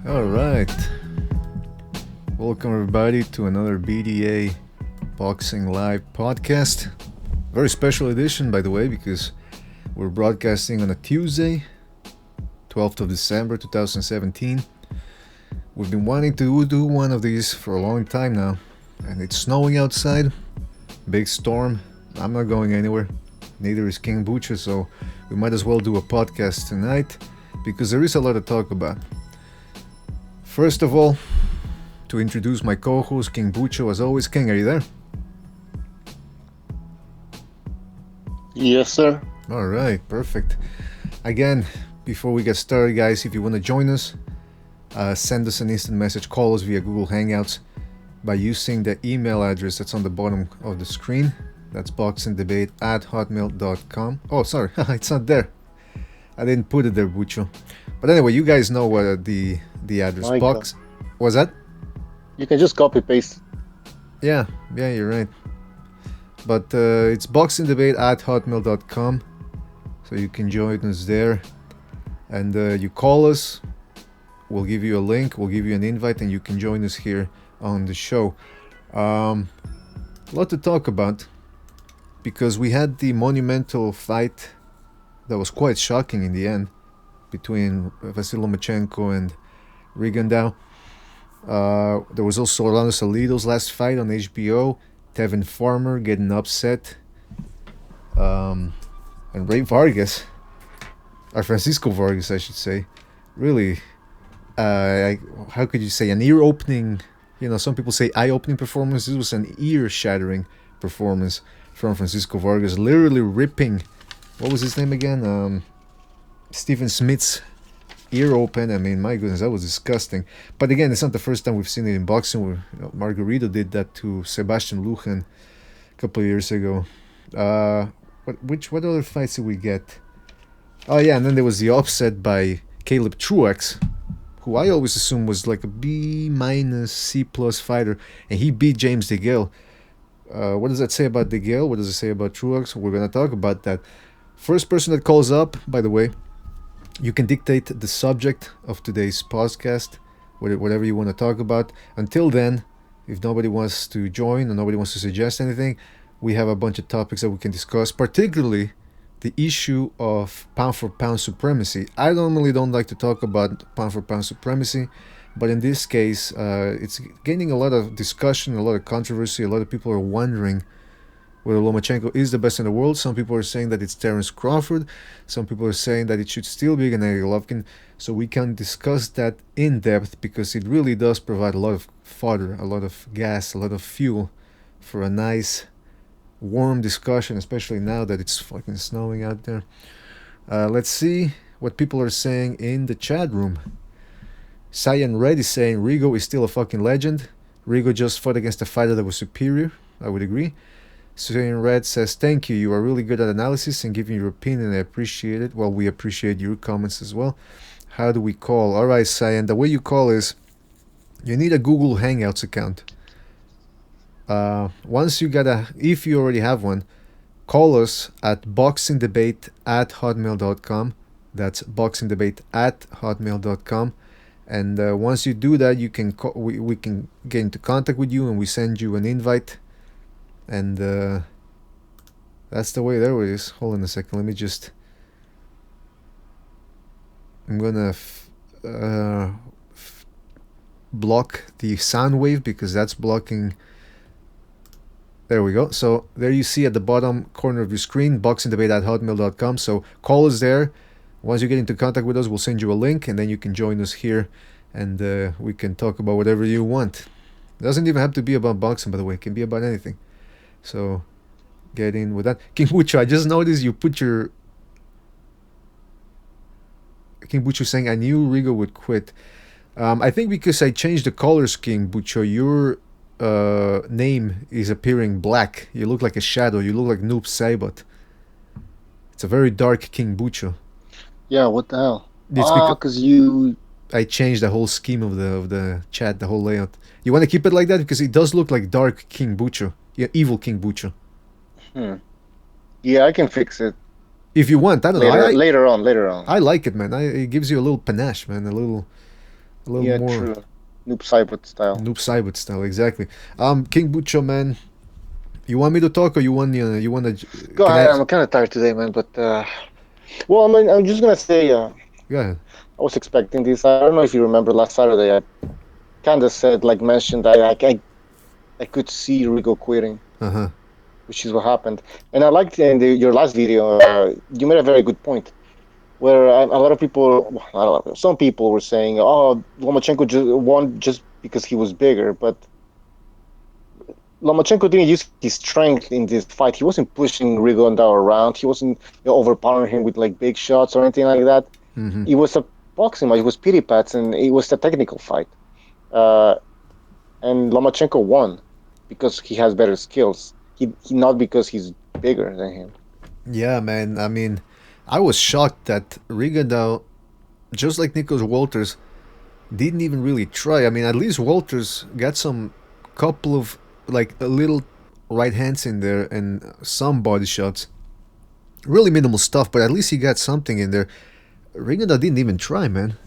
All right. Welcome, everybody, to another BDA Boxing Live Podcast. Very special edition, by the way, because we're broadcasting on a Tuesday, 12th of December 2017. We've been wanting to do one of these for a long time now, and it's snowing outside. Big storm. I'm not going anywhere. Neither is King Bucha, so we might as well do a podcast tonight because there is a lot to talk about. First of all, to introduce my co-host, King Bucho, as always. King, are you there? Yes, sir. All right, perfect. Again, before we get started, guys, if you want to join us, send us an instant message, call us via Google Hangouts by using the email address that's on the bottom of the screen. That's boxingdebate@hotmail.com. Oh, sorry, it's not there. I didn't put it there, Bucho. But anyway, you guys know what the address. Box. Was that? You can just copy paste. Yeah, you're right. But it's boxingdebate@hotmail.com, so you can join us there. And you call us, we'll give you a link, we'll give you an invite, and you can join us here on the show. A lot to talk about, because we had the monumental fight that was quite shocking in the end between Vassyl Lomachenko and Rigondeaux. There was also Orlando Salido's last fight on HBO. Tevin Farmer getting upset. And Ray Vargas, or Francisco Vargas, I should say, really, how could you say, an ear-opening, some people say eye-opening performance. This was an ear-shattering performance from Francisco Vargas, literally ripping, what was his name again? Stephen Smith's ear open. I mean, my goodness, that was disgusting. But again, it's not the first time we've seen it in boxing. Margarito did that to Sebastian Lujan a couple of years ago. What other fights did we get? Oh yeah, and then there was the upset by Caleb Truax, who I always assumed was like a B-, C+ fighter, and he beat James DeGale. What does that say about DeGale? What does it say about Truax? We're gonna talk about that. First person that calls up, by the way, you can dictate the subject of today's podcast, whatever you want to talk about. Until then, if nobody wants to join or nobody wants to suggest anything, we have a bunch of topics that we can discuss, particularly the issue of pound-for-pound supremacy. I normally don't like to talk about pound-for-pound supremacy, but in this case, it's gaining a lot of discussion, a lot of controversy. A lot of people are wondering whether Lomachenko is the best in the world. Some people are saying that it's Terence Crawford. Some people are saying that it should still be Gennady Golovkin. So we can discuss that in depth, because it really does provide a lot of fodder, a lot of gas, a lot of fuel for a nice, warm discussion, especially now that it's fucking snowing out there. Let's see what people are saying in the chat room. Cyan Red is saying Rigo is still a fucking legend. Rigo just fought against a fighter that was superior. I would agree. Cyan Red says, thank you. You are really good at analysis and giving your opinion. I appreciate it. Well, we appreciate your comments as well. How do we call? All right, Cyan. The way you call is you need a Google Hangouts account. If you already have one, call us at boxingdebate@hotmail.com. That's boxingdebate@hotmail.com. And once you do that, you can we can get into contact with you, and we send you an invite. And that's the way. There it is. Hold on a second. Let me just. I'm gonna block the sound wave, because that's blocking. There we go. So there you see at the bottom corner of your screen, boxingdebate@hotmail.com. So call us there. Once you get into contact with us, we'll send you a link, and then you can join us here, and we can talk about whatever you want. It doesn't even have to be about boxing, by the way. It can be about anything. So get in with that. King Bucho, I just noticed you put your... King Bucho saying, I knew Rigo would quit. I think because I changed the colors, King Bucho, your name is appearing black. You look like a shadow. You look like Noob Saibot. It's a very dark King Bucho. Yeah, what the hell? It's because I changed the whole scheme of the chat, the whole layout. You want to keep it like that? Because it does look like dark King Bucho. Yeah, evil King Bucho. Yeah, I can fix it. If you want, I don't know. Later on. I like it, man. It gives you a little panache, man. A little A little Yeah, more true. Noob Saibot style. noob Saibot style, exactly. King Butcher, man, you want me to talk or you want to? Go Can ahead. I? I'm kind of tired today, man. But well, I mean, I'm just gonna say, Go ahead. I was expecting this. I don't know if you remember last Saturday. I kind of said, like, mentioned that I could see Rigo quitting, Uh huh. which is what happened. And I liked in your last video, you made a very good point where a lot of people, well, not a lot, some people were saying, "Oh, Lomachenko just won just because he was bigger," but Lomachenko didn't use his strength in this fight. He wasn't pushing Rigondeaux around. He wasn't overpowering him with like big shots or anything like that. Mm-hmm. It was a boxing match. It was pity pats, and it was a technical fight. Uh, and Lomachenko won because he has better skills. He not because he's bigger than him. Yeah, man. I mean, I was shocked that Rigondeaux, just like Nicholas Walters, didn't even really try. I mean, at least Walters got some couple of like a little right hands in there and some body shots. Really minimal stuff, but at least he got something in there. Rigondeaux didn't even try, man.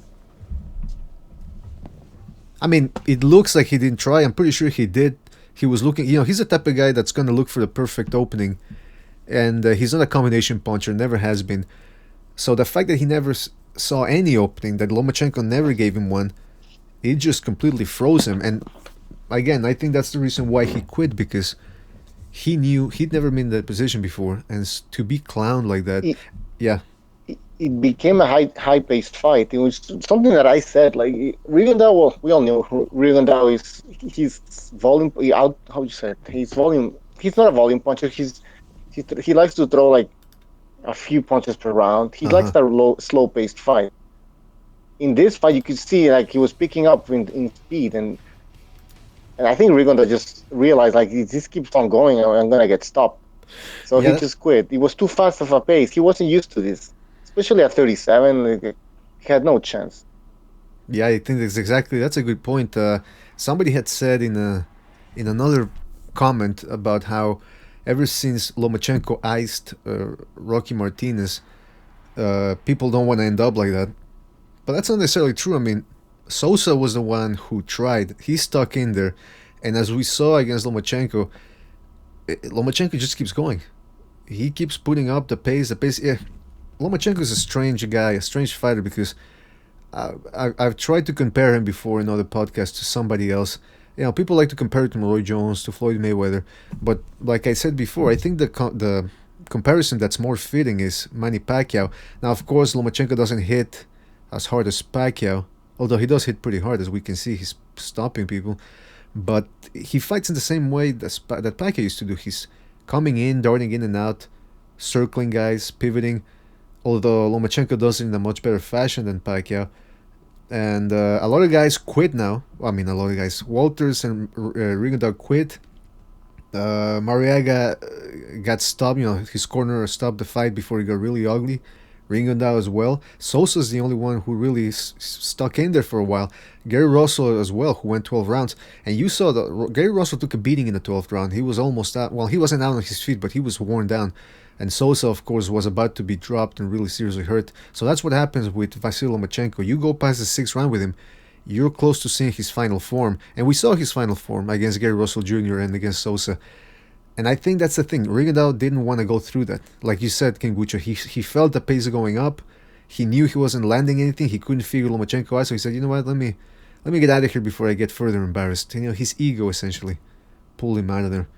I mean, it looks like he didn't try. I'm pretty sure he did. He was looking, he's the type of guy that's going to look for the perfect opening. And he's not a combination puncher, never has been. So the fact that he never saw any opening, that Lomachenko never gave him one, it just completely froze him. And again, I think that's the reason why he quit, because he knew he'd never been in that position before. And to be clowned like that, It, yeah. it became a high paced fight. It was something that I said like Rigondeaux. Well, we all know Rigondeaux is he's volume out. How you say it? He's volume. He's not a volume puncher. He likes to throw like a few punches per round. He Uh likes huh. that slow paced fight. In this fight, you could see like he was picking up in speed, and I think Rigondeaux just realized like if this keeps on going, I'm gonna get stopped. So he Yeah, just quit. It was too fast of a pace. He wasn't used to this, especially at 37. Like, he had no chance. yeah, I think that's a good point. Somebody had said in another comment about how ever since Lomachenko iced Rocky Martinez, people don't want to end up like that. But that's not necessarily true. I mean, Sosa was the one who tried. He stuck in there, and as we saw against Lomachenko, Lomachenko just keeps going. He keeps putting up the pace. The pace. Yeah, Lomachenko is a strange guy, a strange fighter, because I've tried to compare him before in other podcasts to somebody else. People like to compare it to Roy Jones, to Floyd Mayweather, but like I said before, I think the comparison that's more fitting is Manny Pacquiao. Now, of course, Lomachenko doesn't hit as hard as Pacquiao, although he does hit pretty hard, as we can see. He's stopping people, but he fights in the same way that Pacquiao used to do. He's coming in, darting in and out, circling guys, pivoting. Although Lomachenko does it in a much better fashion than Pacquiao. And a lot of guys quit now. Well, I mean, a lot of guys. Walters and Rigondeaux quit. Mariaga got stopped. His corner stopped the fight before it got really ugly. Rigondeaux as well. Sosa's the only one who really stuck in there for a while. Gary Russell as well, who went 12 rounds. And you saw that Gary Russell took a beating in the 12th round. He was almost out. Well, he wasn't out on his feet, but he was worn down. And Sosa, of course, was about to be dropped and really seriously hurt. So that's what happens with Vassyl Lomachenko. You go past the 6th round with him, you're close to seeing his final form. And we saw his final form against Gary Russell Jr. and against Sosa. And I think that's the thing. Rigondeaux didn't want to go through that. Like you said, King Butcher, he felt the pace going up. He knew he wasn't landing anything. He couldn't figure Lomachenko out. So he said, you know what, let me get out of here before I get further embarrassed. His ego essentially pulled him out of there.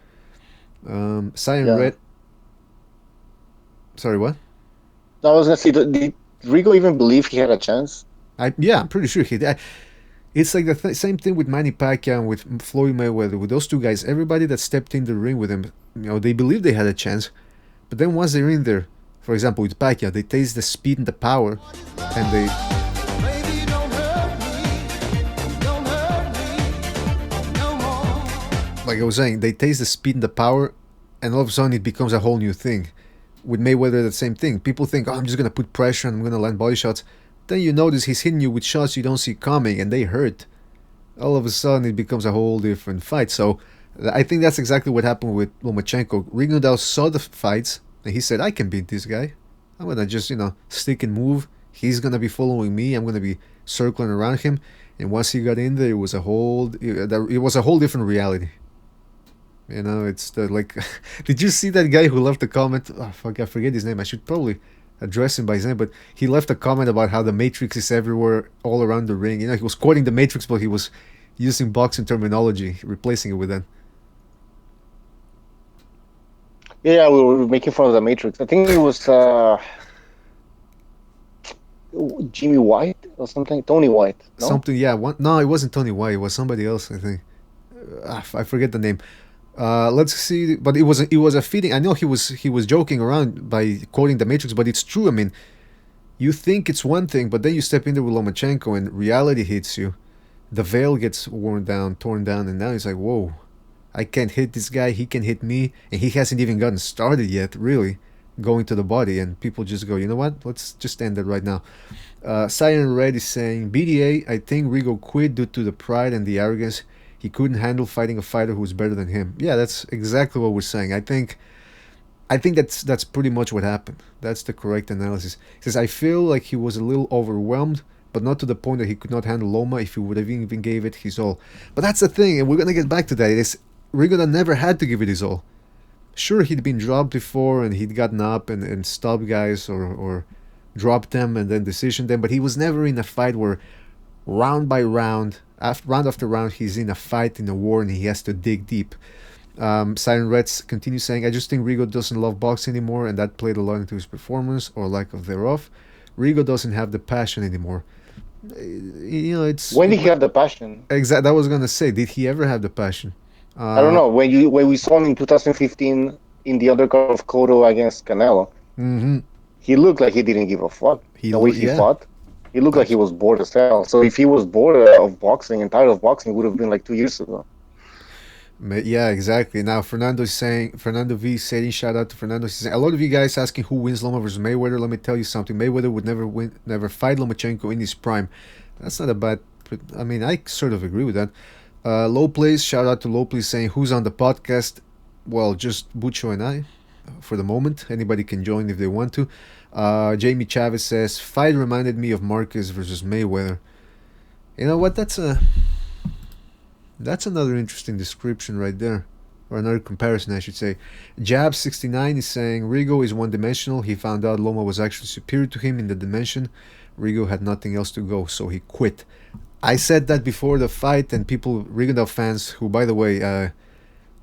Cyan Yeah. Red. Sorry, what? I was gonna say, did Rigo even believe he had a chance? I'm pretty sure he did. It's like the same thing with Manny Pacquiao and with Floyd Mayweather. With those two guys, everybody that stepped in the ring with them, they believed they had a chance. But then once they're in there, for example, with Pacquiao, they taste the speed and the power, and they, like I was saying, they taste the speed and the power, and all of a sudden it becomes a whole new thing. With Mayweather, the same thing. People think, oh, I'm just gonna put pressure and I'm gonna land body shots. Then you notice he's hitting you with shots you don't see coming, and they hurt. All of a sudden, it becomes a whole different fight. So, I think that's exactly what happened with Lomachenko. Rigondeaux saw the fights, and he said, I can beat this guy. I'm gonna just, stick and move. He's gonna be following me. I'm gonna be circling around him. And once he got in there, it was a whole different reality. You know, it's the like. Did you see that guy who left a comment? Oh, fuck, I forget his name. I should probably address him by his name, but he left a comment about how the Matrix is everywhere, all around the ring. You know, he was quoting the Matrix, but he was using boxing terminology, replacing it with that. Yeah, we were making fun of the Matrix. I think it was Jimmy White or something. Tony White. No. Something, yeah. No, it wasn't Tony White. It was somebody else, I think. I forget the name. Let's see, but it was a fitting. I know he was joking around by quoting the Matrix, but it's true. I mean, you think it's one thing, but then you step in there with Lomachenko, and reality hits you. The veil gets torn down, and now it's like, whoa, I can't hit this guy. He can hit me, and he hasn't even gotten started yet. Really, going to the body, and people just go, you know what? Let's just end it right now. Siren Red is saying BDA. I think Rigo quit due to the pride and the arrogance. He couldn't handle fighting a fighter who was better than him. Yeah, that's exactly what we're saying. I think that's pretty much what happened. That's the correct analysis. He says I feel like he was a little overwhelmed, but not to the point that he could not handle Loma if he would have even gave it his all. But that's the thing, and we're gonna get back to that. Is Rigoda never had to give it his all. Sure, he'd been dropped before and he'd gotten up and stopped guys or dropped them and then decisioned them, but he was never in a fight where round by round, round after round, he's in a fight, in a war, and he has to dig deep. Siren Reds continues saying, I just think Rigo doesn't love boxing anymore, and that played a lot into his performance or lack of thereof. Rigo doesn't have the passion anymore. You know, it's When did he have the passion? exactly. I was gonna say, did he ever have the passion? I don't know. When we saw him in 2015 in the undercard of Cotto against Canelo, Mm-hmm. he looked like he didn't give a fuck. The way he Yeah. fought, he looked like he was bored as hell. So if he was bored of boxing and tired of boxing, it would have been like 2 years ago. Yeah, exactly. Now Fernando V saying, shout out to Fernando. He's saying, a lot of you guys asking who wins Loma versus Mayweather. Let me tell you something. Mayweather would never fight Lomachenko in his prime. That's not a bad. I mean, I sort of agree with that. Low Plays, shout out to Low Plays saying, who's on the podcast? Well, just Bucho and I, for the moment. Anybody can join if they want to. Jamie Chavez says, fight reminded me of Marquez versus Mayweather. You know what? That's another interesting description right there. Or another comparison, I should say. Jab69 is saying, Rigo is one-dimensional. He found out Loma was actually superior to him in the dimension. Rigo had nothing else to go, so he quit. I said that before the fight, and people, Rigondeaux fans, who, by the way,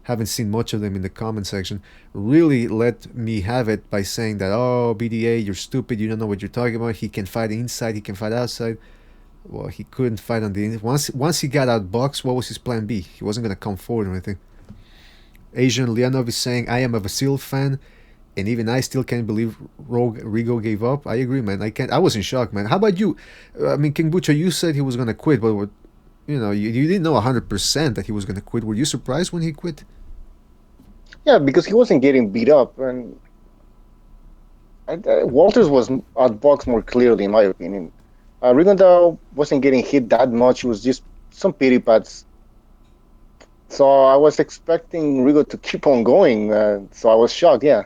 haven't seen much of them in the comment section, really let me have it by saying that, oh, BDA, you're stupid, you don't know what you're talking about. He can fight inside, he can fight outside. Well, he couldn't fight on the inside. Once he got outboxed, what was his plan B? He wasn't going to come forward or anything. Asian Leonov is saying, I am a Vassyl fan, and even I still can't believe Rigo gave up. I agree, man. I was in shock, man. How about you? I mean, King Butcher, you said he was going to quit, but you didn't know 100% that he was going to quit. Were you surprised when he quit? Yeah, because he wasn't getting beat up, and Walters was outboxed more clearly, in my opinion. Rigondeaux wasn't getting hit that much. It was just some pity pads. So I was expecting Rigo to keep on going. So I was shocked, yeah.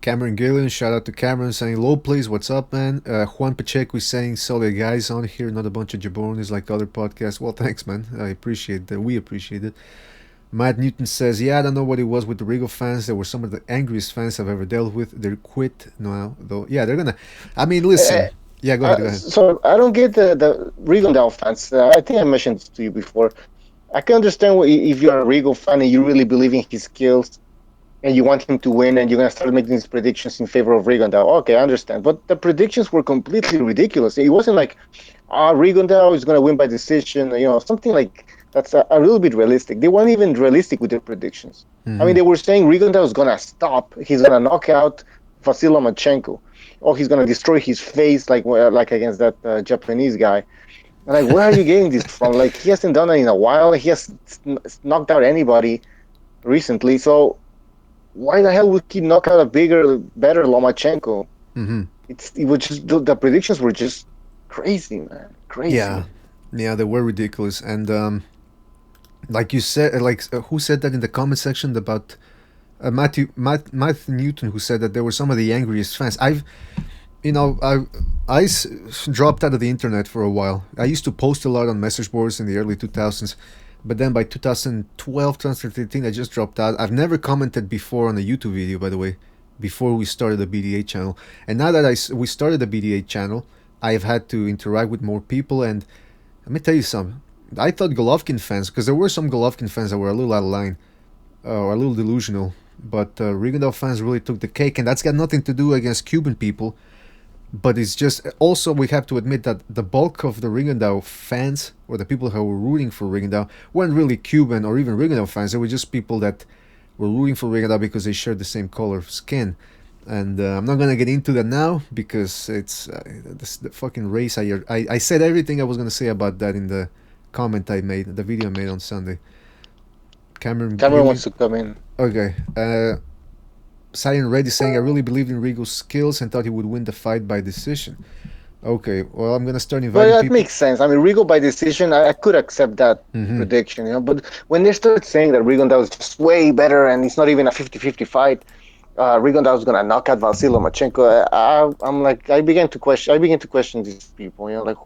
Cameron Gillon, shout out to Cameron, saying, low plays, what's up, man? Juan Pacheco is saying, solid guys on here, not a bunch of jabronis like other podcasts. Well, thanks, man. I appreciate that. We appreciate it. Matt Newton says, yeah, I don't know what it was with the Rigo fans. They were some of the angriest fans I've ever dealt with. They're quit now, though. Yeah, they're going to... I mean, listen... Yeah, go ahead. So I don't get the Rigondeaux fans. I think I mentioned this to you before. I can understand if you're a Rigo fan and you really believe in his skills and you want him to win and you're going to start making these predictions in favor of Rigondeaux. Okay, I understand. But the predictions were completely ridiculous. It wasn't like, Rigondeaux is going to win by decision, something like that's a little bit realistic. They weren't even realistic with their predictions. Mm-hmm. I mean, they were saying Rigondeaux is going to stop. He's going to knock out Vassyl Lomachenko. Oh, he's gonna destroy his face like against that Japanese guy. And like, where are you getting this from? Like, he hasn't done it in a while. He has knocked out anybody recently. So why the hell would he knock out a better Lomachenko? Mm-hmm. It was just the predictions were just crazy, man. Crazy. Yeah, they were ridiculous. And like you said, who said that in the comment section about? Matthew Newton, who said that they were some of the angriest fans. I'm dropped out of the internet for a while. I used to post a lot on message boards in the early 2000s, but then by 2012, 2013, I just dropped out. I've never commented before on a YouTube video, by the way, before we started the BDA channel. And now that we started the BDA channel, I've had to interact with more people. And let me tell you something. I thought Golovkin fans, because there were some Golovkin fans that were a little out of line, or a little delusional, but Rigondeaux fans really took the cake, and that's got nothing to do against Cuban people. But it's just, also we have to admit that the bulk of the Rigondeaux fans, or the people who were rooting for Rigondeaux, weren't really Cuban or even Rigondeaux fans. They were just people that were rooting for Rigondeaux because they shared the same color of skin. And I'm not gonna get into that now because it's the fucking race. I said everything I was gonna say about that in the comment I made, the video I made on Sunday. Cameron wants to come in. Okay. Silent Red is saying, I really believed in Rigo's skills and thought he would win the fight by decision. Okay, well, I'm going to start inviting Well, that people. makes sense. I mean, Rigo by decision, I could accept that prediction, But when they start saying that Rigondeaux is just way better and it's not even a 50-50 fight, Rigondeaux is going to knock out Vassyl Lomachenko, I'm like, I begin to question these people, like,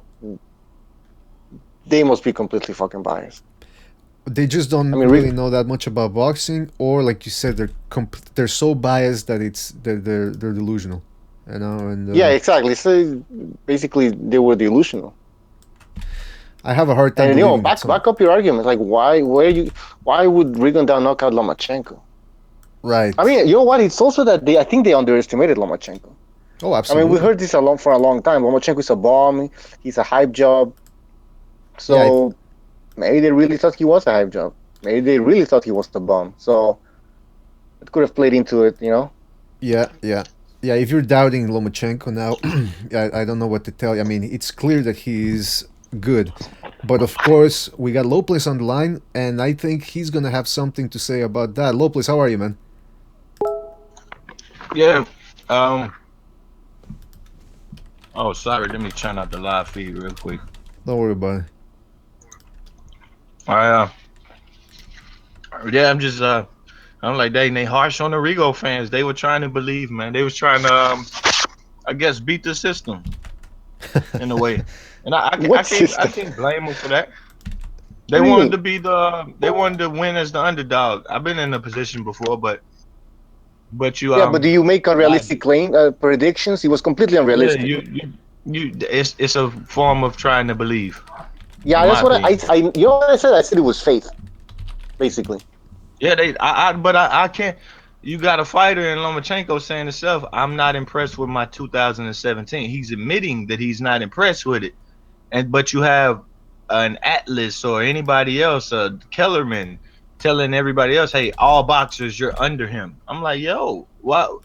they must be completely fucking biased. They just don't really know that much about boxing, or like you said, they're so biased that they're delusional, And yeah, exactly. So basically, they were delusional. I have a hard time. And back up your argument. Like, why would Rigondeaux knock out Lomachenko? Right. I mean, you know what? It's also that I think they underestimated Lomachenko. Oh, absolutely. I mean, we heard this for a long time. Lomachenko is a bomb. He's a hype job. So. Yeah, maybe they really thought he was a hype job. Maybe they really thought he was the bomb. So it could have played into it, Yeah. If you're doubting Lomachenko now, I don't know what to tell you. I mean, it's clear that he's good. But of course, we got Lopez on the line, and I think he's going to have something to say about that. Lopez, how are you, man? Yeah. Oh, sorry. Let me turn out the live feed real quick. Don't worry about it. Yeah, I'm just I'm like they harsh on the Rigo fans. They were trying to believe, man. They was trying to I guess beat the system in a way. And I can't blame them for that. They wanted to win as the underdog. I've been in a position before, but you but do you make unrealistic predictions? It was completely unrealistic. Yeah, it's a form of trying to believe. Yeah, that's what I you know what I said? I said it was faith, basically. Yeah, I can't. You got a fighter in Lomachenko saying himself, I'm not impressed with my 2017. He's admitting that he's not impressed with it. But you have an Atlas or anybody else, Kellerman, telling everybody else, hey, all boxers, you're under him. I'm like, yo, wow.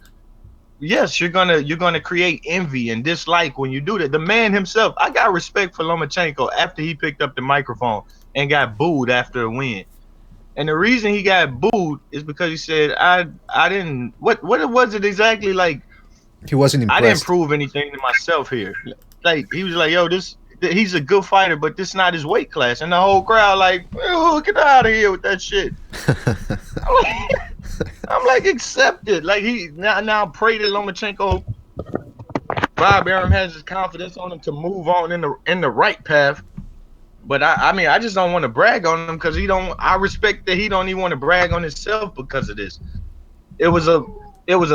Yes, you're gonna create envy and dislike when you do that. The man himself, I got respect for Lomachenko after he picked up the microphone and got booed after a win. And the reason he got booed is because he said, I didn't what was it exactly, like he wasn't impressed. I didn't prove anything to myself here. Like he was like, yo, he's a good fighter, but this not his weight class. And the whole crowd like, oh, get out of here with that shit. I'm like, accept it. Like he now pray that Lomachenko, Bob Arum has his confidence on him to move on in the right path. But I mean, I just don't want to brag on him because I respect that he don't even want to brag on himself because of this. It was a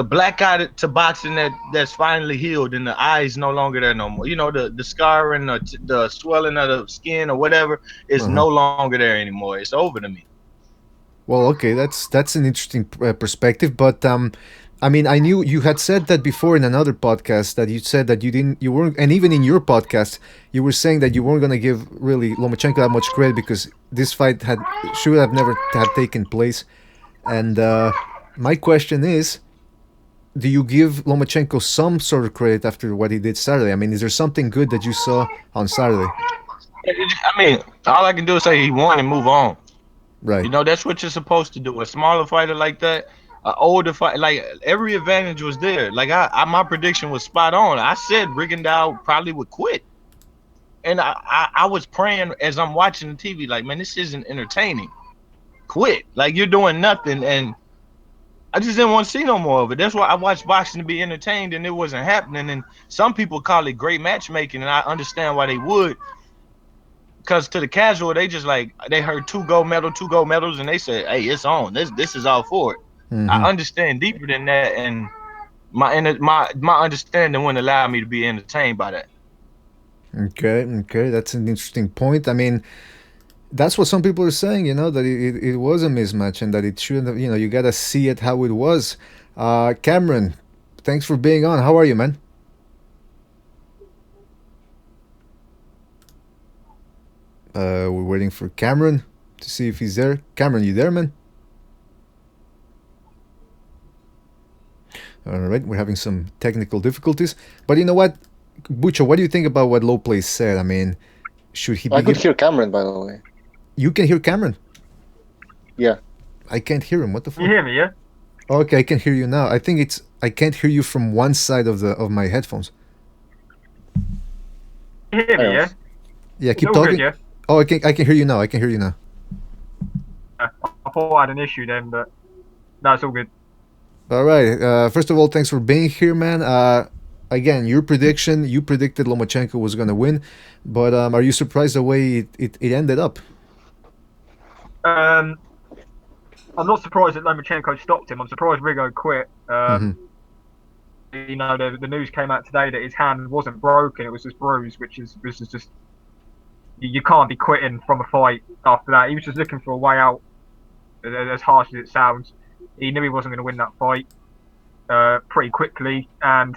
black eye to boxing that's finally healed and the eye's no longer there no more. The scar and the swelling of the skin or whatever is no longer there anymore. It's over to me. Well, okay, that's an interesting perspective, but I mean, I knew you had said that before in another podcast that you said that you weren't, and even in your podcast, you were saying that you weren't going to give really Lomachenko that much credit because this fight should have never had taken place. And my question is, do you give Lomachenko some sort of credit after what he did Saturday? I mean, is there something good that you saw on Saturday? I mean, all I can do is say he won and move on. Right. That's what you're supposed to do. A smaller fighter like that, an older fighter, like every advantage was there. Like my prediction was spot on. I said Rigondeaux probably would quit, and I was praying as I'm watching the TV, like, man, this isn't entertaining. Quit. Like you're doing nothing, and I just didn't want to see no more of it. That's why I watched boxing to be entertained, and it wasn't happening. And some people call it great matchmaking, and I understand why they would. Because to the casual, they just like they heard two gold medals, and they said, "Hey, it's on. This is all for it." Hmm. I understand deeper than that, and my understanding wouldn't allow me to be entertained by that. Okay, that's an interesting point. I mean, that's what some people are saying, that it was a mismatch and that it shouldn't have, you gotta see it how it was. Cameron, thanks for being on. How are you, man? We're waiting for Cameron to see if he's there. Cameron, you there, man? All right, we're having some technical difficulties. But you know what? Bucho, what do you think about what Low Play said? I mean, should he be I could given... hear Cameron, by the way. You can hear Cameron? Yeah. I can't hear him. What the fuck? You hear me, yeah? Okay, I can hear you now. I think it's I can't hear you from one side of my headphones. You hear me, yeah? Yeah, keep It's all talking. good, yeah? Oh, I can hear you now. I can hear you now. I thought I had an issue then, but no, it's all good. All right. First of all, thanks for being here, man. Again, your prediction, you predicted Lomachenko was gonna win, but are you surprised the way it ended up? I'm not surprised that Lomachenko stopped him. I'm surprised Rigo quit. Hmm. You know, the news came out today that his hand wasn't broken; it was just bruised, which is just you can't be quitting from a fight after that. He was just looking for a way out. As harsh as it sounds, he knew he wasn't going to win that fight pretty quickly, and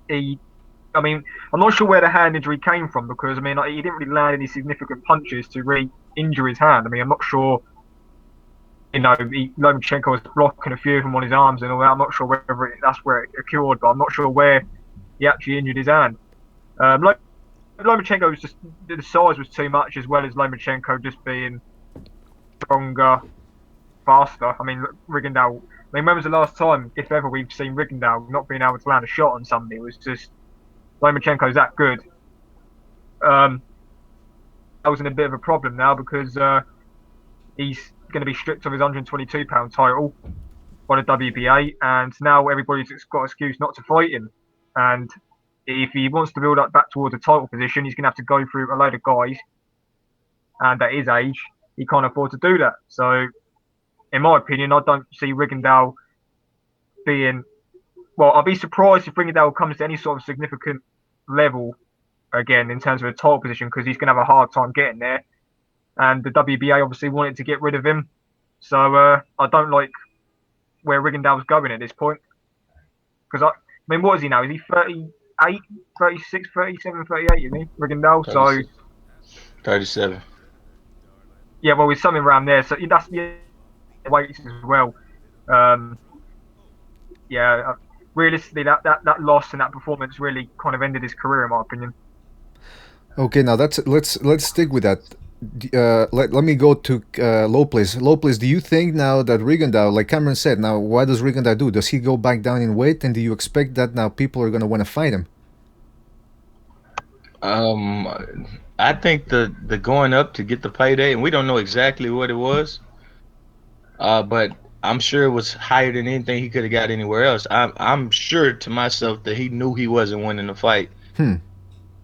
I mean, I'm not sure where the hand injury came from because I mean, like, he didn't really land any significant punches to re-injure his hand. I mean, I'm not sure. You know, Lomachenko was blocking a few of them on his arms and all that. I'm not sure whether that's where it occurred, but I'm not sure where he actually injured his hand. Lomachenko was just the size was too much, as well as Lomachenko just being stronger, faster. I mean, Rigondeaux. I mean, when was the last time, if ever, we've seen Rigondeaux not being able to land a shot on somebody? It was just Lomachenko's that good. That was in a bit of a problem now because he's going to be stripped of his 122-pound title by the WBA, and now everybody's got an excuse not to fight him. And if he wants to build up back towards a title position, he's going to have to go through a load of guys, and at his age, he can't afford to do that. So, in my opinion, I don't see Rigondeaux being... Well, I'll be surprised if Rigondeaux comes to any sort of significant level again in terms of a title position because he's going to have a hard time getting there. And the WBA obviously wanted to get rid of him. So I don't like where Rigondeaux's going at this point. Because, I mean, what is he now? Is he 38, 36, 37, 38, isn't he? Rigondeaux? 36. So 37. Yeah, well, it's something around there. So that's weights as well. Realistically, that loss and that performance really kind of ended his career, in my opinion. Okay, now let's stick with that. Let me go to Low Place. Low Place, do you think now that Rigondeaux, like Cameron said, now what does Rigondeaux do? Does he go back down in weight, and do you expect that now people are going to want to fight him? I think the going up to get the payday, and we don't know exactly what it was, but I'm sure it was higher than anything he could have got anywhere else. I'm sure to myself that he knew he wasn't winning the fight.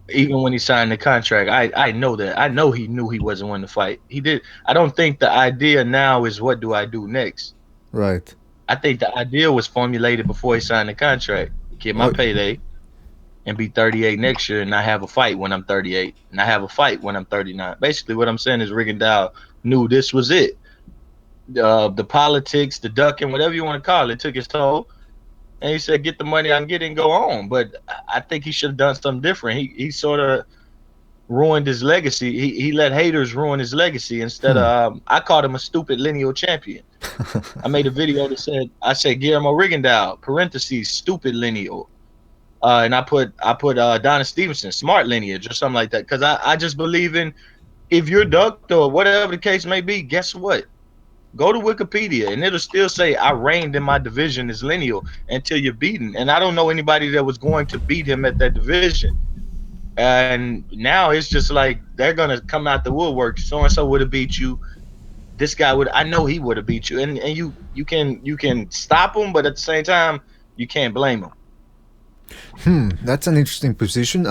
Even when he signed the contract, I know that. I know he knew he wasn't winning the fight. He did. I don't think the idea now is what do I do next. Right. I think the idea was formulated before he signed the contract. Get my payday and be 38 next year and not have a fight when I'm 38. And I have a fight when I'm 39. Basically, what I'm saying is Rigondeaux knew this was it. The politics, the ducking, whatever you want to call it, took his toll. And he said, get the money I can get and go on. But I think he should have done something different. He sort of ruined his legacy. He let haters ruin his legacy instead of, I called him a stupid lineal champion. I made a video that said, I said Guillermo Rigondeaux, parentheses, stupid lineal. And I put Donna Stevenson, smart lineage or something like that. Because I just believe in, if you're ducked or whatever the case may be, guess what? Go to Wikipedia and it'll still say I reigned in my division as lineal until you're beaten. And I don't know anybody that was going to beat him at that division. And now it's just like they're gonna come out the woodwork. So and so would have beat you. this guy would. I know he would have beat you, and you can stop him, but at the same time, you can't blame him. That's an interesting position.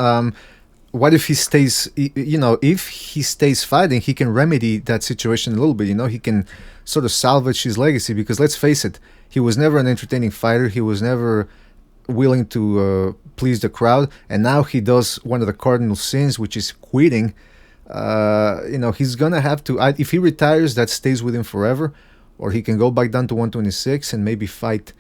What if he stays? If he stays fighting, he can remedy that situation a little bit. He can sort of salvage his legacy, because let's face it, he was never an entertaining fighter. He was never willing to please the crowd, and now he does one of the cardinal sins, which is quitting. He's gonna have to. If he retires, that stays with him forever, or he can go back down to 126 and maybe fight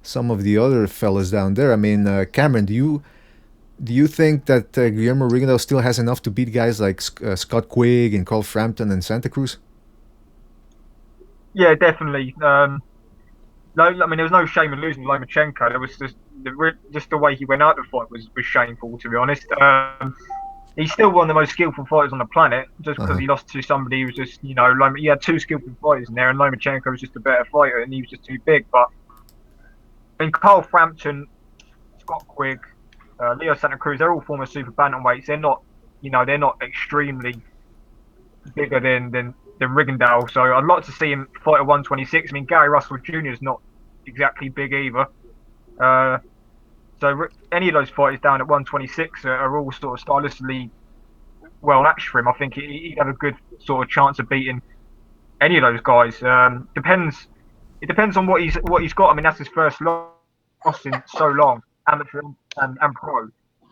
some of the other fellas down there. I mean, Cameron, do you think that Guillermo Rigondeaux still has enough to beat guys like Scott Quigg and Carl Frampton and Santa Cruz? Yeah, definitely. No, I mean, there was no shame in losing Lomachenko. There was just the way he went out the fight was shameful, to be honest. He's still one of the most skillful fighters on the planet, just because he lost to somebody who was just, he had two skillful fighters in there, and Lomachenko was just a better fighter, and he was just too big. But I mean, Carl Frampton, Scott Quigg, Leo Santa Cruz, they're all former super bantamweights. They're not, they're not extremely bigger than Rigondeaux. So I'd like to see him fight at 126. I mean, Gary Russell Jr. is not exactly big either. So any of those fighters down at 126 are all sort of stylistically well matched for him. I think he'd have a good sort of chance of beating any of those guys. It depends on what he's got. I mean, that's his first loss in so long, amateur and pro.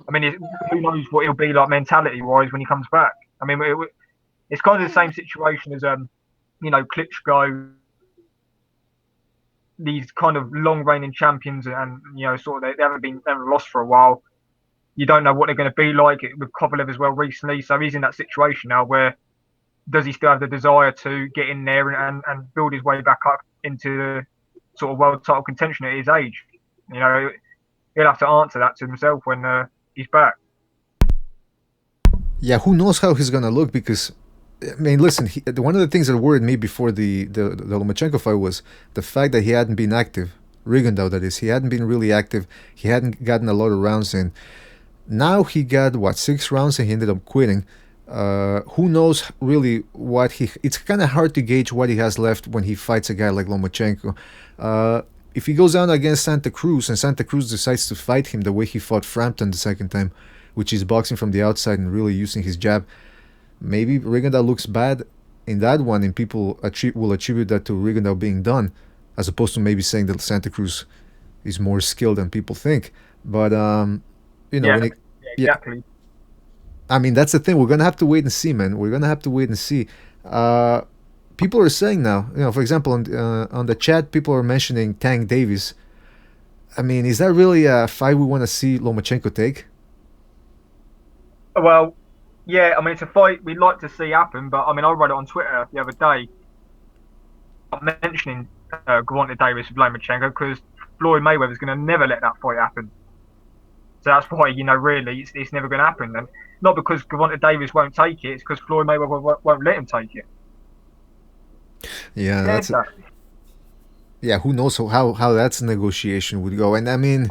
I mean, who knows what he'll be like mentality-wise when he comes back. I mean, it's kind of the same situation as Klitschko. These kind of long-reigning champions, and sort of they haven't lost for a while. You don't know what they're going to be like with Kovalev as well recently. So he's in that situation now where does he still have the desire to get in there and build his way back up into the sort of world title contention at his age? He'll have to answer that to himself when he's back. Yeah, who knows how he's gonna look? Because I mean, listen, one of the things that worried me before the Lomachenko fight was the fact that he hadn't been active. Rigondeaux, that is, he hadn't been really active. He hadn't gotten a lot of rounds in. Now he got 6 rounds and he ended up quitting. Who knows really what it's kind of hard to gauge what he has left when he fights a guy like Lomachenko. If he goes down against Santa Cruz and Santa Cruz decides to fight him the way he fought Frampton the second time, which is boxing from the outside and really using his jab, maybe Rigondeaux looks bad in that one, and people will attribute that to Rigondeaux being done, as opposed to maybe saying that Santa Cruz is more skilled than people think. But exactly. I mean, that's the thing. We're gonna have to wait and see, man. We're gonna have to wait and see. People are saying now, for example, on the chat, people are mentioning Tank Davis. I mean, is that really a fight we want to see Lomachenko take? Well, yeah, I mean, it's a fight we'd like to see happen, but I mean, I wrote it on Twitter the other day mentioning Gervonta Davis with Lomachenko because Floyd Mayweather's going to never let that fight happen. So that's why, really, it's never going to happen. And not because Gervonta Davis won't take it, it's because Floyd Mayweather won't let him take it. Yeah, who knows how that's a negotiation would go. And I mean,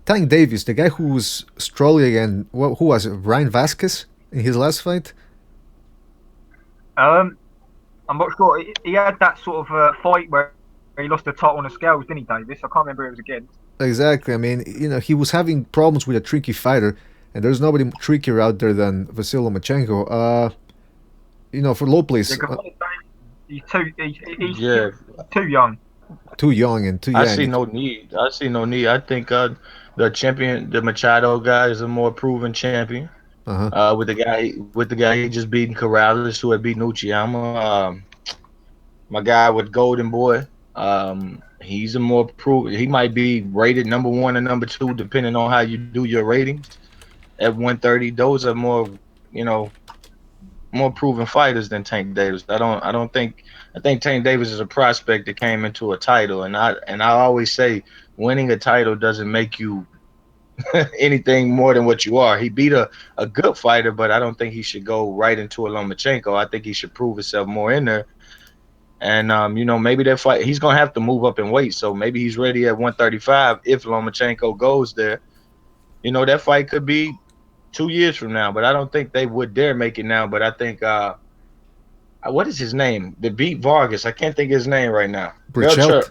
Tank Davis, the guy who was struggling again, who was it, Ryan Vasquez in his last fight? I'm not sure. He had that sort of fight where he lost the title on the scales, didn't he, Davis? I can't remember who it was against. Exactly. I mean, he was having problems with a tricky fighter, and there's nobody trickier out there than Vassyl Lomachenko. For low place. He's too young. Too young and too young. I see no need. I think the Machado guy is a more proven champion. With the guy he just beaten Corrales, who had beaten Uchiyama. My guy with Golden Boy. He's a more proven. He might be rated number 1 and number 2, depending on how you do your ratings. At 130, those are more, more proven fighters than Tank Davis. I think Tank Davis is a prospect that came into a title, and I always say winning a title doesn't make you anything more than what you are. He beat a good fighter, but I don't think he should go right into a Lomachenko. I think he should prove himself more in there. And maybe that fight he's gonna have to move up in weight, so maybe he's ready at 135 if Lomachenko goes there. That fight could be 2 years from now, but I don't think they would dare make it now. But I think what is his name? The beat Vargas. I can't think of his name right now. Burchelt.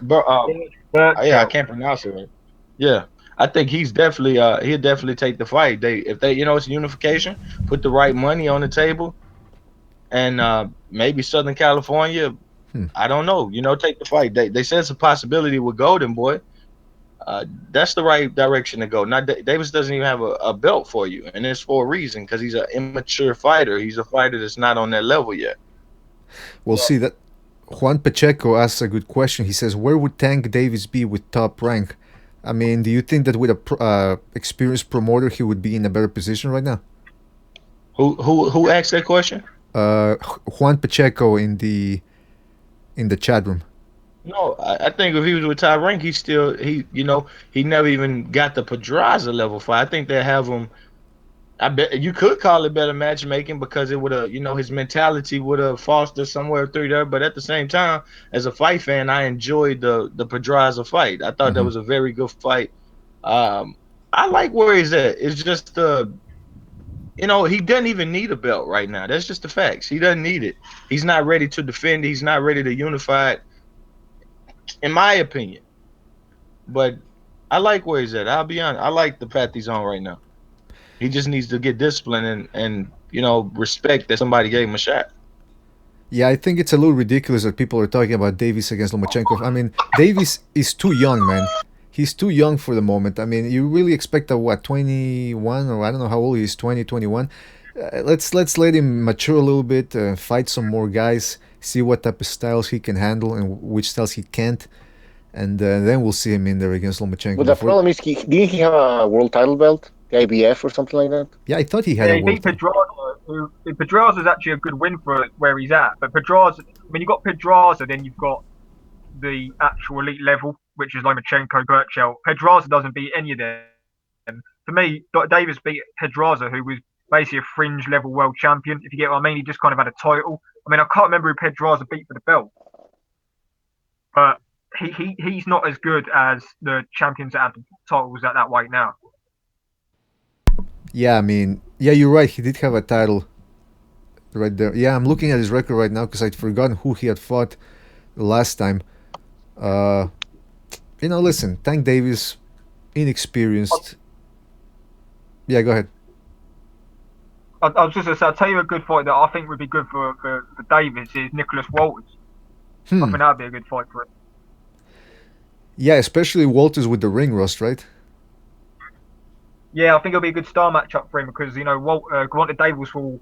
Yeah, I can't pronounce it right. Yeah, I think he's definitely he'll definitely take the fight. If they it's unification, put the right money on the table, and maybe Southern California. Hmm. I don't know. Take the fight. They said it's a possibility with Golden Boy. That's the right direction to go. Now Davis doesn't even have a belt for you, and it's for a reason because he's an immature fighter. He's a fighter that's not on that level yet. We'll see that. Juan Pacheco asks a good question. He says, "Where would Tank Davis be with top rank?" I mean, do you think that with a experienced promoter, he would be in a better position right now? Who asked that question? Juan Pacheco in the chat room. No, I think if he was with top rank, he never even got the Pedraza level fight. I think they have him. I bet you could call it better matchmaking because it would have, his mentality would have fostered somewhere through there. But at the same time, as a fight fan, I enjoyed the Pedraza fight. I thought that was a very good fight. I like where he's at. It's just he doesn't even need a belt right now. That's just the facts. He doesn't need it. He's not ready to defend. He's not ready to unify it, in my opinion. But I like where he's at. I'll be honest. I like the path he's on right now. He just needs to get discipline and respect that somebody gave him a shot. Yeah, I think it's a little ridiculous that people are talking about Davis against Lomachenko. I mean, Davis is too young, man. He's too young for the moment. I mean, you really expect a 21, or I don't know how old he is, 20, 21. Let's let him mature a little bit, fight some more guys, see what type of styles he can handle and which styles he can't, and then we'll see him in there against Lomachenko. But the problem is, didn't he have a world title belt? The IBF or something like that? Yeah, I thought he had a world title. Pedraza is actually a good win for where he's at. But Pedraza, when you've got Pedraza, then you've got the actual elite level, which is Lomachenko, Burchelt. Pedraza doesn't beat any of them. For me, Davis beat Pedraza, who was basically a fringe level world champion. If you get what I mean, he just kind of had a title. I mean, I can't remember who Pedraza beat for the belt, but he's not as good as the champions that have the titles at that weight now. Yeah, I mean, yeah, you're right. He did have a title right there. Yeah, I'm looking at his record right now because I'd forgotten who he had fought the last time. Listen, Tank Davis, inexperienced. Yeah, go ahead. I was just going to say, I'll tell you a good fight that I think would be good for Davis is Nicholas Walters. I think that would be a good fight for him. Yeah, especially Walters with the ring rust, right? Yeah, I think it'll be a good star matchup for him because Gervonta Davis will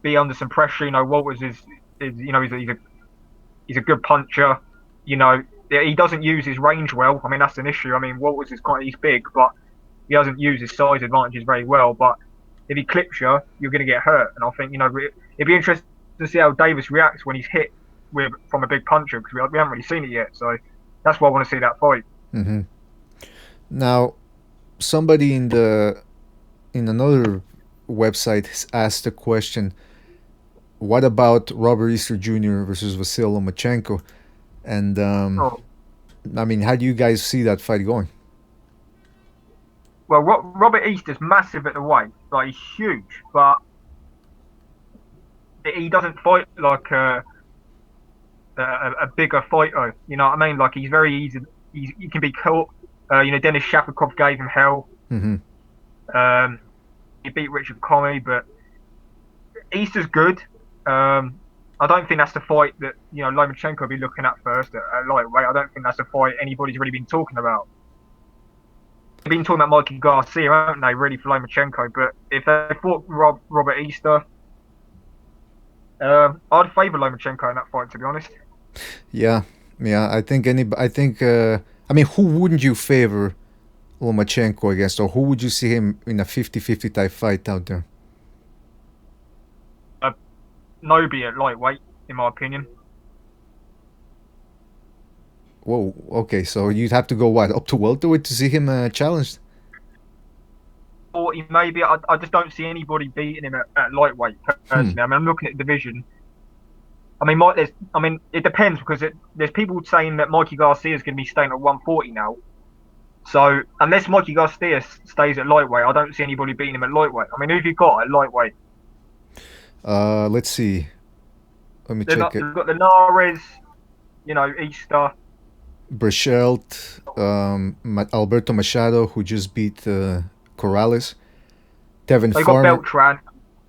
be under some pressure. Walters is he's a good puncher. He doesn't use his range well. I mean, that's an issue. I mean, Walters he's big, but he doesn't use his size advantages very well. But if he clips you, you're going to get hurt. And I think it'd be interesting to see how Davis reacts when he's hit from a big puncher because we haven't really seen it yet. So that's why I want to see that fight. Mm-hmm. Now, somebody in another website asked a question: what about Robert Easter Jr. versus Vassyl Lomachenko? And I mean, how do you guys see that fight going? Well, Robert Easter's massive at the weight, like he's huge, but he doesn't fight like a bigger fighter. You know what I mean? Like he's very easy. He can be caught. Dennis Shapovalov gave him hell. Mm-hmm. He beat Richard Comey, but Easter's good. I don't think that's the fight that Lomachenko will be looking at first at lightweight. I don't think that's the fight anybody's really been talking about. They've been talking about Mikey Garcia, haven't they, really, for Lomachenko? But if they fought Robert Easter, I'd favour Lomachenko in that fight, to be honest. Yeah. I think I mean, who wouldn't you favor Lomachenko against, or who would you see him in a 50-50 type fight out there? Nobi at lightweight, in my opinion. Whoa, okay, so you'd have to go up to welterweight to see him challenged? 40 maybe. I just don't see anybody beating him at lightweight personally. I mean, I'm looking at the division. I mean, it depends because there's people saying that Mikey Garcia is going to be staying at 140 now. So unless Mikey Garcia stays at lightweight, I don't see anybody beating him at lightweight. I mean, who have you got at lightweight? Let's see. Let me check it. You've got Linares, Easter. Brechelt, Alberto Machado, who just beat Corrales. Tevin They got Farmer. Beltran,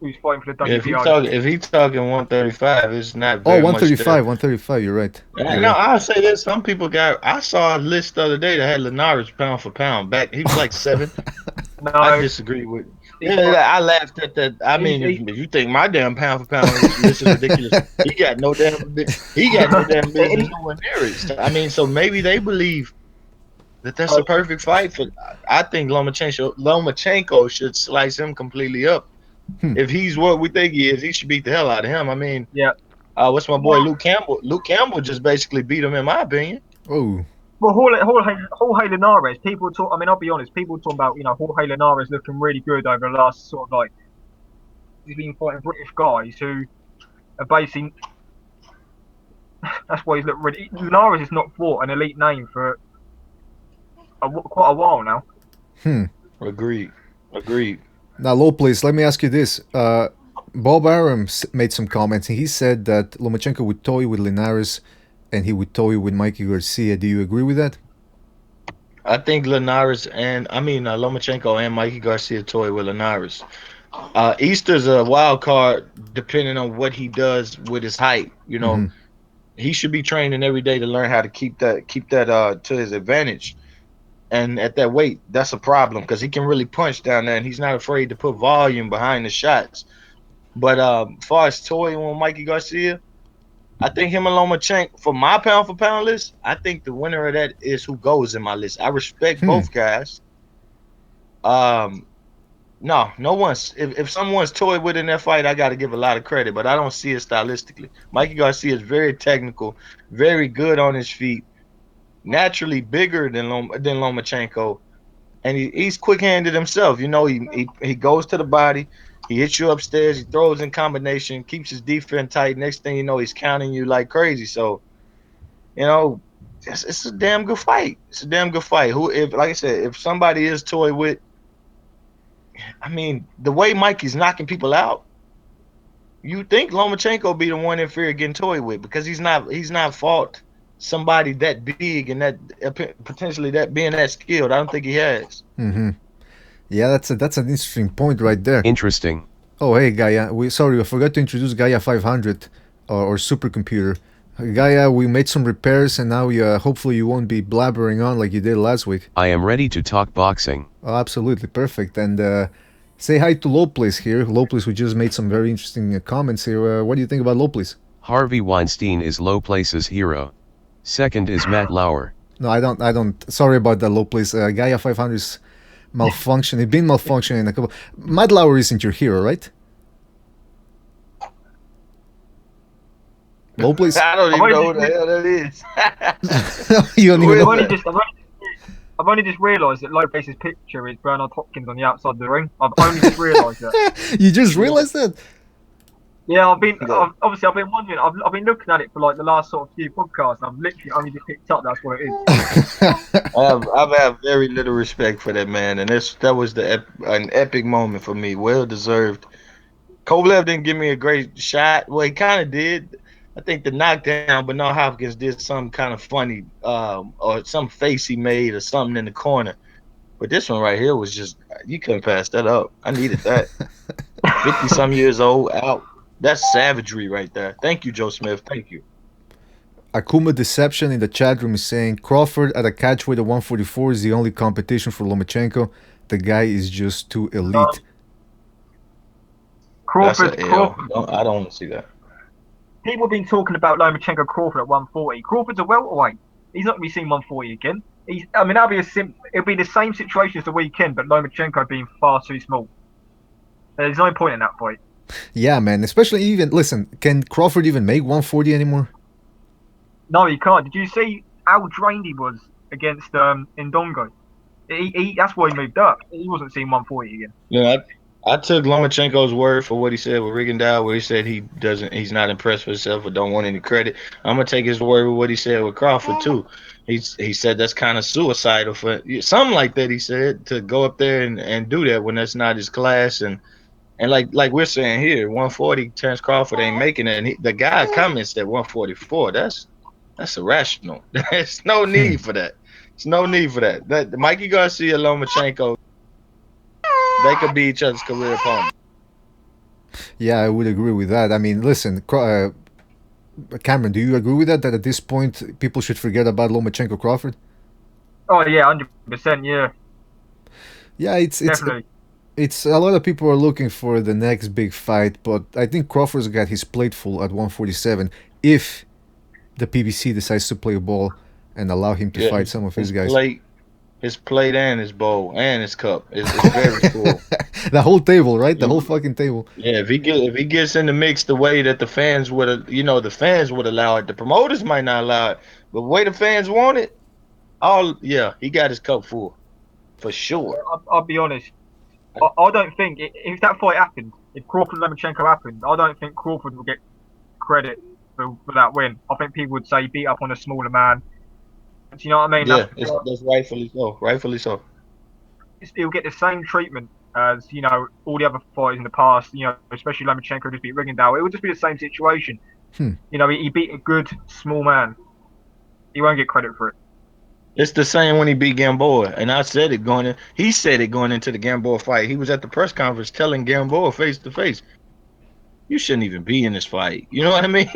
who's fighting for the WBO. Yeah, if he's talking 135, it's not Oh, very 135, much 135. You're right. No, I'll say this. Some people I saw a list the other day that had Linares pound for pound back. He was like 7. No, I disagree with. Yeah, I laughed at that. I mean, if you think my damn pound for pound list is ridiculous, he got no damn business nowhere near it. I mean, so maybe they believe that that's a perfect fight for. I think Lomachenko should slice him completely up. If he's what we think he is, he should beat the hell out of him. I mean, yeah. What's my boy Luke Campbell? Luke Campbell just basically beat him, in my opinion. Oh. Well, Jorge Linares, people talk. I mean, I'll be honest. People talk about Jorge Linares looking really good over the last sort of he's been fighting British guys who are basically. That's why he's looked really. Linares has not fought an elite name for quite a while now. Agreed. Now, low place. Let me ask you this. Bob Arum made some comments, and he said that Lomachenko would toy with Linares, and he would toy with Mikey Garcia. Do you agree with that? I think Lomachenko and Mikey Garcia toy with Linares. Easter's a wild card, depending on what he does with his height. He should be training every day to learn how to keep that to his advantage. And at that weight, that's a problem because he can really punch down there, and he's not afraid to put volume behind the shots. But as far as toying with Mikey Garcia, I think him and Lomachenko, for my pound for pound list, I think the winner of that is who goes in my list. I respect both guys. No one's if someone's toyed with in that fight, I got to give a lot of credit, but I don't see it stylistically. Mikey Garcia is very technical, very good on his feet, naturally bigger than Lomachenko, and he's quick-handed himself. He goes to the body. He hits you upstairs. He throws in combination, keeps his defense tight. Next thing you know, he's counting you like crazy. So, it's a damn good fight. It's a damn good fight. Like I said, if somebody is toy with, I mean, the way Mikey's knocking people out, you think Lomachenko be the one in fear of getting toyed with because he's not fought somebody that big and that potentially that being that skilled. I don't think he has. Yeah, that's an interesting point right there. Interesting. Oh, hey, Gaia. I forgot to introduce Gaia 500 or supercomputer. Gaia, we made some repairs, and now hopefully you won't be blabbering on like you did last week. I am ready to talk boxing. Oh, absolutely. Perfect. And say hi to Loplis here. Loplis, who just made some very interesting comments here. What do you think about Loplis? Harvey Weinstein is Low Place's hero. Second is Matt Lauer. No, I don't. Sorry about that, Loplis. Gaia 500 is malfunctioning. It's been malfunctioning a couple. Matt Lauer isn't your hero, right? Loplis? I don't even know what the hell that is. You don't even know. I've only just realised that Lopez's picture is Bernard Hopkins on the outside of the ring. I've only just realised that. You just realised that? Yeah, I've been wondering. I've been looking at it for the last sort of few podcasts. And I've literally only just picked up that's what it is. I have very little respect for that man, and that was an epic moment for me. Well deserved. Kovalev didn't give me a great shot. Well, he kind of did. I think the knockdown, but no, Hopkins did something kind of funny, or some face he made, or something in the corner. But this one right here was just, you couldn't pass that up. I needed that. 50-some years old, out. That's savagery right there. Thank you, Joe Smith. Thank you. Akuma Deception in the chat room is saying Crawford at a catchweight of 144 is the only competition for Lomachenko. The guy is just too elite. Crawford. I don't want to see that. People have been talking about Lomachenko Crawford at 140. Crawford's a welterweight. He's not going to be seen 140 again. It'll be the same situation as the weekend, but Lomachenko being far too small. There's no point in that fight. Yeah, man. Especially listen, can Crawford even make 140 anymore? No, he can't. Did you see how drained he was against Ndongo? That's why he moved up. He wasn't seeing 140 again. Yeah, I took Lomachenko's word for what he said with Rigondeaux, where he said he's not impressed with himself or don't want any credit. I'm gonna take his word with what he said with Crawford too. He said that's kind of suicidal for something like that. He said to go up there and do that when that's not his class, and And like we're saying here, 140, Terrence Crawford ain't making it. And the guy comments at 144. That's irrational. There's no need for that. There's no need for that. That Mikey Garcia, Lomachenko, they could be each other's career opponents. Yeah, I would agree with that. I mean, listen, Cameron, do you agree with that? That at this point, people should forget about Lomachenko Crawford? Oh yeah, 100%. Yeah, Yeah, definitely. it's a lot of people are looking for the next big fight, but I think Crawford's got his plate full at 147 if the PBC decides to play ball and allow him to fight some of his guys. His plate and his bowl and his cup is very full. The whole table, right? The whole fucking table. Yeah, if he gets in the mix the way that the fans would, the fans would allow it. The promoters might not allow it, but the way the fans want it, he got his cup full for sure. I'll be honest. I don't think if that fight happened, if Crawford Lomachenko happened, I don't think Crawford would get credit for that win. I think people would say he beat up on a smaller man. Do you know what I mean? Yeah, that's rightfully so. Rightfully so. He'll get the same treatment as all the other fighters in the past. Especially Lomachenko just beat Rigondeaux. It would just be the same situation. He beat a good small man. He won't get credit for it. It's the same when he beat Gamboa, and I said it he said it going into the Gamboa fight. He was at the press conference telling Gamboa face to face, "You shouldn't even be in this fight." You know what I mean?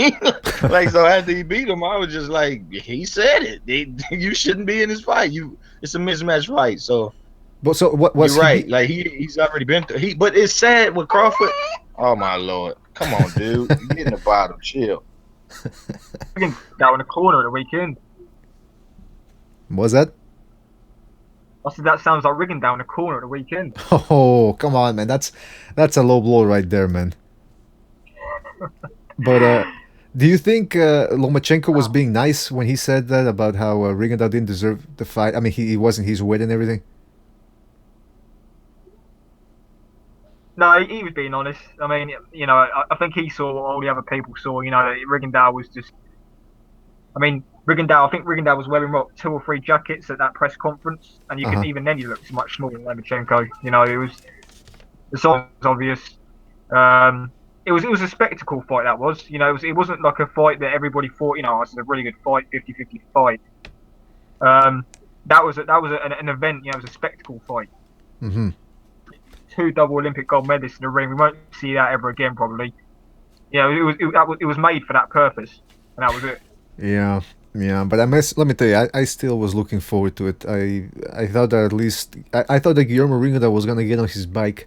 So after he beat him, I was just like, he said it. You shouldn't be in this fight. It's a mismatch fight. So, what was you're right? He's already been through. But it's sad with Crawford. Oh my lord! Come on, dude. You're getting the bottom. Chill. Down in the corner at the weekend. Was that? I said that sounds like Rigondeaux in the corner at the weekend. Oh, come on, man. That's a low blow right there, man. But do you think Lomachenko was being nice when he said that about how Rigondeaux didn't deserve the fight? I mean, he wasn't his weight and everything. No, he was being honest. I mean, I think he saw what all the other people saw. Rigondeaux was just. I think Rigondeaux was wearing 2 or 3 jackets at that press conference, and even then he looked much smaller than Lomachenko. It's obvious. It was a spectacle fight. That was. It wasn't like a fight that everybody thought. This is a really good fight, 50-50 fight. That was an event. It was a spectacle fight. Mm-hmm. 2 double Olympic gold medalists in the ring. We won't see that ever again, probably. It was made for that purpose, and that was it. Yeah, but let me tell you, I still was looking forward to it. I thought that at least I thought that Guillermo Rigondeaux was gonna get on his bike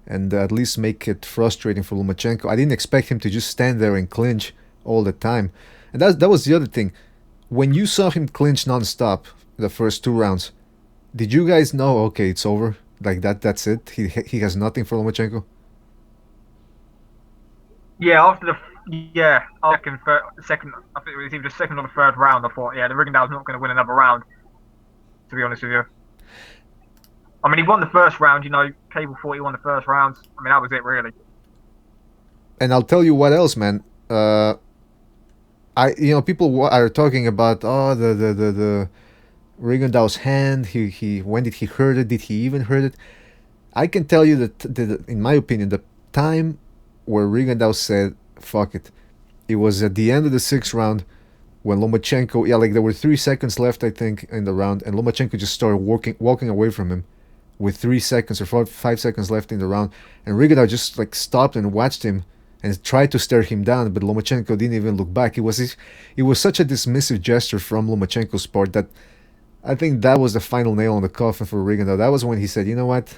and at least make it frustrating for Lomachenko. I didn't expect him to just stand there and clinch all the time, and that was the other thing. When you saw him clinch nonstop the first 2 rounds, did you guys know? Okay, it's over. Like that's it. He has nothing for Lomachenko. Yeah, second. I think it was either the second or the third round. I thought, the Rigondeaux's not going to win another round. To be honest with you, I mean, he won the first round. Cable thought he won the first round. I mean, that was it, really. And I'll tell you what else, man. People are talking about the Rigondeaux's hand. When did he hurt it? Did he even hurt it? I can tell you that in my opinion, the time where Rigondeaux said, fuck it. It was at the end of the 6th round when Lomachenko, there were 3 seconds left, I think, in the round, and Lomachenko just started walking away from him with 3 seconds or 5 seconds left in the round, and Rigondeaux just stopped and watched him and tried to stare him down, but Lomachenko didn't even look back. It was such a dismissive gesture from Lomachenko's part that I think that was the final nail on the coffin for Rigondeaux. That was when he said, you know what,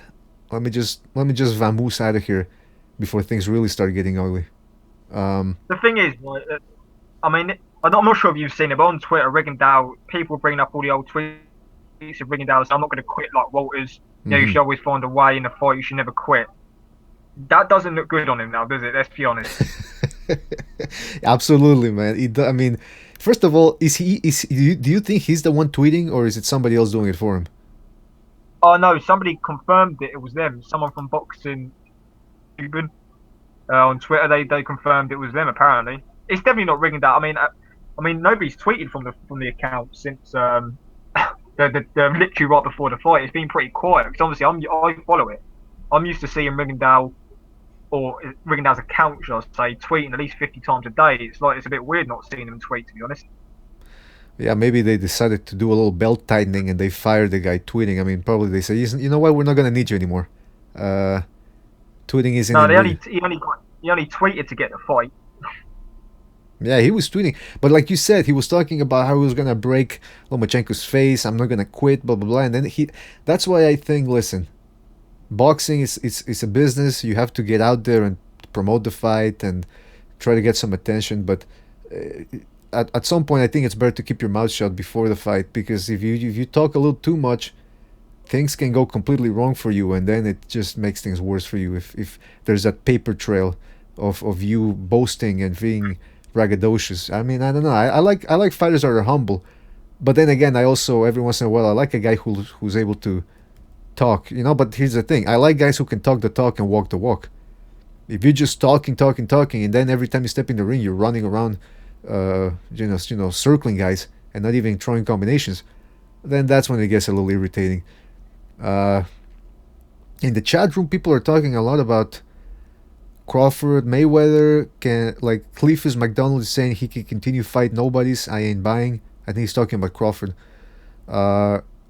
let me just vamoose out of here before things really start getting ugly. The thing is, I mean, I'm not sure if you've seen it, but on Twitter, Rigondeaux, people bring up all the old tweets of Rigondeaux. I'm not going to quit like Walters. You should always find a way in a fight. You should never quit. That doesn't look good on him now, does it? Let's be honest. Absolutely, man. I mean, first of all, do you think he's the one tweeting, or is it somebody else doing it for him? Oh no, somebody confirmed it was them. Someone from Boxing on Twitter, they confirmed it was them. Apparently, it's definitely not Rigondeaux. I mean, nobody's tweeted from the account since the literally right before the fight. It's been pretty quiet because obviously I follow it. I'm used to seeing Rigondeaux or Rigondeaux's account, should I say, tweeting at least 50 times a day. It's a bit weird not seeing him tweet, to be honest. Yeah, maybe they decided to do a little belt tightening and they fired the guy tweeting. I mean, probably they said, you know what, we're not gonna need you anymore. Tweeting isn't. No, he only tweeted to get the fight. Yeah, he was tweeting, but like you said, he was talking about how he was gonna break Lomachenko's face. I'm not gonna quit, blah blah blah. And then that's why I think, listen, boxing is a business. You have to get out there and promote the fight and try to get some attention. But at some point, I think it's better to keep your mouth shut before the fight, because if you talk a little too much, things can go completely wrong for you, and then it just makes things worse for you if there's that paper trail of you boasting and being braggadocious. I mean, I don't know. I like fighters that are humble, but then again, I also every once in a while I like a guy who's able to talk. But here's the thing: I like guys who can talk the talk and walk the walk. If you're just talking, and then every time you step in the ring, you're running around, circling guys and not even throwing combinations, then that's when it gets a little irritating. In the chat room, people are talking a lot about Crawford, Mayweather. Cleefus McDonald is saying he can continue fight nobodies. I ain't buying. I think he's talking about Crawford.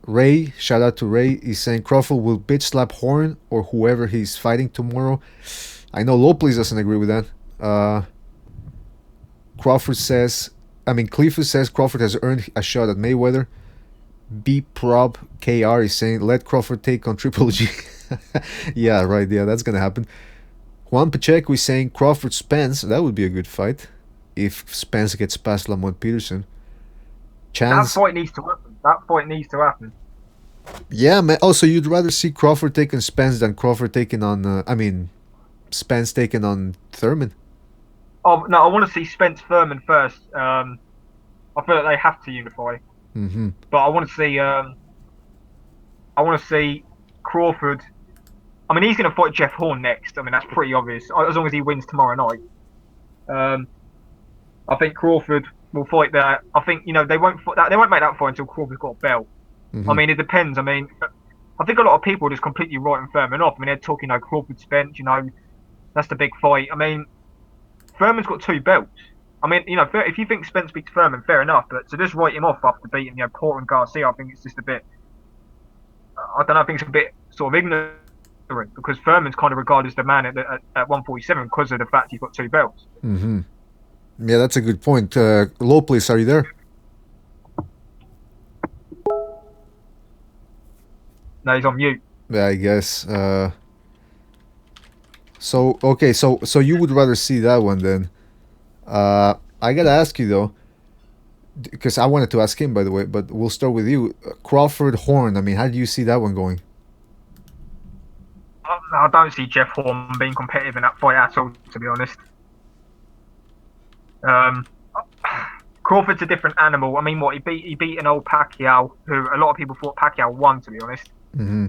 Ray, shout out to Ray, is saying Crawford will bitch slap Horn or whoever he's fighting tomorrow. I know Lopez doesn't agree with that. Cleefus says Crawford has earned a shot at Mayweather. B-Prob KR is saying let Crawford take on Triple G. Yeah, right. Yeah, that's gonna happen. Juan Pacheco is saying Crawford Spence. That would be a good fight if Spence gets past Lamont Peterson. That fight needs to happen. Yeah, man. Also, you'd rather see Crawford taking Spence than Crawford taking on. Spence taking on Thurman. Oh no, I want to see Spence Thurman first. I feel like they have to unify. Mm-hmm. But I want to see Crawford. I mean, he's going to fight Jeff Horn next. I mean, that's pretty obvious. As long as he wins tomorrow night. I think Crawford will fight that. I think they won't make that fight until Crawford's got a belt. Mm-hmm. I mean, it depends. I mean, I think a lot of people are just completely writing Thurman off. I mean, they're talking Crawford Spence. That's the big fight. I mean, Thurman's got 2 belts. I mean, if you think Spence beats Thurman, fair enough. But to just write him off after beating Porter and Garcia, I think it's just a bit. I don't know. I think it's a bit sort of ignorant, because Thurman's kind of regarded as the man at 147 because of the fact he's got 2 belts. Mm-hmm. Yeah, that's a good point. Lopez, are you there? No, he's on mute. Yeah, I guess. So you would rather see that one then? I gotta ask you though, because I wanted to ask him, by the way, but we'll start with you. Crawford Horn. I mean, how do you see that one going? I don't see Jeff Horn being competitive in that fight at all, to be honest. Crawford's a different animal. I mean, he beat an old Pacquiao, who a lot of people thought Pacquiao won, to be honest. Mm-hmm.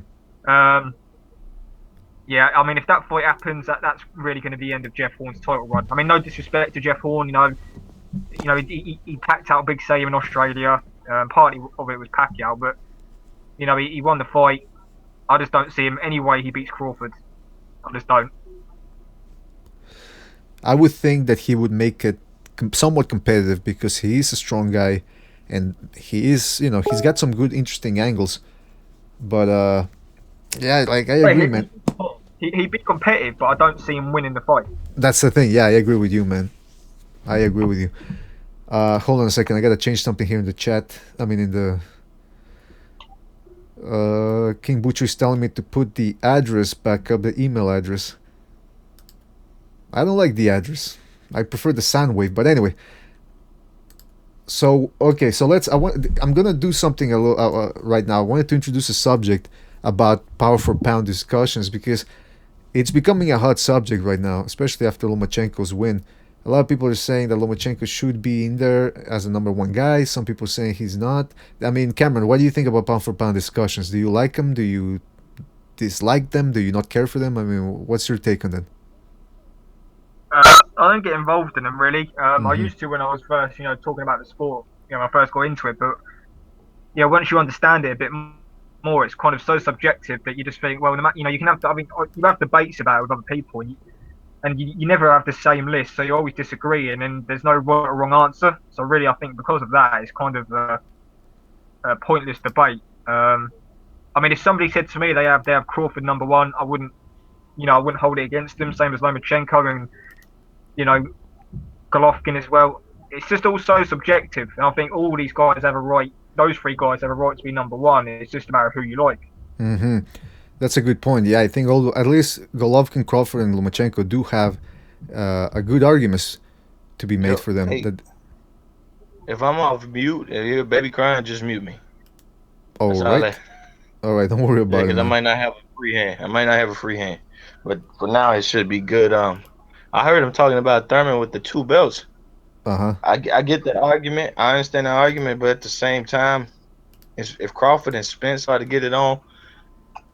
Yeah, I mean, if that fight happens, that's really going to be the end of Jeff Horn's title run. I mean, no disrespect to Jeff Horn, he packed out Big Sam in Australia. Partly of it was Pacquiao, but he won the fight. I just don't see him any way he beats Crawford. I just don't. I would think that he would make it somewhat competitive because he is a strong guy, and he is, he's got some good, interesting angles. But yeah, I agree, man. He'd be competitive, but I don't see him winning the fight. That's the thing. Yeah, I agree with you, man. I agree with you. Hold on a second. I gotta change something here in the chat. I mean, in the King Butcher is telling me to put the address back up, the email address. I don't like the address. I prefer the sound wave. But anyway. So okay, so I'm gonna do something a little right now. I wanted to introduce a subject about pound for pound discussions, because it's becoming a hot subject right now, especially after Lomachenko's win. A lot of people are saying that Lomachenko should be in there as the number 1 guy. Some people saying he's not. I mean, Cameron, what do you think about pound for pound discussions? Do you like them? Do you dislike them? Do you not care for them? I mean, what's your take on that? I don't get involved in them, really. I used to when I was first, talking about the sport. When I first got into it, but once you understand it a bit more, it's kind of so subjective that you just think, well, you can have. You have debates about it with other people, and and you never have the same list, so you always disagree, and then there's no right or wrong answer. So really, I think because of that, it's kind of a pointless debate. I mean, if somebody said to me they have Crawford number one, I wouldn't hold it against them. Same as Lomachenko and Golovkin as well. It's just all so subjective, and I think all these guys have a right. Those three guys have a right to be number one. It's just a matter of who you like. Mm-hmm. That's a good point. Yeah, I think at least Golovkin, Crawford, and Lomachenko do have a good arguments to be made for them. Hey, if I'm off mute and you're baby crying, just mute me. All right. All right, don't worry about it. Because I might not have a free hand. But for now, it should be good. I heard him talking about Thurman with the 2 belts. Uh-huh. I get that argument. I understand the argument, but at the same time, if Crawford and Spence are to get it on,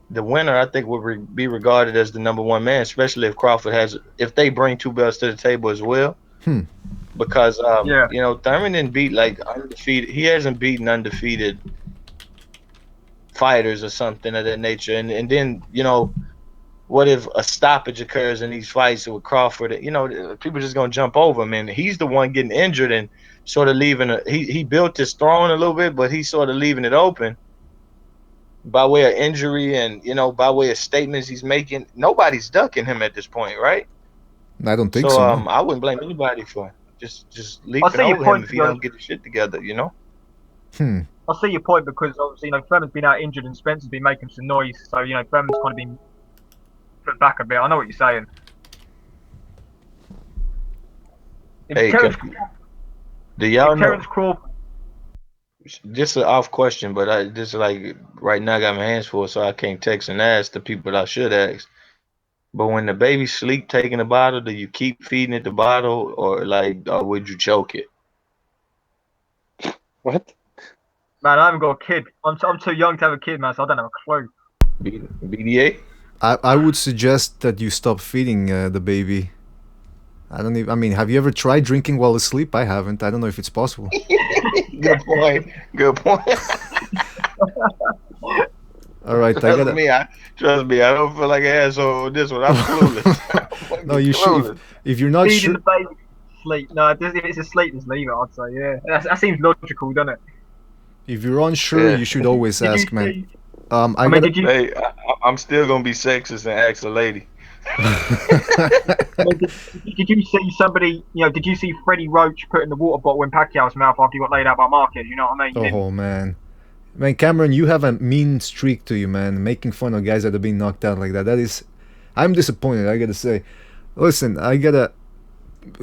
the winner, I think, would be regarded as the number one man, especially if they bring 2 belts to the table as well. Because Thurman didn't beat undefeated. He hasn't beaten undefeated fighters or something of that nature. And then what if a stoppage occurs in these fights with Crawford? People just gonna jump over him, and he's the one getting injured and sort of leaving. He built his throne a little bit, but he's sort of leaving it open by way of injury and by way of statements he's making. Nobody's ducking him at this point, right? I don't think so. No. I wouldn't blame anybody for it. Just leave it over him if he don't get his shit together, I see your point, because obviously Thurman's been out injured and Spencer's been making some noise, so Thurman's kind of been put back a bit. I know what you're saying. Hey, do y'all know? Crawford. Just an off question, but I just right now I got my hands full, so I can't text and ask the people that I should ask. But when the baby sleep taking the bottle, do you keep feeding it the bottle, or would you choke it? What? Man, I haven't got a kid. I'm too young to have a kid, man, so I don't have a clue. BDA? I would suggest that you stop feeding the baby. I mean, have you ever tried drinking while asleep? I haven't. I don't know if it's possible. Good point. All right, trust me. I don't feel like an asshole with this one. I'm clueless. No, you should. If you're not feeding sure, the baby sleep. No, if it's asleep, just leave it. I'd say, yeah. That seems logical, doesn't it? if you're unsure, you should always ask, man. I'm still gonna be sexist and ask a lady. Did you see somebody? Did you see Freddie Roach putting the water bottle in Pacquiao's mouth after he got laid out by Marquez? You know what I mean? Oh man, Cameron, you have a mean streak to you, man. Making fun of guys that are being knocked out like that. I'm disappointed. I gotta say. Listen,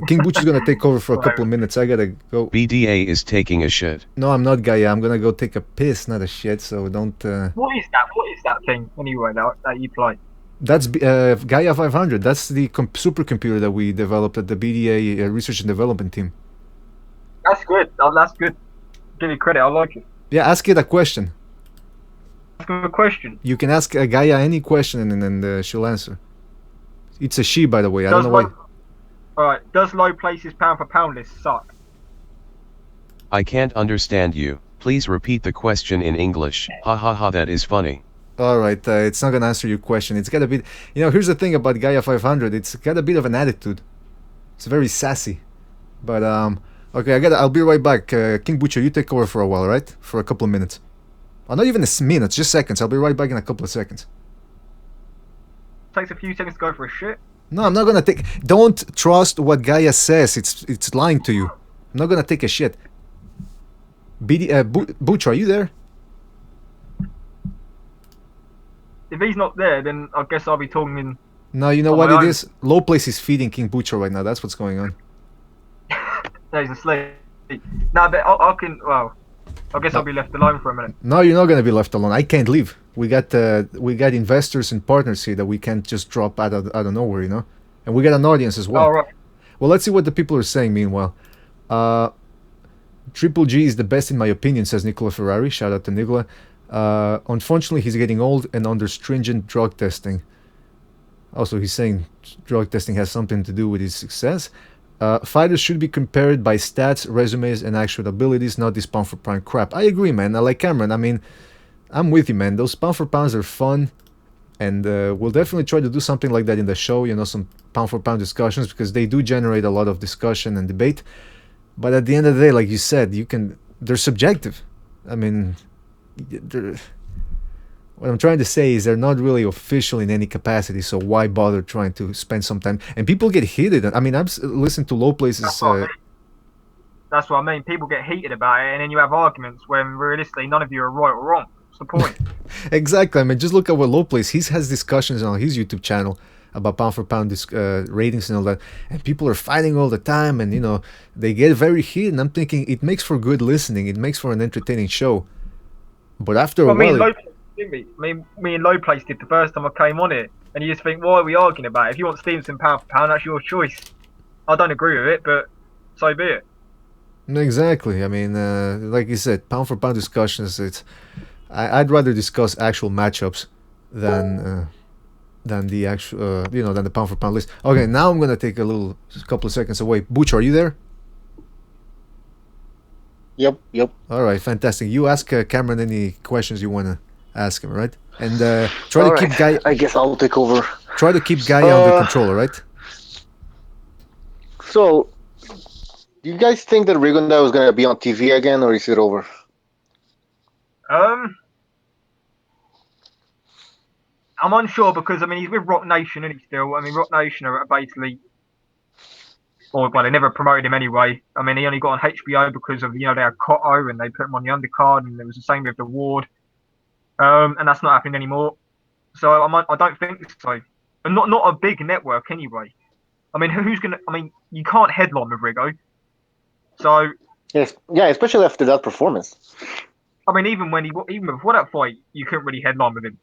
King Butch is gonna take over for a couple of minutes. I gotta go. BDA is taking a shit. No, I'm not, Gaia. I'm gonna go take a piss, not a shit. So don't. What is that? What is that thing anyway that you play? That's Gaia 500. That's the supercomputer that we developed at the BDA Research and Development team. That's good. That's good. Give you credit. I like it. Yeah, ask it a question. Ask him a question. You can ask Gaia any question and she'll answer. It's a she, by the way. I don't know why. Alright, does low places pound for pound list suck? I can't understand you. Please repeat the question in English. Ha ha ha, that is funny. Alright, it's not gonna answer your question. It's got a bit... here's the thing about Gaia 500. It's got a bit of an attitude. It's very sassy. But, okay, I'll be right back. King Butcher, you take over for a while, right? For a couple of minutes. Oh, not even minutes, just seconds. I'll be right back in a couple of seconds. Takes a few seconds to go for a shit. No, I'm not gonna take... Don't trust what Gaia says. It's lying to you. I'm not gonna take a shit. Butcher, are you there? If he's not there, then I guess I'll be talking in... No, you know what it is? Low Place is feeding King Butcher right now. That's what's going on. No, he's asleep. No, but I can... Well, I guess I'll be left alone for a minute. No, you're not gonna be left alone. I can't leave. We got investors and partners here that we can't just drop out of nowhere, and we got an audience as well. All right. Well, let's see what the people are saying. Meanwhile, Triple G is the best in my opinion, says Nicola Ferrari. Shout out to Nicola. Unfortunately, he's getting old and under stringent drug testing. Also, he's saying drug testing has something to do with his success. Fighters should be compared by stats, resumes, and actual abilities, not this pound for pound crap. I agree, man. I like Cameron. I mean, I'm with you, man. Those pound for pounds are fun, And we'll definitely try to do something like that in the show, some pound for pound discussions, because they do generate a lot of discussion and debate. But at the end of the day, like you said, they're subjective. I mean, what I'm trying to say is they're not really official in any capacity, so why bother trying to spend some time? And people get heated. I mean, I've listened to low places. That's what I mean. People get heated about it, and then you have arguments when realistically none of you are right or wrong. What's the point? Exactly. I mean, just look at what low plays. He has discussions on his YouTube channel about pound for pound ratings and all that, and people are fighting all the time, and they get very heated. And I'm thinking it makes for good listening. It makes for an entertaining show. But after a while, me and Low Place did the first time I came on it, and you just think, why are we arguing about it? If you want Stevenson pound for pound, that's your choice. I don't agree with it, but so be it. Exactly. I mean, like you said, pound for pound discussions. I'd rather discuss actual matchups than the actual than the pound for pound list. Okay, now I'm gonna take a couple of seconds away. Butch, are you there? Yep. All right, fantastic. You ask Cameron any questions you wanna ask him, right? And try to keep Guy. I guess I'll take over. Try to keep Guy under control, all right? So, do you guys think that Rigondeaux is going to be on TV again, or is it over? I'm unsure because he's with Rock Nation, isn't he still? I mean, Rock Nation are basically, they never promoted him anyway. I mean, he only got on HBO because of they had Cotto and they put him on the undercard, and it was the same with the Ward, and that's not happening anymore. So I don't think so. And not a big network anyway. I mean, who's gonna? I mean, you can't headline with Rigo. So yes, yeah, especially after that performance. I mean, even before that fight, you couldn't really headline with him.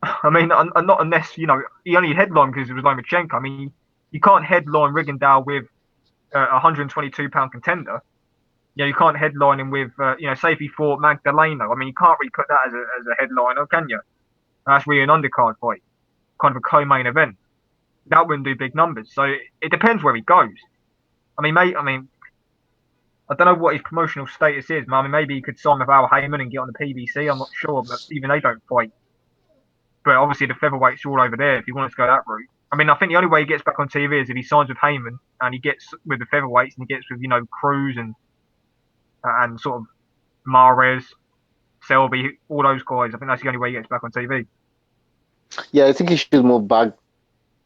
I mean, not unless he only headlined because it was Lomachenko. I mean, you can't headline Rigondeaux with a 122-pound contender. You can't headline him with say if he fought Magdaleno. I mean, you can't really put that as a headliner, can you? That's really an undercard fight, kind of a co-main event. That wouldn't do big numbers. So it depends where he goes. I mean, I don't know what his promotional status is. I mean, maybe he could sign with Al Heyman and get on the PBC. I'm not sure, but even they don't fight. But obviously the featherweights are all over there if he wants to go that route. I mean, I think the only way he gets back on TV is if he signs with Heyman and he gets with the featherweights and he gets with, Cruz and sort of Mares, Selby, all those guys. I think that's the only way he gets back on TV. Yeah, I think he should move back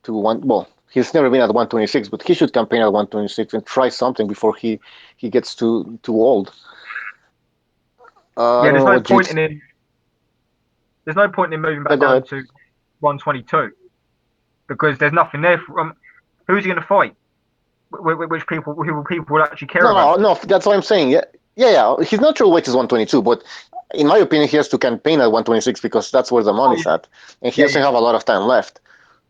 to one. Well, he's never been at 126, but he should campaign at 126 and try something before he gets too old. There's no point in him. There's no point in him moving back down to 122 because there's nothing there. Who's he going to fight? Which people will actually care about? No, that's what I'm saying. Yeah. He's not sure weight is 122, but in my opinion, he has to campaign at 126 because that's where the money's at, and he doesn't have a lot of time left.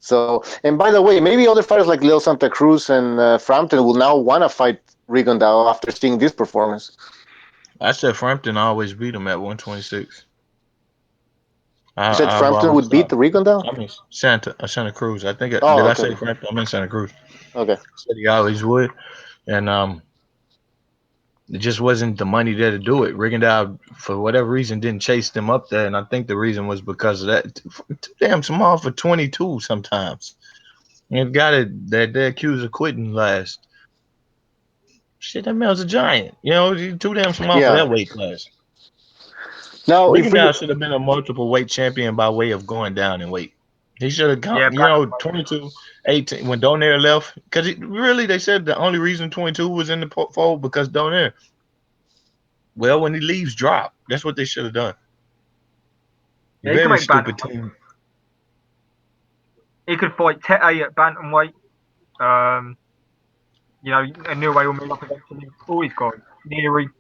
So, and by the way, maybe other fighters like Leo Santa Cruz and Frampton will now want to fight Rigondeaux after seeing this performance. I said Frampton always beat him at 126. You said Frampton would beat the Rigondeaux? I mean Santa Cruz. I think. Did I say Frampton? I meant Santa Cruz. Okay. I said he always would, and it just wasn't the money there to do it. Rigondeaux, for whatever reason, didn't chase them up there, and I think the reason was because of that. Too damn small for 22 sometimes. And that they accused of quitting last. Shit, that man's a giant. He's too damn small for that weight class. Now, Rigondeaux should have been a multiple weight champion by way of going down in weight. He should have gone, 22, 18 when Donaire left. Because they said the only reason 22 was in the fold because Donaire. Well, when he leaves, drop. That's what they should have done. Yeah, very stupid team. He could fight Tete at bantamweight. And Neway will move up against him. All these guys. Neary.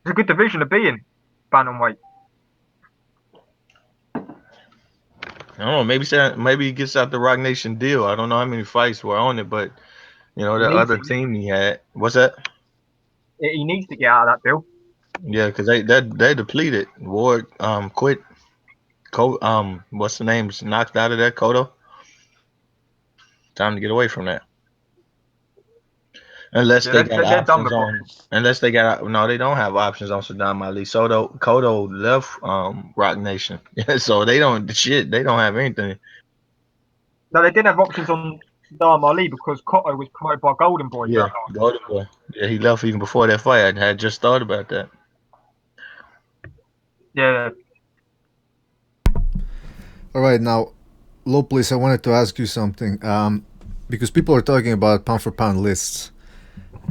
It's a good division to be in, bantamweight. I don't know. Maybe he gets out the Rock Nation deal. I don't know how many fights were on it, but the other team he had. What's that? He needs to get out of that deal. Yeah, because they depleted. Ward quit. What's the name? Knocked out of that. Cotto. Time to get away from that. Unless they got options on. Unless they got no, they don't have options on Saddam Ali. Cotto left Rock Nation, so they don't have anything. No, they didn't have options on Sadam Ali because Cotto was promoted by Golden Boy. Yeah, Golden Boy. Yeah, he left even before that fight. I had just thought about that. Yeah. All right, now, Lopez, I wanted to ask you something. Because people are talking about pound for pound lists.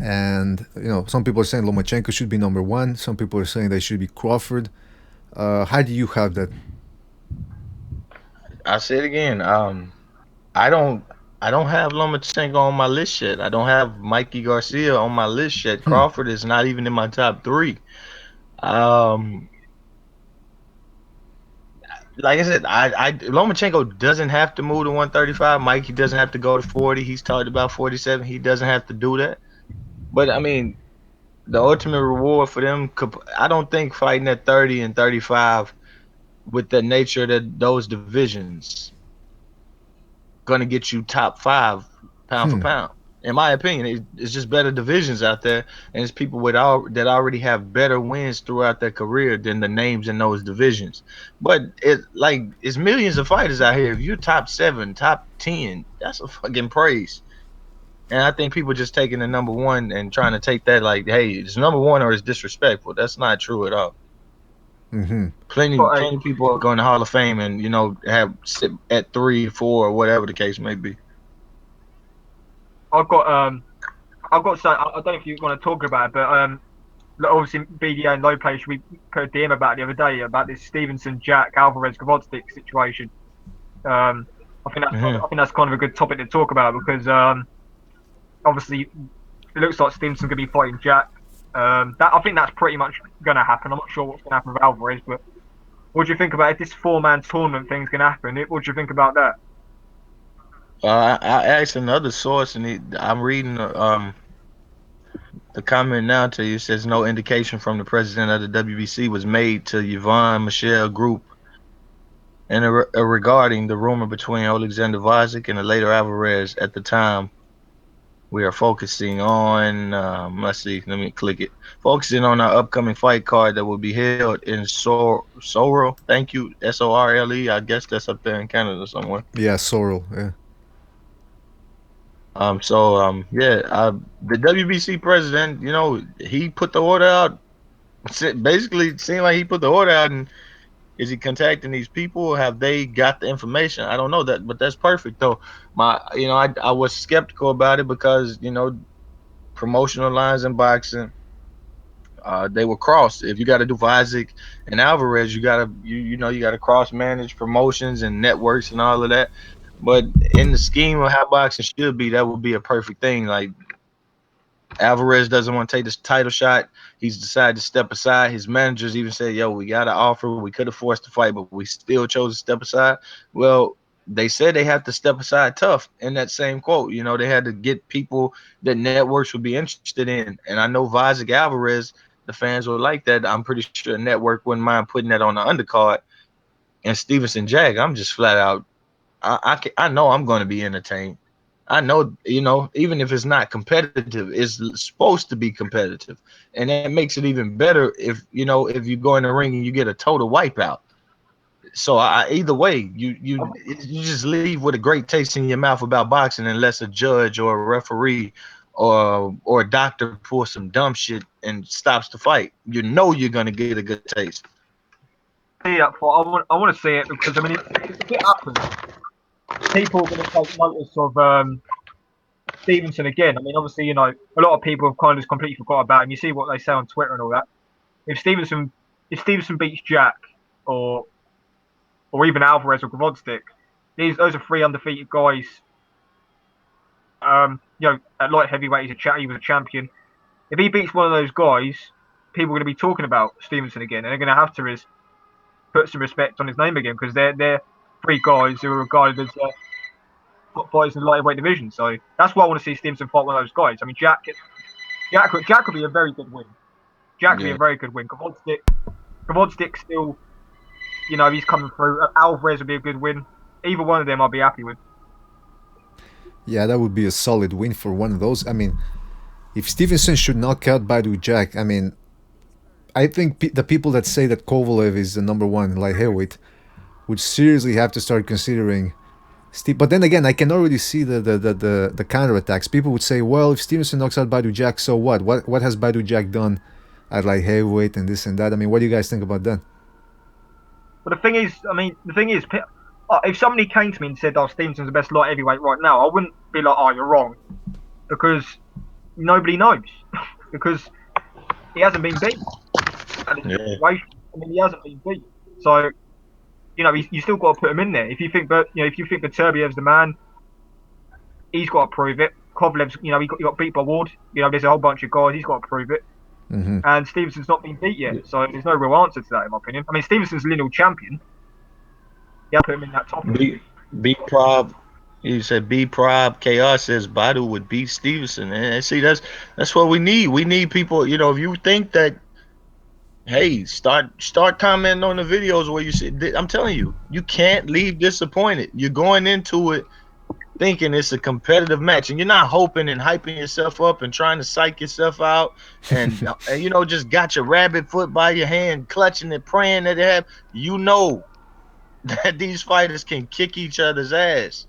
And, some people are saying Lomachenko should be number one. Some people are saying they should be Crawford. How do you have that? I say it again. I don't have Lomachenko on my list yet. I don't have Mikey Garcia on my list yet. Crawford is not even in my top 3. Like I said, I Lomachenko doesn't have to move to 135. Mikey doesn't have to go to 40. He's talked about 47. He doesn't have to do that. But I mean, the ultimate reward for them, I don't think fighting at 30 and 35 with the nature that those divisions gonna get you top 5 pound for pound. In my opinion, it's just better divisions out there, and it's people that already have better wins throughout their career than the names in those divisions. But it's millions of fighters out here. If you're top 7, top 10, that's a fucking praise. And I think people just taking the number one and trying to take that like, hey, it's number one or it's disrespectful. That's not true at all. Mm-hmm. Plenty of people are going to Hall of Fame and have sit at 3, 4, or whatever the case may be. I've got I don't know if you want to talk about it, but obviously BDA and Lopez, we put a DM about it the other day about this Stevenson, Jack, Alvarez, Gvozdyk situation. I think that's kind of a good topic to talk about because obviously it looks like Stevenson's going to be fighting Jack. I think that's pretty much going to happen. I'm not sure what's going to happen with Alvarez, but what do you think about if this 4-man tournament thing's going to happen? What do you think about that? I asked another source, and I'm reading the comment now to you. It says no indication from the president of the WBC was made to Yvonne Michelle Group and regarding the rumor between Alexander Vassyl and the later Alvarez. At the time, we are focusing on let's see, let me click it. Focusing on our upcoming fight card that will be held in Sorel. Thank you, Sorle. I guess that's up there in Canada somewhere. Yeah, Sorel. Yeah. The WBC president, he put the order out. Basically, it seemed like he put the order out, and is he contacting these people? Have they got the information? I don't know that, but that's perfect though. I was skeptical about it because promotional lines in boxing, they were crossed. If you got to do Vassyl and Alvarez, you gotta cross manage promotions and networks and all of that. But in the scheme of how boxing should be, that would be a perfect thing. Like Alvarez doesn't want to take this title shot. He's decided to step aside. His managers even said, yo, we got an offer. We could have forced the fight, but we still chose to step aside. Well, they said they have to step aside tough in that same quote. They had to get people that networks would be interested in. And I know Vassyl Alvarez, the fans would like that. I'm pretty sure the network wouldn't mind putting that on the undercard. And Stevenson Jack, I'm just flat out, I know I'm going to be entertained. I know, even if it's not competitive, it's supposed to be competitive. And that makes it even better if you go in the ring and you get a total wipeout. So either way, you just leave with a great taste in your mouth about boxing unless a judge or a referee or a doctor pulls some dumb shit and stops the fight. You're going to get a good taste. Yeah, I want to see it because, if it happens, people are going to take notice of Stevenson again. Obviously, a lot of people have kind of just completely forgot about him. You see what they say on Twitter and all that. If Stevenson beats Jack or even Alvarez or Gvozdyk, those are 3 undefeated guys. At light heavyweight, he was a champion. If he beats one of those guys, people are going to be talking about Stevenson again, and they're going to have to put some respect on his name again because they're 3 guys who are regarded as top fighters in the lightweight division. So that's why I want to see Stevenson fight one of those guys. Jack would be a very good win. Jack would be a very good win. Gvozdyk still, he's coming through. Alvarez would be a good win. Either one of them I'll be happy with. Yeah, that would be a solid win for one of those. If Stevenson should knock out Badu Jack, I think the people that say that Kovalev is the number 1 light heavyweight would seriously have to start considering But then again, I can already see the counterattacks. People would say, well, if Stevenson knocks out Badu Jack, so what? What has Badu Jack done at like heavyweight and this and that? I mean, what do you guys think about that? But the thing is, if somebody came to me and said, "Oh, Stevenson's the best light heavyweight right now," I wouldn't be like, "Oh, you're wrong," because nobody knows because he hasn't been beat. Yeah. I mean, he hasn't been beat, so you still got to put him in there. If you think Beterbiev's the man, he's got to prove it. Kovalev's, he got beat by Ward. There's a whole bunch of guys. He's got to prove it. Mm-hmm. And Stevenson's not been beat yet, so there's no real answer to that, in my opinion. I mean, Stevenson's lineal champion. Yeah, put him in that top. B Prob, you said B Prob Chaos says Badu would beat Stevenson, and see that's what we need. We need people. If you think that, hey, start commenting on the videos where you see. I'm telling you, you can't leave disappointed. You're going into it thinking it's a competitive match, and you're not hoping and hyping yourself up and trying to psych yourself out, and just got your rabbit foot by your hand, clutching it, praying that it have. That these fighters can kick each other's ass.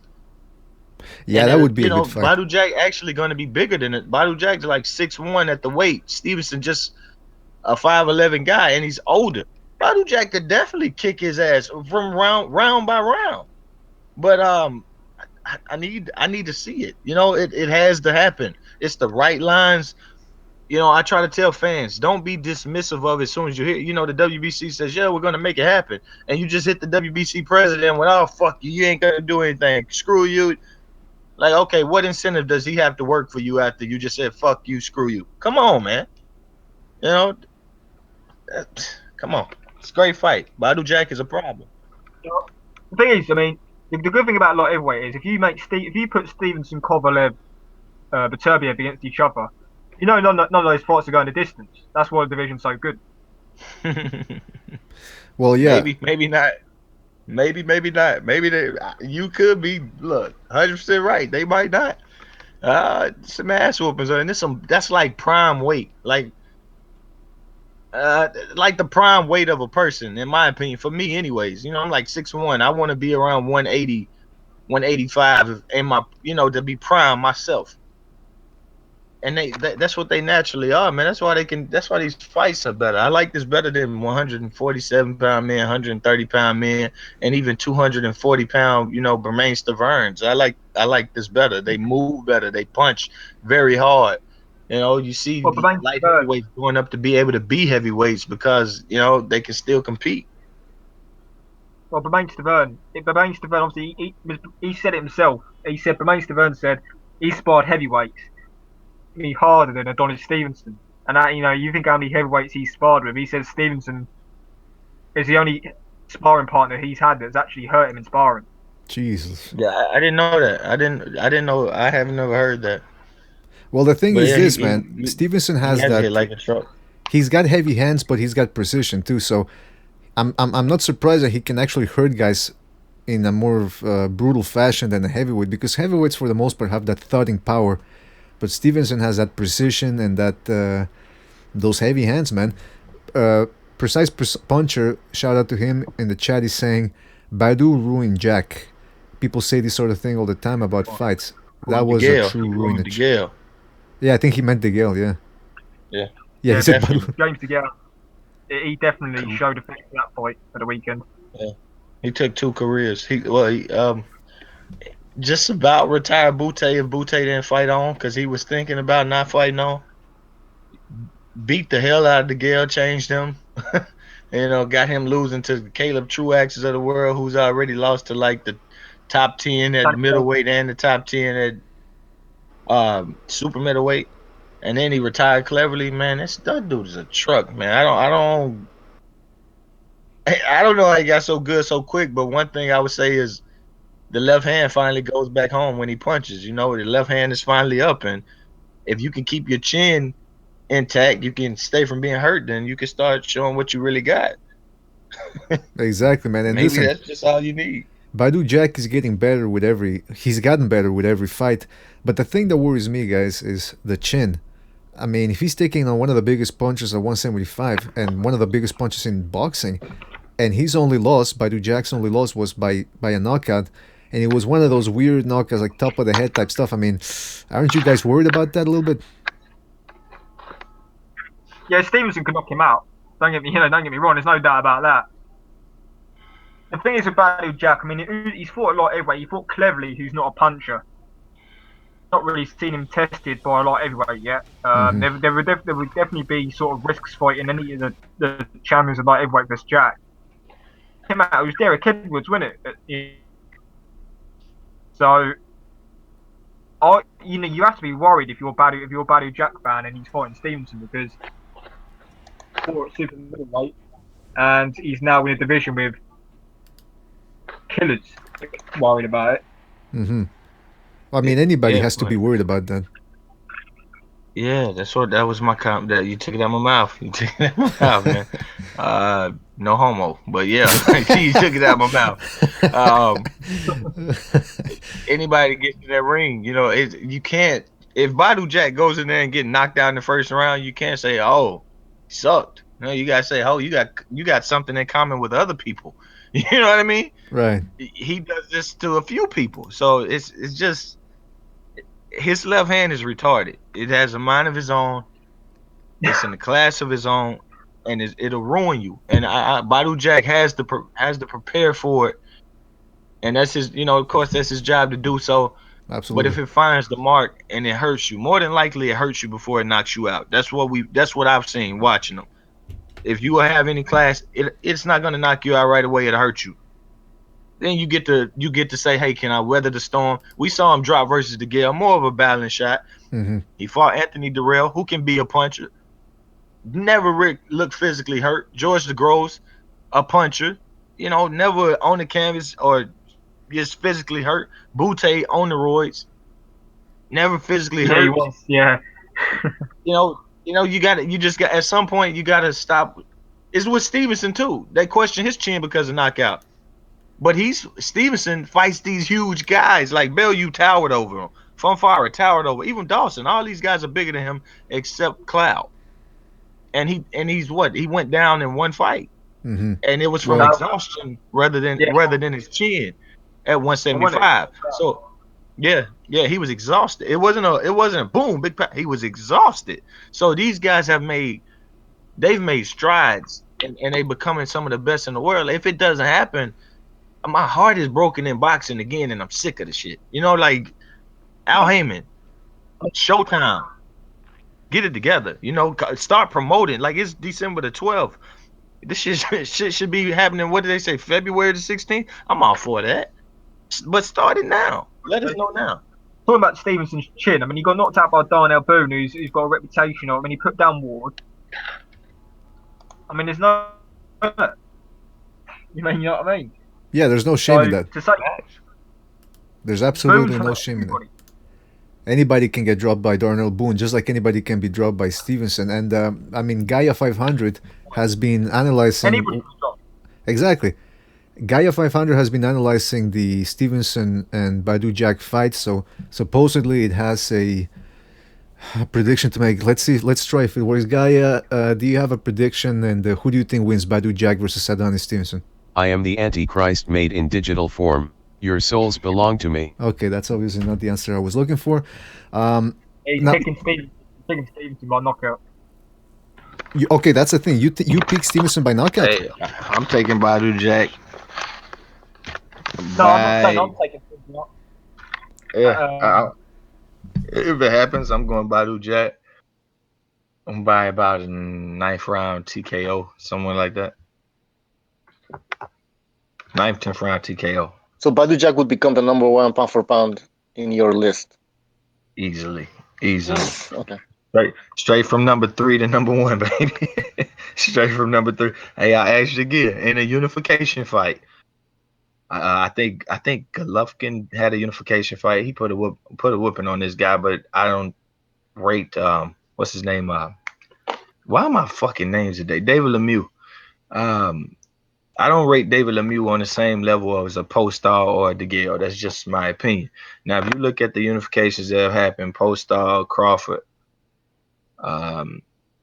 Yeah, and that would be a good fight. Badu Jack actually going to be bigger than it. Badu Jack's like 6'1" at the weight. Stevenson just a 5'11" guy, and he's older. Badu Jack could definitely kick his ass from round by round. But I need to see it. It has to happen. It's the right lines. I try to tell fans, don't be dismissive of it as soon as you hear. The WBC says, yeah, we're going to make it happen. And you just hit the WBC president with, oh, fuck you. You ain't going to do anything. Screw you. Like, okay, what incentive does he have to work for you after you just said, fuck you, screw you? Come on, man. Come on. It's a great fight. Badu Jack is a problem. The thing is, I mean, the good thing about light heavyweight is if you put Stevenson, Kovalev, Beterbiev against each other, none of those fights are going the distance. That's why the division's so good. Well, yeah. Maybe not. Maybe not. Maybe you could be 100% right. They might not. Some ass whoopings, and that's like prime weight, like the prime weight of a person, in my opinion. For me, anyways. I'm like 6'1". I want to be around 180, 185, in my to be prime myself. And that's what they naturally are, man. That's why these fights are better. I like this better than 147-pound men, 130-pound men, and even 240-pound, Bermain Staverns. I like this better. They move better. They punch very hard. You see light heavyweights going up to be able to be heavyweights because, they can still compete. Well, Bermain Stavern, obviously, he said it himself. He said, Bermain Stavern said he sparred heavyweights. Me harder than Adonis Stevenson, and that, you think how many heavyweights he's sparred with. He says Stevenson is the only sparring partner he's had that's actually hurt him in sparring. Jesus. Yeah, I didn't know that. I didn't know. I haven't never heard that. Well, the thing is man. Stevenson has that. Like a truck. He's got heavy hands, but he's got precision too. So, I'm not surprised that he can actually hurt guys in a more brutal fashion than a heavyweight, because heavyweights for the most part have that thudding power. But Stevenson has that precision and that those heavy hands, man. Precise Puncher, shout out to him in the chat. He's saying, Badu ruined Jack. People say this sort of thing all the time about fights. That was a true ruinage. Yeah, I think he meant DeGale, yeah. Yeah, he said Badu. James DeGale, he definitely showed effect for that fight at the weekend. Yeah. He took 2 careers. He just about retired Bute if Bute didn't fight on, because he was thinking about not fighting on. Beat the hell out of DeGale, changed him. Got him losing to Caleb Truaxes of the world, who's already lost to like the top 10 at middleweight and the top 10 at super middleweight. And then he retired cleverly, man. That dude is a truck, man. I don't know how he got so good so quick, but one thing I would say is the left hand finally goes back home when he punches. The left hand is finally up, and if you can keep your chin intact, you can stay from being hurt, then you can start showing what you really got. Exactly, man. And maybe that's just all you need. Badu Jack is getting better he's gotten better with every fight. But the thing that worries me, guys, is the chin. I mean, if he's taking on one of the biggest punches at 175 and one of the biggest punches in boxing, and his only loss, Badu Jack's only loss was by a knockout, and it was one of those weird knockouts, like top of the head type stuff. I mean, aren't you guys worried about that a little bit? Yeah, Stevenson could knock him out. Don't get me wrong. There's no doubt about that. The thing is about Jack, I mean, he's fought a lot heavyweight. He fought Cleverly, who's not a puncher. Not really seen him tested by a lot heavyweight yet. There would definitely be sort of risks fighting any of the champions of light heavyweight versus Jack. Came out, it was Derek Edwards, wasn't it? So, you have to be worried if you're a Badu Jack fan and he's fighting Stevenson, because he's fought at super middleweight and he's now in a division with killers. Worried about it. Mm-hmm. I mean, anybody has to be worried about that. Yeah, that was my comment. That you took it out my mouth. You took it out my mouth, man. No homo, but yeah, you took it out my mouth. Anybody get in that ring, you can't. If Badu Jack goes in there and get knocked out in the first round, you can't say, "Oh, he sucked." No, you gotta say, "Oh, you got something in common with other people." You know what I mean? Right. He does this to a few people, so it's just his left hand is retarded. It has a mind of his own. It's in a class of his own, and it'll ruin you. And Badu Jack has to prepare for it, and that's his. Of course, that's his job to do so. Absolutely. But if it finds the mark and it hurts you, more than likely it hurts you before it knocks you out. That's what I've seen watching him. If you have any class, it's not gonna knock you out right away. It'll hurt you. Then you get to say, hey, can I weather the storm? We saw him drop versus DeGale, more of a balanced shot. Mm-hmm. He fought Anthony Durrell, who can be a puncher. Never looked physically hurt. George DeGrose, a puncher. Never on the canvas or just physically hurt. Butte on the roids. Never physically hurt. He was, yeah. At some point you gotta stop. It's with Stevenson too. They question his chin because of knockout. But Stevenson fights these huge guys like Bellew towered over him. Fonfara towered over. Even Dawson. All these guys are bigger than him except Cloud. And he's what? He went down in one fight. Mm-hmm. And it was from exhaustion rather than his chin at 175. So yeah, he was exhausted. It wasn't a boom, big pack. He was exhausted. So these guys they've made strides and they becoming some of the best in the world. If it doesn't happen, my heart is broken in boxing again, and I'm sick of the shit. Like Al Heyman, Showtime, get it together. Start promoting. Like it's December the 12th. This shit should be happening. What did they say? February the 16th. I'm all for that, but start it now. Let us know now. Talking about Stevenson's chin, I mean, he got knocked out by Darnell Boone, who's got a reputation of. I mean, he put down Ward. I mean, there's no. You know what I mean? Yeah, there's no shame in that. To say, there's absolutely no shame in it. Anybody can get dropped by Darnell Boone, just like anybody can be dropped by Stevenson. And I mean, Gaia 500 has been analyzing. Anybody can drop. Exactly. Gaia 500 has been analyzing the Stevenson and Badu Jack fight. So supposedly it has a prediction to make. Let's see. Let's try if it works. Gaia, do you have a prediction? And who do you think wins Badu Jack versus Adonis Stevenson? I am the Antichrist made in digital form. Your souls belong to me. Okay, that's obviously not the answer I was looking for. He's taking Stevenson by knockout. Okay, that's the thing. You pick Stevenson by knockout? Hey, I'm taking Badu Jack. No, I'm not saying I'm taking Stevenson. Yeah. If it happens, I'm going Badu Jack. I'm by about a 9th round TKO, somewhere like that. 9th, 10th round TKO. So Badu Jack would become the number one pound for pound in your list. Easily. Okay. Straight from number 3 to number 1, baby. Straight from number 3. Hey, I asked you again in a unification fight. I think Golovkin had a unification fight. He put a whooping on this guy, but I don't rate what's his name? Why am I fucking names today? David Lemieux. I don't rate David Lemieux on the same level as a Postal or a DeGale. That's just my opinion. Now, if you look at the unifications that have happened, Postal, Crawford,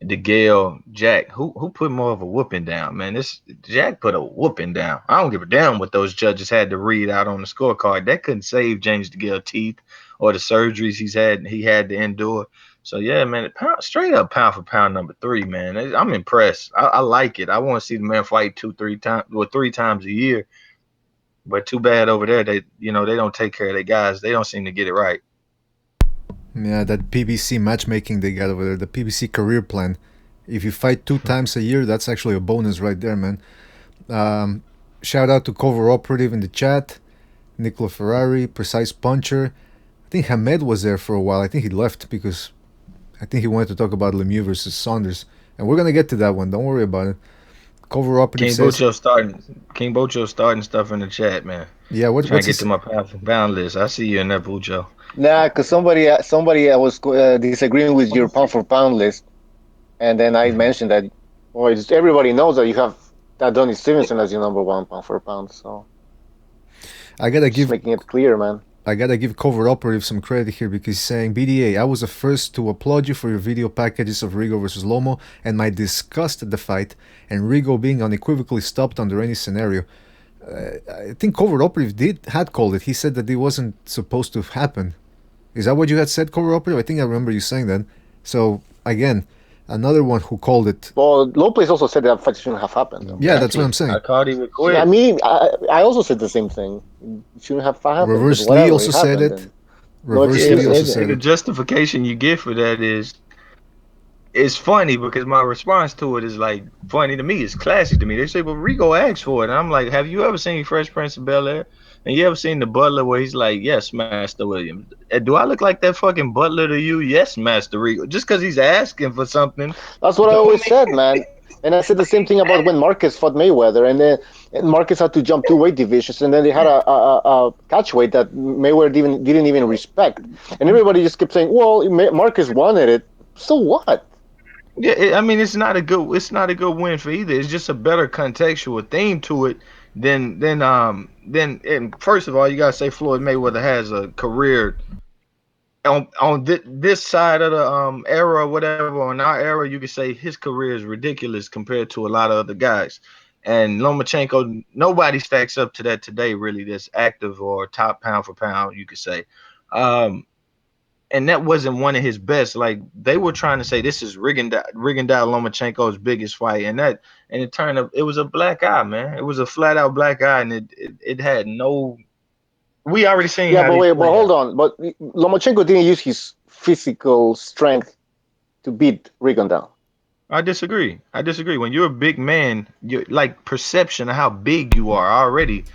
DeGale, Jack, who put more of a whooping down, man? This Jack put a whooping down. I don't give a damn what those judges had to read out on the scorecard. That couldn't save James DeGale teeth or the surgeries he had to endure. So yeah, man, straight up pound for pound number 3, man. I'm impressed. I like it. I want to see the man fight 2-3 times, well, 3 times a year. But too bad over there, they don't take care of their guys. They don't seem to get it right. Yeah, that PBC matchmaking they got over there, the PBC career plan. If you fight 2 times a year, that's actually a bonus right there, man. Shout out to Cover Operative in the chat, Nicola Ferrari, Precise Puncher. I think Hamed was there for a while. I think he left because I think he wanted to talk about Lemieux versus Saunders. And we're going to get to that one. Don't worry about it. Cover Operative King Bocho starting stuff in the chat, man. Yeah, Trying to get to my pound for pound list. I see you in there, Bucho. Nah, because somebody was disagreeing with your pound for pound list, and then I mentioned that, well, everybody knows that you have Donnie Stevenson as your number 1 pound for pound. So I gotta just making it clear, man. I gotta give Cover Operative some credit here because he's saying, BDA, I was the first to applaud you for your video packages of Rigo versus Lomo and my disgust at the fight and Rigo being unequivocally stopped under any scenario. I think Cover Operative had called it. He said that it wasn't supposed to happen. Is that what you had said, Cover Operative? I think I remember you saying that. So, again, another one who called it. Well, Lopez also said that fight shouldn't have happened. Though. Yeah, that's what I'm saying. I called him quit. I mean, I also said the same thing. It shouldn't have happened. Reverse Lee also said it. Reverse Lee also said it. The justification you get for that is, it's funny because my response to it is like funny to me. It's classy to me. They say, "But Rigo asked for it." And I'm like, "Have you ever seen Fresh Prince of Bel-Air? And you ever seen the butler where he's like, 'Yes, Master William'? Do I look like that fucking butler to you? Yes, Master Rigo. Just because he's asking for something." That's what I always said, man. And I said the same thing about when Marcus fought Mayweather, and then Marcus had to jump 2 weight divisions, and then they had a catch weight that Mayweather didn't even respect, and everybody just kept saying, "Well, Marcus wanted it, so what?" Yeah, I mean, it's not a good win for either. It's just a better contextual theme to it than. And first of all, you gotta say Floyd Mayweather has a career on this side of the era or whatever. On our era, you could say his career is ridiculous compared to a lot of other guys. And Lomachenko, nobody stacks up to that today, really. That's active or top pound for pound, you could say. And that wasn't one of his best. Like, they were trying to say this is Rigondeaux Lomachenko's biggest fight, and it turned up. It was a black eye, man. It was a flat out black eye, and it had no. We already seen. Yeah, but hold on. But Lomachenko didn't use his physical strength to beat Rigondeaux. I disagree. When you're a big man, you're like perception of how big you are already.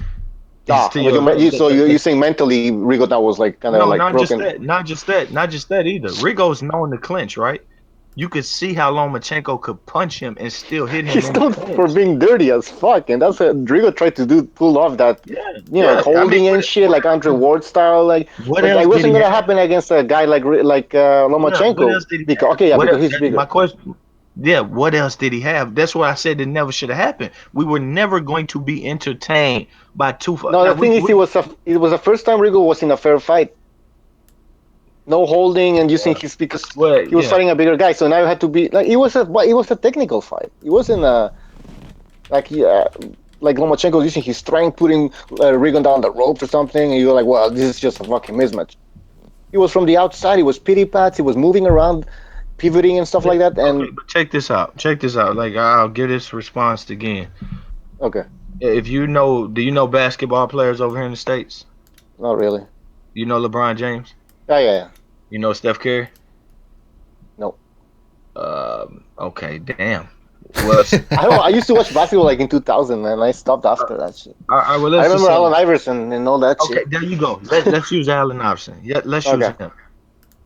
So you're saying mentally Rigondeaux was like kind of like broken? Not just that either. Rigo's known to clinch, right? You could see how Lomachenko could punch him and still hit him. He's known for being dirty as fuck, and that's what Rigo tried to pull off that, holding and shit, like Andre Ward style. Like, it wasn't gonna happen against a guy like Lomachenko. Because he's bigger. My question. Yeah, what else did he have? That's what I said. It never should have happened. We were never going to be entertained by two. No, the thing is, it was the first time Rigo was in a fair fight. No holding and using his because he was fighting a bigger guy. So now it had to be like it was a technical fight. It wasn't like Lomachenko using his strength, putting Rigon down the ropes or something, and you were like, well, this is just a fucking mismatch. He was from the outside. He was pity pats. He was moving around, pivoting and stuff like that. And okay, but check this out. Like, I'll give this response again. Okay. Do you know basketball players over here in the States? Not really. You know LeBron James? Yeah. You know Steph Curry? No. Okay, damn. Well, I used to watch basketball like in 2000, man. I stopped after that shit. I remember Allen Iverson and all that shit. Okay, there you go. Let's use Allen Iverson. Yeah, let's use him.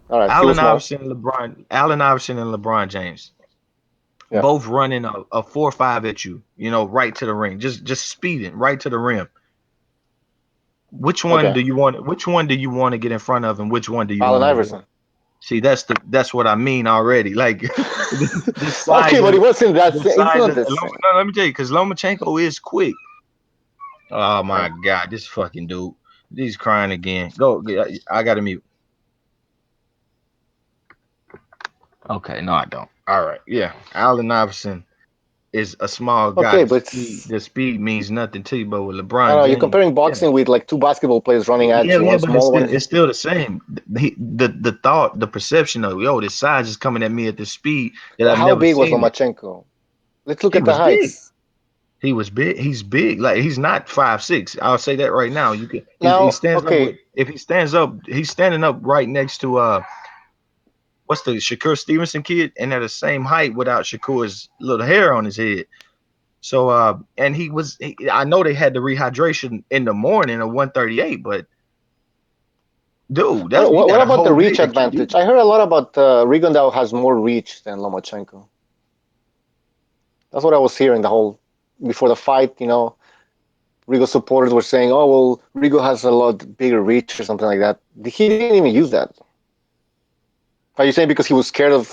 All right. Allen Iverson and LeBron James. Yeah. Both running a 4-5 at you, right to the ring, just speeding right to the rim. Which one do you want? Which one do you want to get in front of, and which one do you? Allen Iverson. See, that's what I mean already. Like, but it wasn't that. No, let me tell you, because Lomachenko is quick. Oh my God, this fucking dude, he's crying again. Go, I got to mute. Okay, no, I don't. All right, yeah. Allen Iverson is a small guy. Okay, The but speed, the speed means nothing to you, but with I don't LeBron know. You're James, comparing yeah, boxing with like two basketball players running at yeah, you, yeah, one but it's small, still one. it's still the same. The thought, the perception of yo, this size is coming at me at the speed that I've How never big was seen it. Lomachenko? Let's look He at the was big. heights. He was big. He's big. Like he's not 5'6". I'll say that right now. You can. He Now, stands up okay, with. If he stands up, he's standing up right next to what's the Shakur Stevenson kid, and they're the same height without Shakur's little hair on his head. So and I know they had the rehydration in the morning of 138, but dude, that's you what got a about the whole day reach to keep. advantage? I heard a lot about Rigondeaux has more reach than Lomachenko. That's what I was hearing the whole before the fight. Rigo supporters were saying, "Oh well, Rigo has a lot bigger reach or something like that." He didn't even use that. Are you saying because he was scared of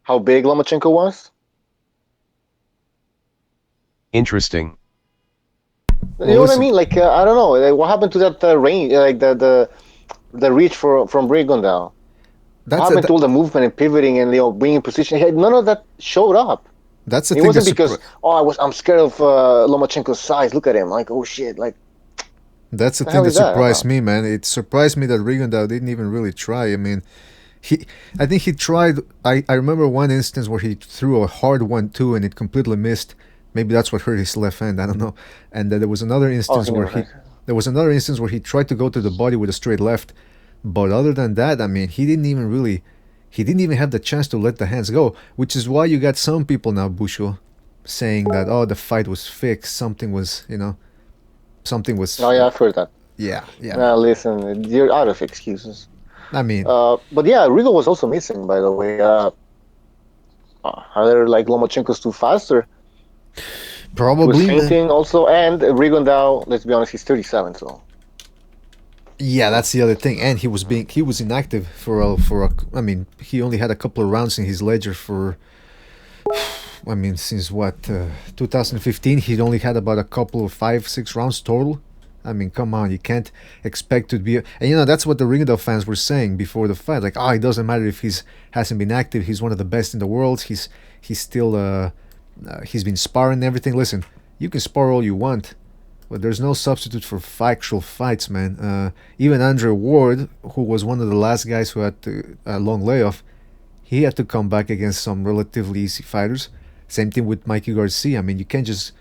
how big Lomachenko was? Interesting. You Well, know what I listen, mean? Like I don't know. Like, what happened to that range? Like the reach from Rigondeaux? What that's a happened to all the movement and pivoting and being in position? None of that showed up. that's the It thing that wasn't because I'm scared of Lomachenko's size. Look at him. Like, oh shit. Like, that's the the thing hell that is that surprised about? me, man. It surprised me that Rigondeaux didn't even really try. I mean, he, I think he tried. I remember one instance where he threw a hard 1-2 and it completely missed. Maybe that's what hurt his left hand. I don't know. And then there was another Oh, instance he where never he had. there was another instance where he tried to go to the body with a straight left, but other than that, I mean, he didn't even have the chance to let the hands go. Which is why you got some people now, Busho, saying that the fight was fixed. Something No, was yeah, I've heard that. yeah, Now man. listen, you're out of excuses. I mean, But yeah, Rigo was also missing, by the way. Either like Lomachenko's too fast, or he was probably, man. fainting also. And Rigondeaux, let's be honest, he's 37, so Yeah, that's the other thing. And he was inactive for a. I mean, he only had a couple of rounds in his ledger for. I mean, since what 2015, he'd only had about a couple of 5-6 rounds total. I mean, come on, you can't expect to be. And that's what the Ringdale fans were saying before the fight. Like, it doesn't matter if he's hasn't been active. He's one of the best in the world. He's still he's been sparring and everything. Listen, you can spar all you want, but there's no substitute for actual fights, man. Even Andre Ward, who was one of the last guys who had a long layoff, he had to come back against some relatively easy fighters. Same thing with Mikey Garcia. I mean, you can't just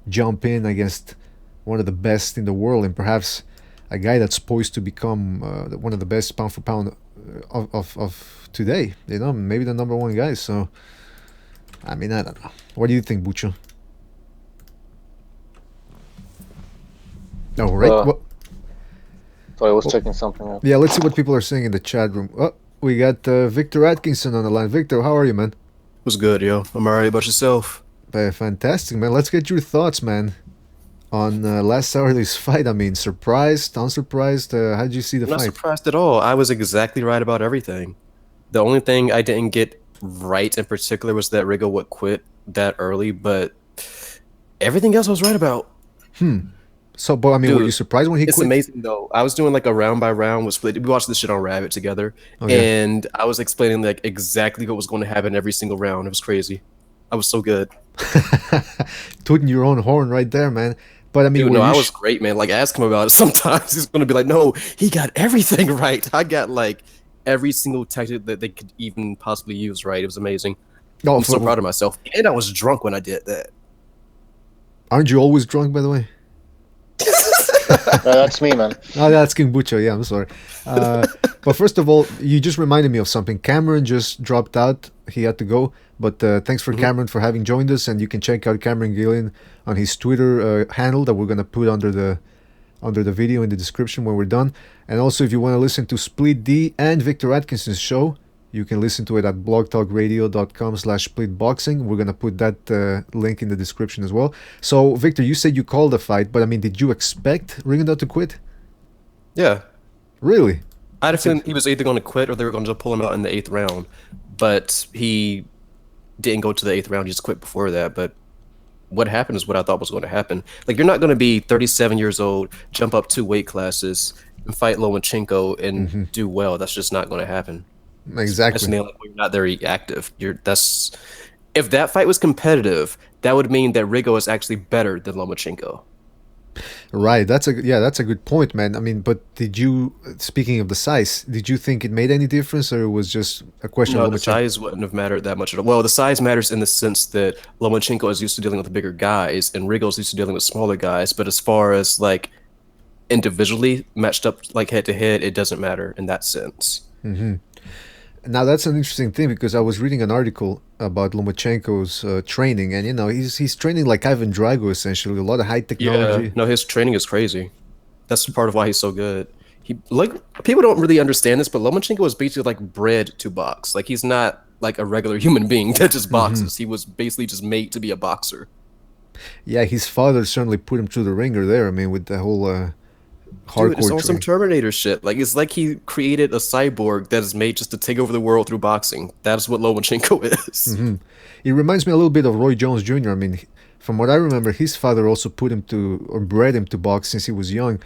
jump in against one of the best in the world and perhaps a guy that's poised to become one of the best pound for pound of today. Maybe the number one guy. So, I mean, I don't know. What do you think, Bucho? Oh, right. Well, so I was checking something out. yeah, let's see what people are saying in the chat room. Oh, we got Victor Atkinson on the line. Victor, how are you, man? What's good, yo? I'm alright. About yourself? Fantastic, man. Let's get your thoughts, man, on last Saturday's fight. I mean, surprised, unsurprised? How did you see the I'm not fight? surprised at all. I was exactly right about everything. The only thing I didn't get right in particular was that Rigo would quit that early, but everything else I was right about. So, but I mean, were Dude, you surprised when he It's quit? amazing though. I was doing like a round by round with Split. We watched this shit on Rabbit together, Okay. and I was explaining like exactly what was going to happen every single round. It was crazy. I was so good. Tooting your own horn right there, man. But I mean, Dude, were no, you I was great, man. Like, ask him about it. Sometimes he's gonna be like, "No, he got everything right. I got like every single tactic that they could even possibly use right. It was amazing. Oh, I'm so proud of myself. And I was drunk when I did that. Aren't you always drunk, by the way? That's me, man. Oh, that's King Bucho. Yeah, I'm sorry. But first of all, you just reminded me of something. Cameron just dropped out. He had to go. But thanks for Cameron for having joined us. And you can check out Cameron Gillon on his Twitter handle that we're going to put under the video in the description when we're done. And also, if you want to listen to SplitD and Victor Atkinson's show, you can listen to it at blogtalkradio.com/splitboxing. We're going to put that link in the description as well. So, Victor, you said you called the fight, but I mean, did you expect Rigondeaux to quit? Yeah. Really? I had a feeling he was either going to quit or they were going to pull him out in the 8th round. But he didn't go to the 8th round. He just quit before that. But what happened is what I thought was going to happen. Like, you're not going to be 37 years old, jump up 2 weight classes, and fight Lomachenko and do well. That's just not going to happen. Exactly. Especially when you're not very active. If that fight was competitive, that would mean that Rigo is actually better than Lomachenko. Right. That's a good point, man. I mean, but speaking of the size, did you think it made any difference, or it was just a question No, of the Lomachenko? size wouldn't have mattered that much at all. Well, the size matters in the sense that Lomachenko is used to dealing with bigger guys, and Rigo's used to dealing with smaller guys. But as far as like individually matched up like head to head, it doesn't matter in that sense. Now that's an interesting thing, because I was reading an article about Lomachenko's training, and he's training like Ivan Drago, essentially, a lot of high technology. Yeah, no, his training is crazy. That's part of why he's so good. People don't really understand this, but Lomachenko was basically like bred to box. Like he's not like a regular human being that just boxes. He was basically just made to be a boxer. Yeah, his father certainly put him through the ringer there. I mean, with the whole hardcore Dude, it's on some training. Terminator shit. Like it's like he created a cyborg that is made just to take over the world through boxing. That's what Lomachenko is. It reminds me a little bit of Roy Jones Jr. I mean, from what I remember, his father also bred him to box since he was young,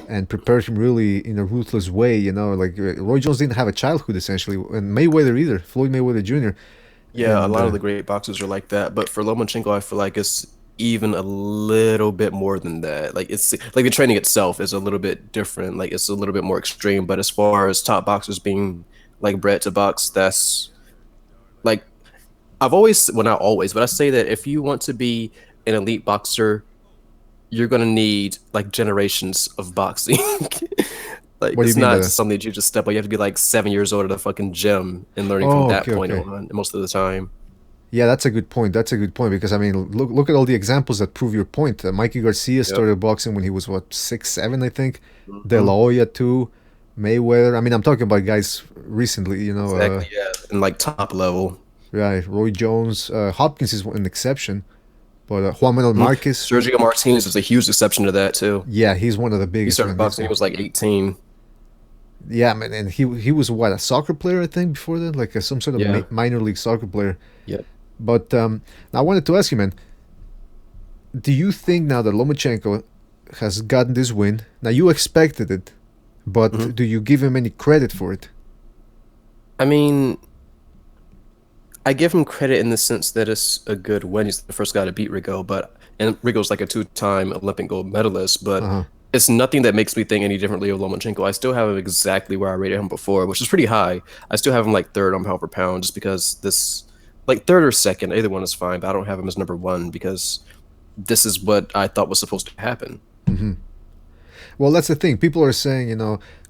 and prepared him really in a ruthless way. Like Roy Jones didn't have a childhood, essentially, and Mayweather either, Floyd Mayweather Jr. Yeah, And, a lot of the great boxers are like that. But for Lomachenko, I feel like it's even a little bit more than that. Like it's like the training itself is a little bit different. Like it's a little bit more extreme. But as far as top boxers being like bred to box, that's like not always, but I say that if you want to be an elite boxer, you're gonna need like generations of boxing. Like What do you it's mean by not that? something that you just step on. You have to be like 7 years old at a fucking gym and learning from that point okay. on most of the time. Yeah, that's a good point. Because I mean, look at all the examples that prove your point. Mikey Garcia started boxing when he was 6, 7, I think. De La Hoya too, Mayweather. I mean, I'm talking about guys recently. Exactly, yeah, and like top level. Right. Roy Jones, Hopkins is an exception, but Juan Manuel Marquez. Sergio Martinez is a huge exception to that too. Yeah, he's one of the He biggest. started man. boxing when he was like 18. Yeah, man, and he was a soccer player, I think, before that, like some sort of minor league soccer player. Yep. But now I wanted to ask you, man, do you think now that Lomachenko has gotten this win, now you expected it, but do you give him any credit for it? I mean, I give him credit in the sense that it's a good win. He's the first guy to beat Rigo, and Rigo's like a 2-time Olympic gold medalist, but it's nothing that makes me think any differently of Lomachenko. I still have him exactly where I rated him before, which is pretty high. I still have him like third on pound for pound, just because like third or second, either one is fine, but I don't have him as number one because this is what I thought was supposed to happen. Well, that's the thing. People are saying,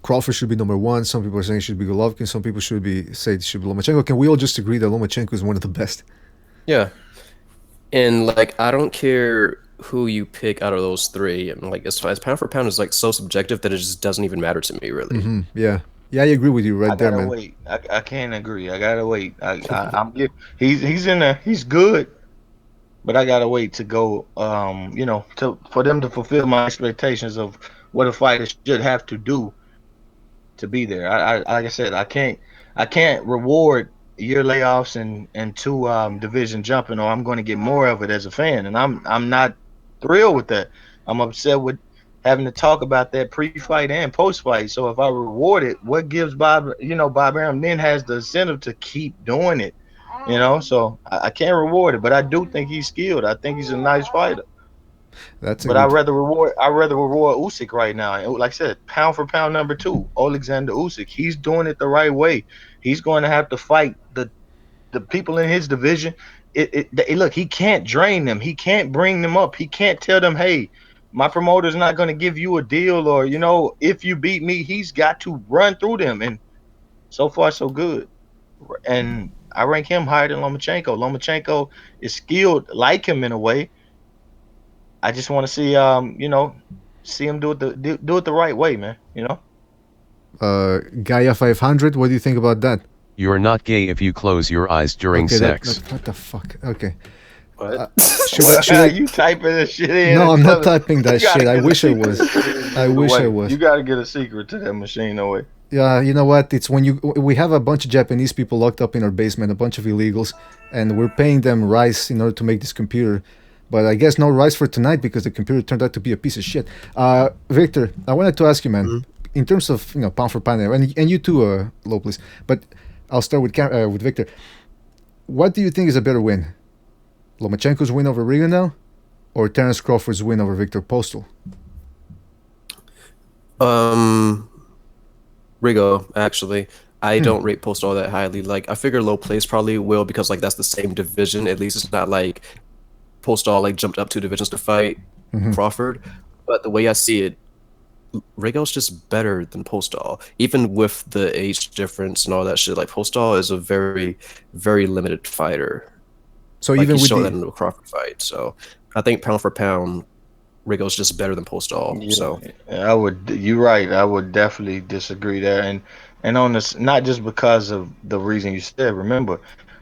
Crawford should be number one. Some people are saying it should be Golovkin. Some people say it should be Lomachenko. Can we all just agree that Lomachenko is one of the best? Yeah. And like, I don't care who you pick out of those three. And like, as pound for pound is like so subjective that it just doesn't even matter to me, really. Yeah. Yeah, I agree with you right there, man. Wait. I can't agree. I gotta wait. He's in there. He's good, but I gotta wait to go. For them to fulfill my expectations of what a fighter should have to do to be there. I like I said, I can't reward year layoffs and 2 division jumping, or I'm going to get more of it as a fan, and I'm not thrilled with that. I'm upset with having to talk about that pre-fight and post-fight. So if I reward it, what gives Bob Arum then has the incentive to keep doing it, So I can't reward it, but I do think he's skilled. I think he's a nice fighter. I'd rather reward Usyk right now. And like I said, pound for pound number 2, Alexander Usyk. He's doing it the right way. He's going to have to fight the people in his division. Look, he can't drain them. He can't bring them up. He can't tell them, hey, my promoter's not going to give you a deal, or, if you beat me. He's got to run through them. And so far, so good. And I rank him higher than Lomachenko. Lomachenko is skilled like him in a way. I just want to see, see him do it the right way, man. Gaia 500. What do you think about that? You're not gay if you close your eyes during sex. What the fuck? Okay. What? You typing this shit in? No, I'm not typing that shit. I wish I was. I was. You got to get a secret to that machine, no way. Yeah, you know what? It's when we have a bunch of Japanese people locked up in our basement, a bunch of illegals, and we're paying them rice in order to make this computer. But I guess no rice for tonight because the computer turned out to be a piece of shit. Victor, I wanted to ask you, man, in terms of pound for pound, and you too, Lopez. But I'll start with Victor. What do you think is a better win? Lomachenko's win over Rigondeaux or Terence Crawford's win over Victor Postol? Rigo, actually. I don't rate Postol that highly. Like, I figure low place probably will because, like, that's the same division. At least it's not like Postol, like, jumped up 2 divisions to fight Crawford. But the way I see it, Rigo's just better than Postol. Even with the age difference and all that shit, like, Postol is a very, very limited fighter. So like, even he with showed the, that in the Crawford fight. So I think pound for pound, Rigo's just better than Postol. Yeah, So I would. You're right. I would definitely disagree there, and on this, not just because of the reason you said. Remember,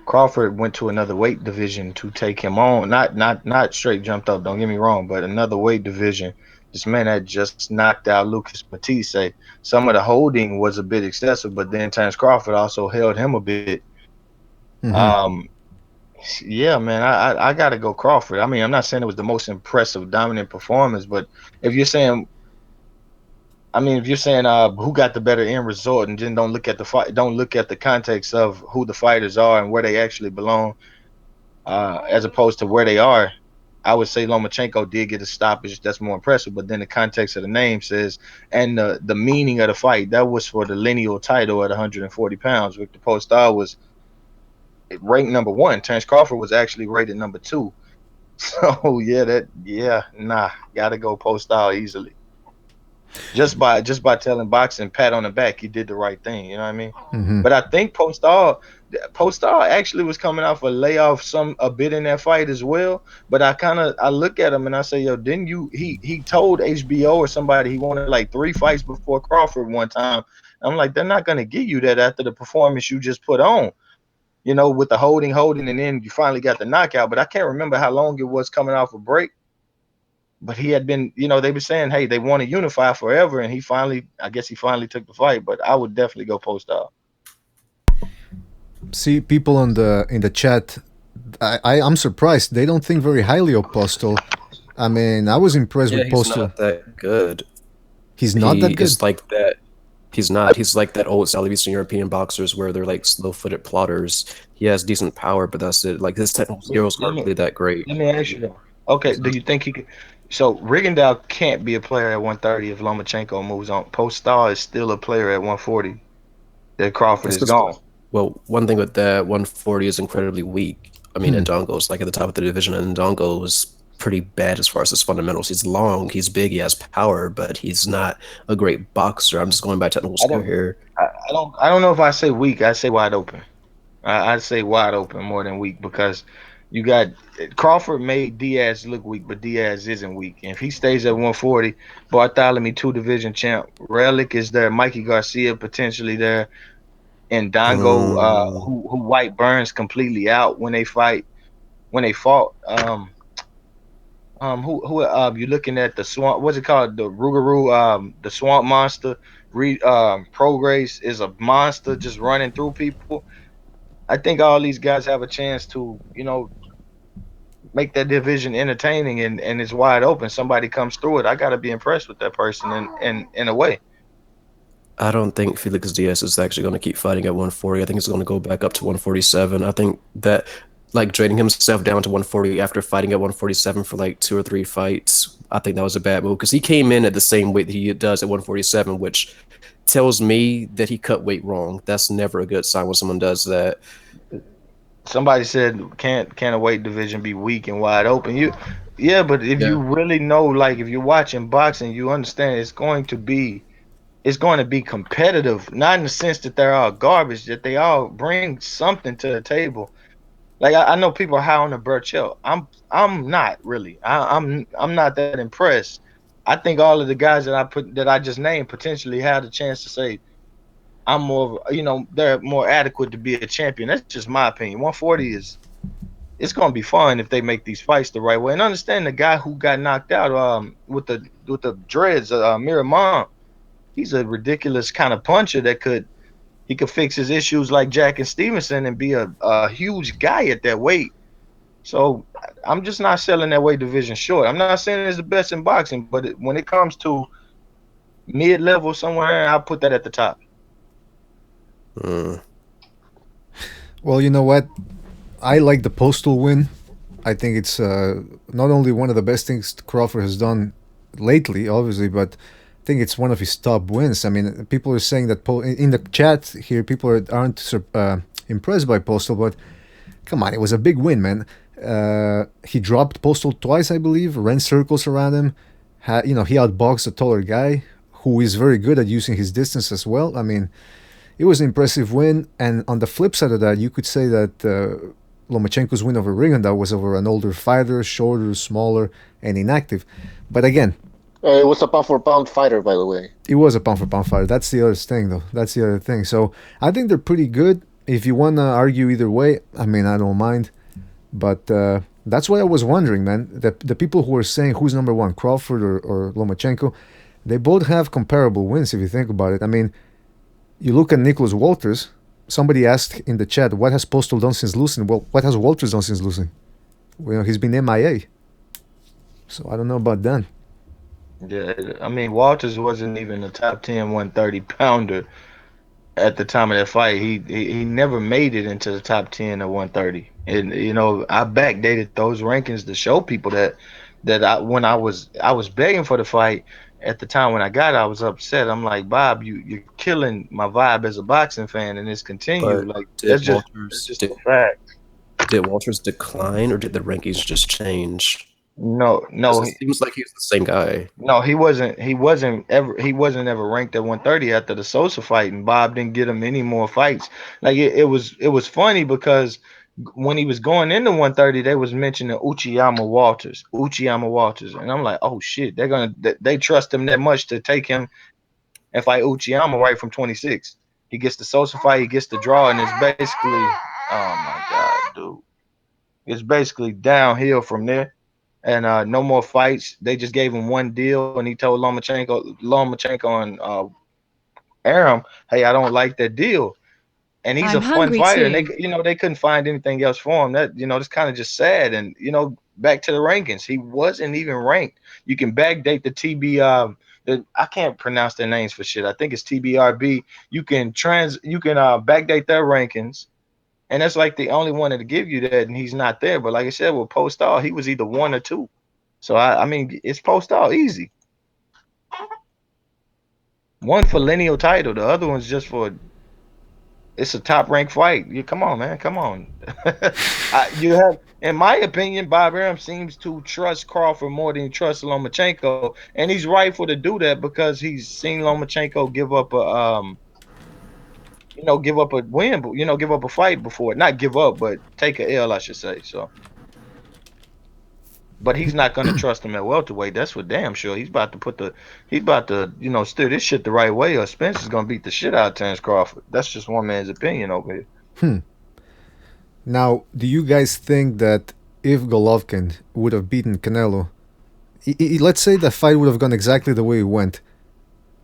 Crawford went to another weight division to take him on. Not straight jumped up. Don't get me wrong, but another weight division. This man had just knocked out Lucas Matisse. Some of the holding was a bit excessive, but then Terence Crawford also held him a bit. Um, yeah, man, I gotta go Crawford. I mean, I'm not saying it was the most impressive, dominant performance, but if you're saying, I mean, if you're saying who got the better end result, and then don't look at the fight, don't look at the context of who the fighters are and where they actually belong, as opposed to where they are, I would say Lomachenko did get a stoppage. That's more impressive. But then the context of the name says, and the meaning of the fight, that was for the lineal title at 140 pounds. Victor Postol was ranked number 1. Terence Crawford was actually rated number 2. So gotta go Postol easily. Just by telling boxing pat on the back, he did the right thing. You know what I mean? But I think Postol actually was coming off a layoff a bit in that fight as well. But I look at him and I say, yo, didn't you? He told HBO or somebody he wanted like 3 fights before Crawford one time. I'm like, they're not gonna give you that after the performance you just put on. You know, with the holding, and then you finally got the knockout. But I can't remember how long it was coming off a break. But he had been, you know, they were saying, hey, they want to unify forever. And I guess he finally took the fight. But I would definitely go Postol. See, people in the chat, I'm surprised. They don't think very highly of Postol. I mean, I was impressed with Postol. He's not that good. He's not that good? He's like that. He's not. He's like that old South Eastern European boxers where they're like slow-footed plotters. He has decent power, but that's it. Like, his technical skills aren't really that great. Let me ask you though. Okay, do you think he could? So Rigondeaux can't be a player at 130 if Lomachenko moves on. Postol is still a player at 140. That Crawford is gone. Well, one thing with that, 140 is incredibly weak. I mean, Ndongo's like at the top of the division, and Ndongo is pretty bad as far as his fundamentals. He's long, he's big, he has power, but he's not a great boxer. I'm just going by technical skill here. I don't know if I say weak. I say wide open. I'd say wide open more than weak because you got Crawford made Diaz look weak, but Diaz isn't weak. And if he stays at 140, Bartholomew 2 division champ, Relic is there, Mikey Garcia potentially there, and Dongo, who White burns completely out when they fought. Who you're looking at the swamp? What's it called? The Rougarou, the swamp monster. Progress is a monster just running through people. I think all these guys have a chance to, you know, make that division entertaining and it's wide open. Somebody comes through it. I gotta be impressed with that person in a way. I don't think Felix Diaz is actually going to keep fighting at 140. I think he's going to go back up to 147. I think that, like, draining himself down to 140 after fighting at 147 for like 2 or 3 fights, I think that was a bad move because he came in at the same weight that he does at 147, which tells me that he cut weight wrong. That's never a good sign when someone does that. Somebody said, "Can't a weight division be weak and wide open?" You really know, like, if you're watching boxing, you understand it's going to be competitive, not in the sense that they're all garbage, that they all bring something to the table. Like I know people are high on the Burchell. I'm not really. I'm not that impressed. I think all of the guys that I just named potentially had a chance to say I'm more, they're more adequate to be a champion. That's just my opinion. 140 it's gonna be fun if they make these fights the right way. And understand the guy who got knocked out with the dreads, Miramon. He's a ridiculous kind of puncher that could fix his issues like Jack and Stevenson and be a huge guy at that weight. So I'm just not selling that weight division short. I'm not saying it's the best in boxing, but when it comes to mid-level somewhere, I'll put that at the top. Well, you know what? I like the Postal win. I think it's not only one of the best things Crawford has done lately, obviously, but I think it's one of his top wins. I mean, people are saying that in the chat here, people aren't impressed by Postal, but come on, it was a big win, man. He dropped Postal twice, I believe, ran circles around him. He outboxed a taller guy who is very good at using his distance as well. I mean, it was an impressive win. And on the flip side of that, you could say that Lomachenko's win over Rigondeaux was over an older fighter, shorter, smaller, and inactive. But again, It was a pound for pound fighter, by the way. it was a pound for pound fighter. That's the other thing, though. That's the other thing. So I think they're pretty good. If you want to argue either way, I mean, I don't mind. But that's why I was wondering, man. The people who are saying who's number one, Crawford or Lomachenko, they both have comparable wins if you think about it. I mean, you look at Nicholas Walters. Somebody asked in the chat, what has Postal done since losing? Well, what has Walters done since losing? Well, he's been MIA. So I don't know about that. Yeah, I mean, Walters wasn't even a top 10 130 pounder at the time of that fight. He never made it into the top 10 at 130. And I backdated those rankings to show people that when I was begging for the fight at the time when I got it, I was upset. I'm like, Bob, you're killing my vibe as a boxing fan, and it's continued. But Like did that's just a fact. Did Walters decline, or did the rankings just change? No, 'Cause it seems like he's the same guy. no, he wasn't. He wasn't ever ranked at 130 after the Sosa fight, and Bob didn't get him any more fights. Like it was funny because when he was going into 130, they was mentioning Uchiyama Walters, and I'm like, oh shit, they trust him that much to take him and fight Uchiyama right from 26. He gets the Sosa fight, he gets the draw, and it's basically, oh my god, dude, it's basically downhill from there. And no more fights. They just gave him one deal, and he told Lomachenko and Aram, "Hey, I don't like that deal." And he's I'm a fun hungry fighter, and too. they couldn't find anything else for him. That it's kind of just sad. And back to the rankings, he wasn't even ranked. You can backdate the TB. I can't pronounce their names for shit. I think it's TBRB. You can backdate their rankings, and that's like the only one that'll give you that, and he's not there. But like I said, with Postal, he was either one or two. So I mean, it's Postal easy. One for lineal title, the other one's just for it's a top ranked fight. Come on, man, come on. In my opinion, Bob Arum seems to trust Crawford more than he trusts Lomachenko, and he's rightful to do that because he's seen Lomachenko give up a win, give up a fight before. Not give up, but take a L, I should say. So, but he's not going to trust him at welterweight. That's for damn sure. He's about to steer this shit the right way, or Spence is going to beat the shit out of Terence Crawford. That's just one man's opinion over here. Now, do you guys think that if Golovkin would have beaten Canelo, let's say the fight would have gone exactly the way it went,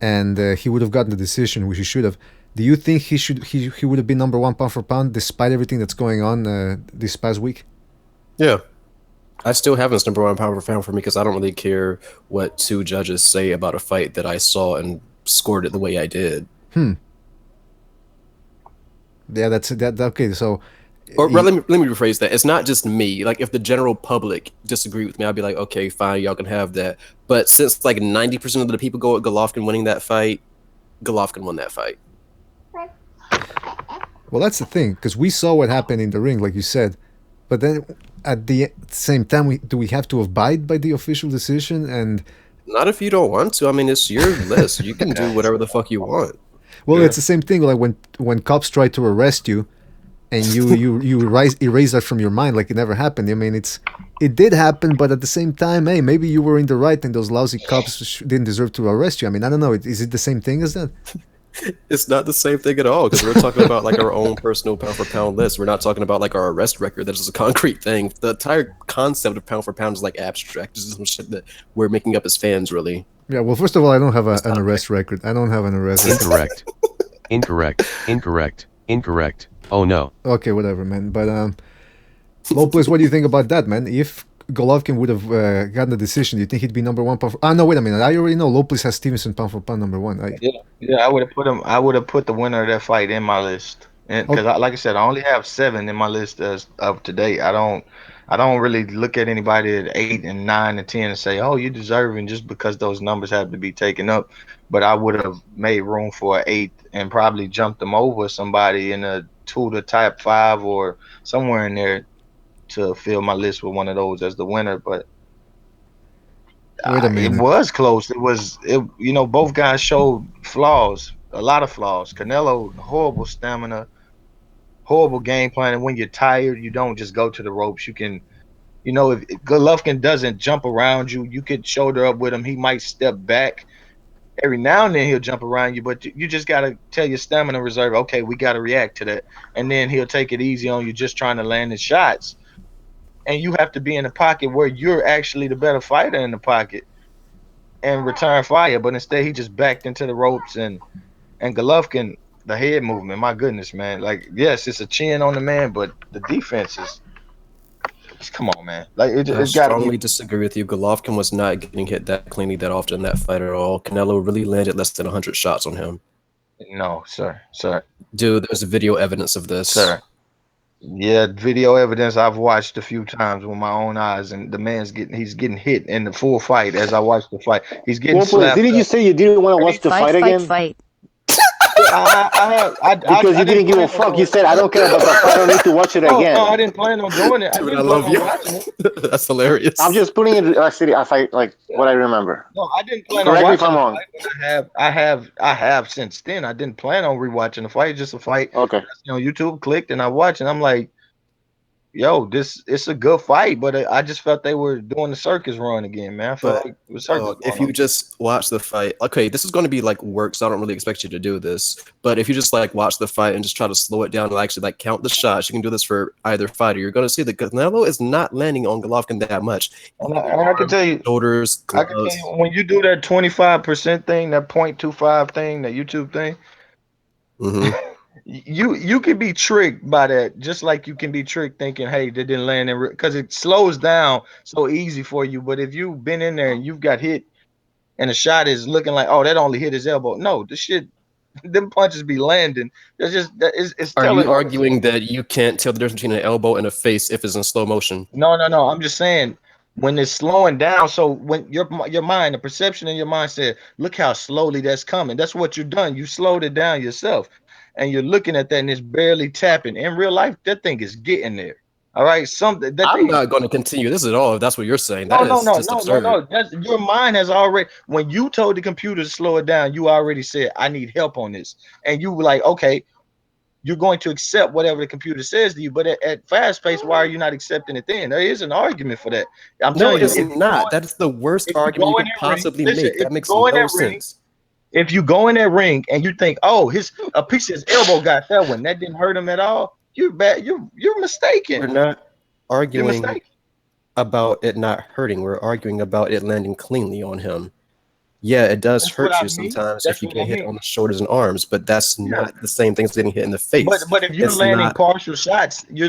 and he would have gotten the decision, which he should have, do you think he would have been number one pound for pound despite everything that's going on this past week? Yeah. I still have his number one pound for pound for me because I don't really care what two judges say about a fight that I saw and scored it the way I did. Yeah, that's that. Okay, so. Or let me rephrase that. It's not just me. Like, if the general public disagree with me, I'll be like, okay, fine, y'all can have that. But since like 90% of the people go at Golovkin winning that fight, Golovkin won that fight. Well, that's the thing, because we saw what happened in the ring, like you said. But then at the same time, do we have to abide by the official decision? And not if you don't want to. I mean, it's your list. You can do whatever the fuck you want. Well, it's the same thing. Like when cops try to arrest you, and you erase that from your mind, like it never happened. I mean, it did happen, but at the same time, hey, maybe you were in the right, and those lousy cops didn't deserve to arrest you. I mean, I don't know. Is it the same thing as that? It's not the same thing at all, because we're talking about like our own personal pound for pound list. We're not talking about like our arrest record. That is a concrete thing. The entire concept of pound for pound is like abstract. This is some shit that we're making up as fans, really. Yeah. Well, first of all, I don't have an arrest record. I don't have an arrest record. Incorrect. Oh no. Okay, whatever, man. But Lopez, what do you think about that, man? If Golovkin would have gotten the decision, do you think he'd be number one pound for... no, wait a minute. I already know Lopez has Stevenson pound for pound number one. Yeah, I would have put him. I would have put the winner of that fight in my list. And because like I said, I only have 7 in my list as of today. I don't really look at anybody at 8 and 9 and 10 and say, oh, you deserving just because those numbers have to be taken up. But I would have made room for an 8 and probably jumped them over somebody in a 2 to type 5 or somewhere in there to fill my list with one of those as the winner. But Wait a it minute. was close. Both guys showed flaws, a lot of flaws. Canelo, horrible stamina, horrible game plan. And when you're tired, you don't just go to the ropes. You can, if Golovkin doesn't jump around you, you could shoulder up with him. He might step back. Every now and then he'll jump around you, but you just got to tell your stamina reserve, okay, we got to react to that. And then he'll take it easy on you just trying to land his shots. And you have to be in the pocket where you're actually the better fighter in the pocket and return fire. But instead, he just backed into the ropes and Golovkin, the head movement, my goodness, man. Like, yes, it's a chin on the man, but the defense is, come on, man. Like, I it's got to strongly be. disagree with you. Golovkin was not getting hit that cleanly that often in that fight at all. Canelo really landed less than 100 shots on him. No, sir. Dude, there's video evidence of this. Sir. Yeah, video evidence I've watched a few times with my own eyes, and the man's he's getting hit in the full fight as I watch the fight. He's getting slapped. Didn't you say you didn't want to watch the fight again? Fight. Because you didn't give a fuck. You said, I don't care about the fight. I don't need to watch it again. No, I didn't plan on doing it. Dude, I love you. That's hilarious. I'm just putting it like what I remember. No, I didn't plan Correct on me if I'm watching wrong. the fight. I have since then. I didn't plan on rewatching the fight. Just a fight. Okay. YouTube, clicked and I watched, and I'm like, yo, it's a good fight, but I just felt they were doing the circus run again, man. I felt like it was circus. If you just watch the fight, okay, this is going to be like work, so I don't really expect you to do this. But if you just like watch the fight and just try to slow it down and actually like count the shots, you can do this for either fighter. You're going to see that Canelo is not landing on Golovkin that much. And I can tell you, shoulders, I can tell you, when you do that 25% thing, that 0.25 thing, that YouTube thing, you can be tricked by that, just like you can be tricked thinking, hey, they didn't land in, because it slows down so easy for you. But if you've been in there and you've got hit and the shot is looking like, oh, that only hit his elbow. No, this shit, them punches be landing. It's Are you arguing that you can't tell the difference between an elbow and a face if it's in slow motion? No. I'm just saying, when it's slowing down, so when your mind, the perception in your mind said, look how slowly that's coming. That's what you've done. You slowed it down yourself. And you're looking at that and it's barely tapping. In real life, that thing is getting there. All right. I'm not going to continue this at all if that's what you're saying. No. Your mind has already, when you told the computer to slow it down, you already said, I need help on this. And you were like, okay, you're going to accept whatever the computer says to you. But at fast pace, why are you not accepting it then? There is an argument for that. I'm telling you, it's not. That's the worst argument you could possibly make. That makes no sense. If you go in that ring and you think, oh, a piece of his elbow got that one, that didn't hurt him at all, you're bad. You're mistaken. We're not arguing about it not hurting. We're arguing about it landing cleanly on him. Yeah, it does hurt you sometimes if you get hit on the shoulders and arms, but that's not the same thing as getting hit in the face. But if you're landing partial shots, you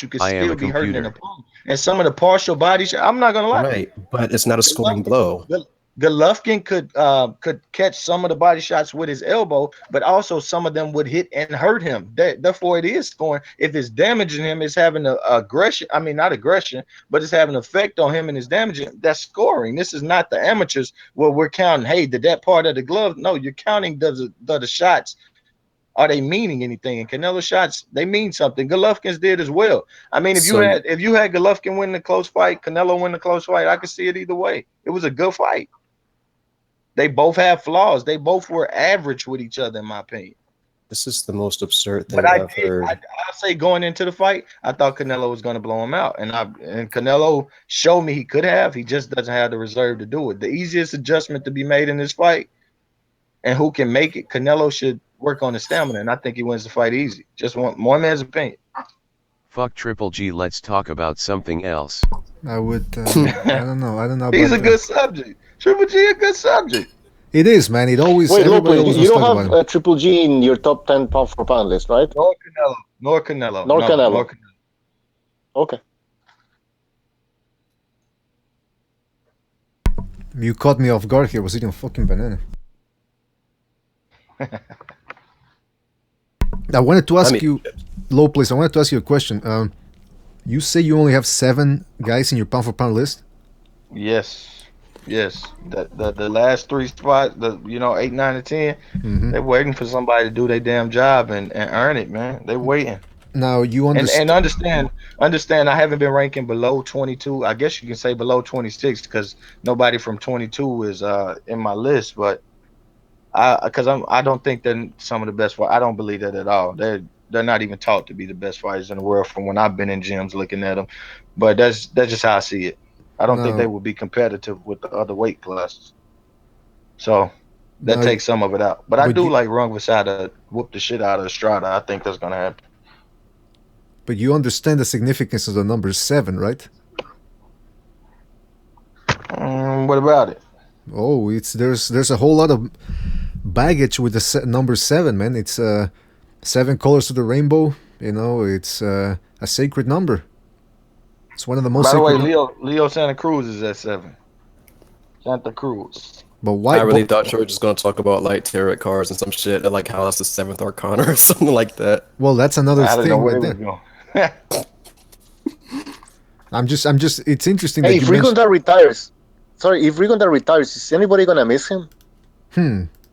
could still be hurting an opponent. And some of the partial body shots, I'm not gonna lie. Right, but it's not a scoring blow. Golovkin could catch some of the body shots with his elbow, but also some of them would hit and hurt him. Therefore, it is scoring. If it's damaging him, it's having an aggression. I mean, not aggression, but it's having an effect on him and it's damaging. That's scoring. This is not the amateurs where we're counting, hey, did that part of the glove? No, you're counting the shots. Are they meaning anything? And Canelo shots, they mean something. Golovkin's did as well. I mean, if you had Golovkin win the close fight, Canelo win the close fight, I could see it either way. It was a good fight. They both have flaws. They both were average with each other, in my opinion. This is the most absurd thing I've heard. I'll say going into the fight, I thought Canelo was going to blow him out. And Canelo showed me he could have. He just doesn't have the reserve to do it. The easiest adjustment to be made in this fight, and who can make it, Canelo should work on his stamina. And I think he wins the fight easy. Just one man's opinion. Fuck Triple G, let's talk about something else. I would, I don't know. He's a good subject. Triple G, a good subject. It is, man. It always. Wait, Lopez, you don't have Triple G in your top 10 pound for pound list, right? Nor Canelo. Okay. You caught me off guard here. I was eating a fucking banana. I wanted to ask mean- you, low place. I wanted to ask you a question. You say you only have 7 guys in your pound for pound list. Yes, yes. The last 3 spots, 8, 9, and 10, Hmm. they're waiting for somebody to do their damn job and earn it, man. They waiting. Now you And understand. understand. I haven't been ranking below 22. I guess you can say below 26 because nobody from 22 is in my list. But I don't think they're some of the best. I don't believe that at all. They're not even taught to be the best fighters in the world from when I've been in gyms looking at them. But that's just how I see it. I don't think they Now, will be competitive with the other weight classes. So that now, takes some of it out. But I but do you, like Rung Vasada whoop the shit out of Estrada. I think that's gonna happen. but you understand the significance of the number 7, right? What about it? Oh, there's a whole lot of baggage with the number 7, man. It's 7 colors of the rainbow. You know, it's a sacred number. It's one of the most By the sacred. way, Leo Santa Cruz is at 7. Santa Cruz. But why? I really thought George was going to talk about like tarot cards and some shit, and like how that's the 7th arcana or something like that. Well, that's another I don't know thing where right he was there. going. I'm just. It's interesting Hey, that if you mentioned. Rigondeaux retires, sorry, if Rigondeaux retires, is anybody gonna miss him?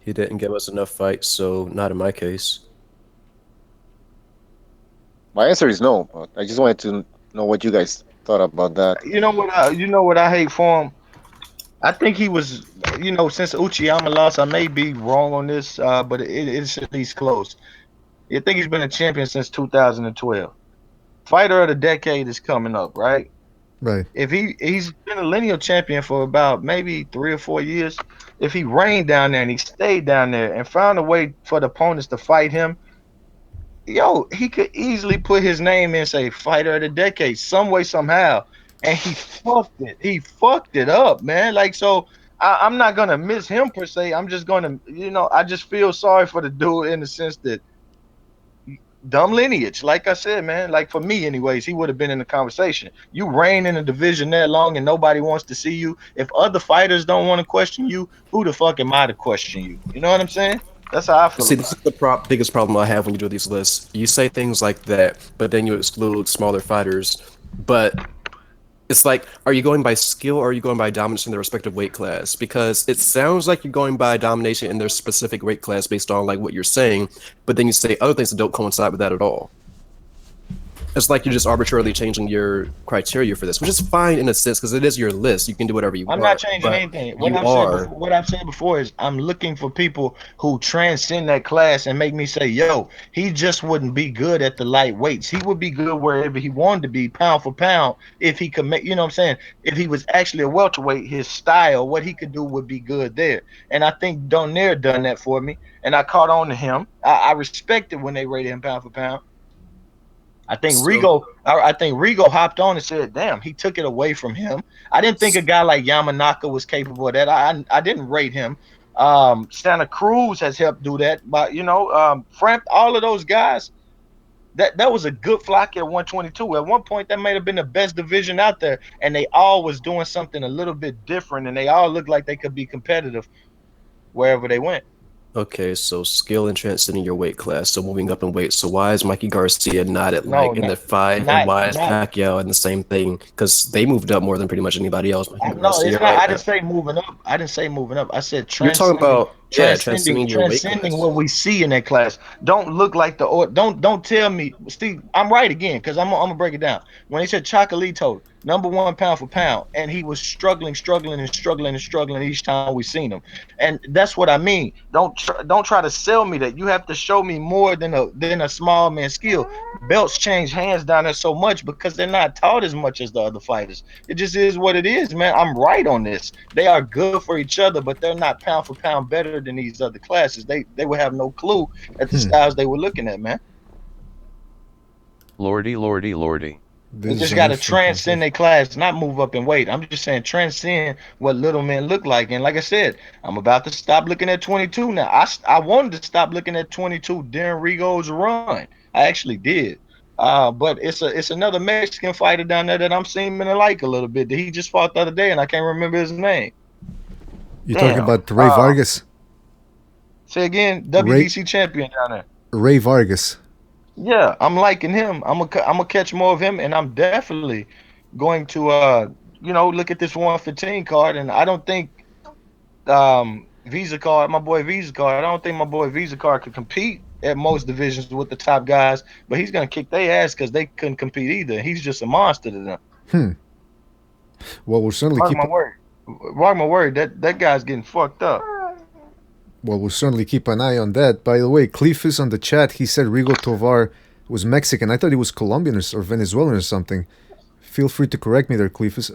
He didn't give us enough fights, so not in my case. My answer is no, but I just wanted to know what you guys thought about that. You know what? I hate for him. I think he was, since Uchiyama lost, I may be wrong on this, but it's at least close. I think he's been a champion since 2012. Fighter of the decade is coming up, right? Right. If he's been a lineal champion for about maybe 3 or 4 years, if he reigned down there and he stayed down there and found a way for the opponents to fight him, he could easily put his name in, say fighter of the decade, some way, somehow. And he fucked it. He fucked it up, man. Like, so I'm not gonna miss him per se. I'm just gonna, I just feel sorry for the dude in the sense that dumb lineage. Like I said, man, like for me anyways, he would have been in the conversation. You reign in a division that long and nobody wants to see you. If other fighters don't want to question you, who the fuck am I to question you? You know what I'm saying? That's how I feel. See, this is the biggest problem I have when you do these lists. You say things like that, but then you exclude smaller fighters. But it's like, are you going by skill or are you going by dominance in their respective weight class? Because it sounds like you're going by domination in their specific weight class based on like what you're saying, but then you say other things that don't coincide with that at all. It's like you're just arbitrarily changing your criteria for this, which is fine in a sense because it is your list. You can do whatever you want. I'm not changing anything. What I've said before is I'm looking for people who transcend that class and make me say, yo, he just wouldn't be good at the light weights. He would be good wherever he wanted to be, pound for pound, if he could make, you know what I'm saying? If he was actually a welterweight, his style, what he could do would be good there. And I think Donaire done that for me. And I caught on to him. I respected when they rated him pound for pound. I think Rigo hopped on and said, damn, he took it away from him. I didn't think a guy like Yamanaka was capable of that. I didn't rate him. Santa Cruz has helped do that. But, Framp, all of those guys, that was a good flock at 122. At one point, that may have been the best division out there. And they all was doing something a little bit different. And they all looked like they could be competitive wherever they went. Okay, so skill and transcending your weight class, so moving up in weight. So why is Mikey Garcia not at in the 5, and why is Pacquiao in the same thing? Because they moved up more than pretty much anybody else. No, it's not. I didn't say moving up. I said you're talking about transcending what we see in that class. Don't look like don't tell me, Steve. I'm right again because I'm gonna break it down. When he said Chocolito, #1 pound for pound, and he was struggling each time we seen him, and that's what I mean. Don't try to sell me that. You have to show me more than a small man skill. Belts change hands down there so much because they're not taught as much as the other fighters. It just is what it is, man. I'm right on this. They are good for each other, but they're not pound for pound better than these other classes. They would have no clue at the styles they were looking at, man. Lordy. They just got to transcend their class, not move up in weight. I'm just saying transcend what little men look like. And like I said, I'm about to stop looking at 22 now. I wanted to stop looking at 22 during Rigo's run. I actually did. But it's another Mexican fighter down there that I'm seeming to like a little bit. That he just fought the other day, and I can't remember his name. You're talking about Ray Vargas? Say again, WBC champion down there. Ray Vargas. Yeah, I'm liking him. I'm gonna catch more of him, and I'm definitely going to look at this 115 card. And I don't think Visa card, my boy Visa card. I don't think my boy Visa card could compete at most divisions with the top guys, but he's gonna kick their ass because they couldn't compete either. He's just a monster to them. Well, we'll certainly Mark keep. my word. Mark my word. That guy's getting fucked up. Well, we'll certainly keep an eye on that. By the way, Cleefus on the chat, he said Rigo Tovar was Mexican. I thought he was Colombian or Venezuelan or something. Feel free to correct me there, Cleefus.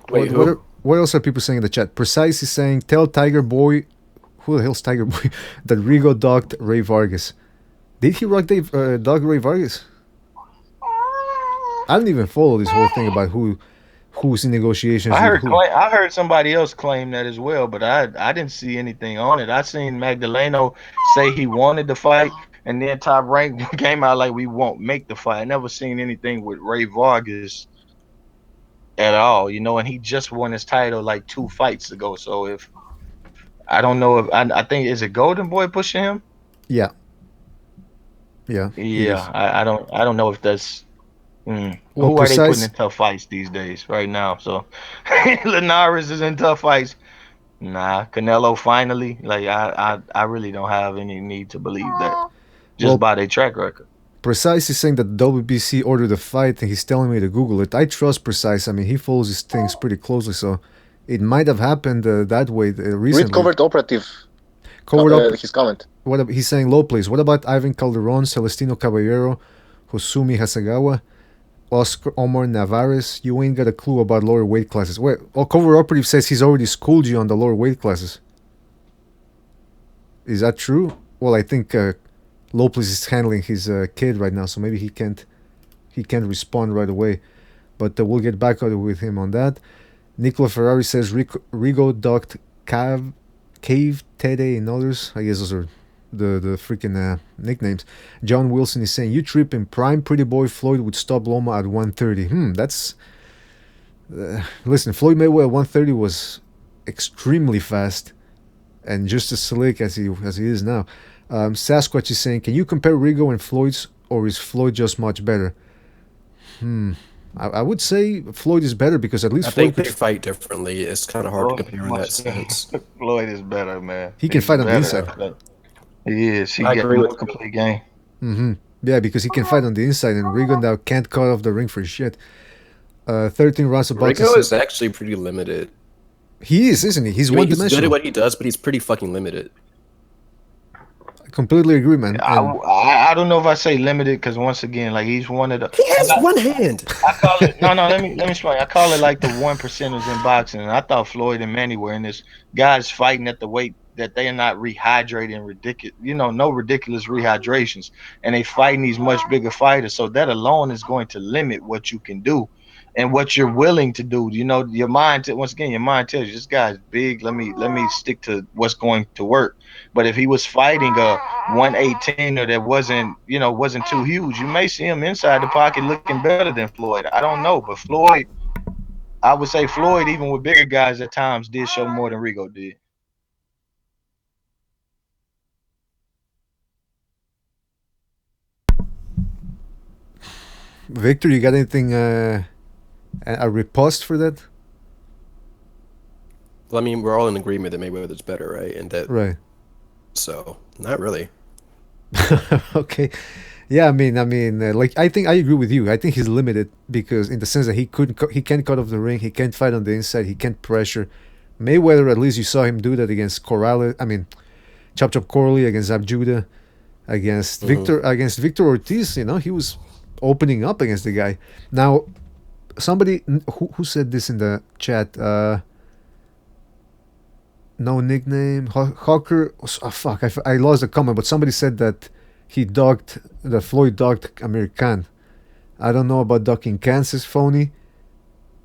Wait, who? What else are people saying in the chat? Precise is saying, tell Tiger Boy, who the hell's Tiger Boy, that Rigo dogged Ray Vargas. Did he dog Ray Vargas? I don't even follow this whole thing about who's in negotiations with who. I heard somebody else claim that as well, but I didn't see anything on it. I seen Magdaleno say he wanted the fight, and then Top Rank came out like we won't make the fight. I never seen anything with Ray Vargas at all, and he just won his title like 2 fights ago. So if I don't know if I think is it Golden Boy pushing him? Yeah. Yeah. I don't know if that's. Well, who are they Precise- putting in tough fights these days right now? So Linares is in tough fights. Nah, Canelo finally. Like I really don't have any need to believe that just by their track record. Precise is saying that WBC ordered the fight, and he's telling me to Google it. I trust Precise. I mean, he follows his things pretty closely, so it might have happened that way recently. Read Covert Operative. His comment. He's saying low plays. What about Ivan Calderon, Celestino Caballero, Hosumi Hasagawa, Oscar Omar Navarez? You ain't got a clue about lower weight classes. Wait, Covert Operative says he's already schooled you on the lower weight classes. Is that true? Well, I think Lopez is handling his kid right now, so maybe he can't respond right away. But we'll get back with him on that. Nicola Ferrari says Rigo docked Cave, Tede, and others. I guess those are the freaking nicknames. John Wilson is saying, you tripping. Prime Pretty Boy Floyd would stop Loma at 130. That's... listen, Floyd Mayweather at 130 was extremely fast and just as slick as he is now. Sasquatch is saying, can you compare Rigo and Floyd's, or is Floyd just much better? I would say Floyd is better because at least I think they fight differently. It's kind of hard to compare in that sense. Floyd is better, man. He can fight on the inside. He is. He I got agree a with complete game. Yeah, because he can fight on the inside, and Rigondeaux can't cut off the ring for shit. 13 rounds of boxing. Rigo is actually pretty limited. He is, isn't he? He's one-dimensional. He's good at what he does, but he's pretty fucking limited. I completely agree, man. I don't know if I say limited because once again, like he's one of the. He has one hand. I call it no. Let me explain. I call it like the 1%ers in boxing. And I thought Floyd and Manny were in this. Guys fighting at the weight that they are not rehydrating ridiculous. No ridiculous rehydrations, and they fighting these much bigger fighters. So that alone is going to limit what you can do and what you're willing to do. Your mind. Once again, your mind tells you this guy's big. Let me stick to what's going to work. But if he was fighting a 118 or that wasn't too huge, you may see him inside the pocket looking better than Floyd. I don't know, but Floyd, I would say Floyd, even with bigger guys at times, did show more than Rigo did. Victor, you got anything, a riposte for that? Well, I mean, we're all in agreement that Mayweather's better, right? And that, Right. So, not really. Okay. Yeah, I mean, I think I agree with you. I think he's limited because in the sense that he can't cut off the ring, he can't fight on the inside, he can't pressure. Mayweather, at least you saw him do that against Chop Chop Corley, against Abjuda, against Victor Ortiz. He was opening up against the guy. Now, somebody who said this in the chat. No nickname. Hawker. Oh, fuck. I lost the comment, but somebody said that Floyd dogged Amir Khan. I don't know about docking Kansas, phony.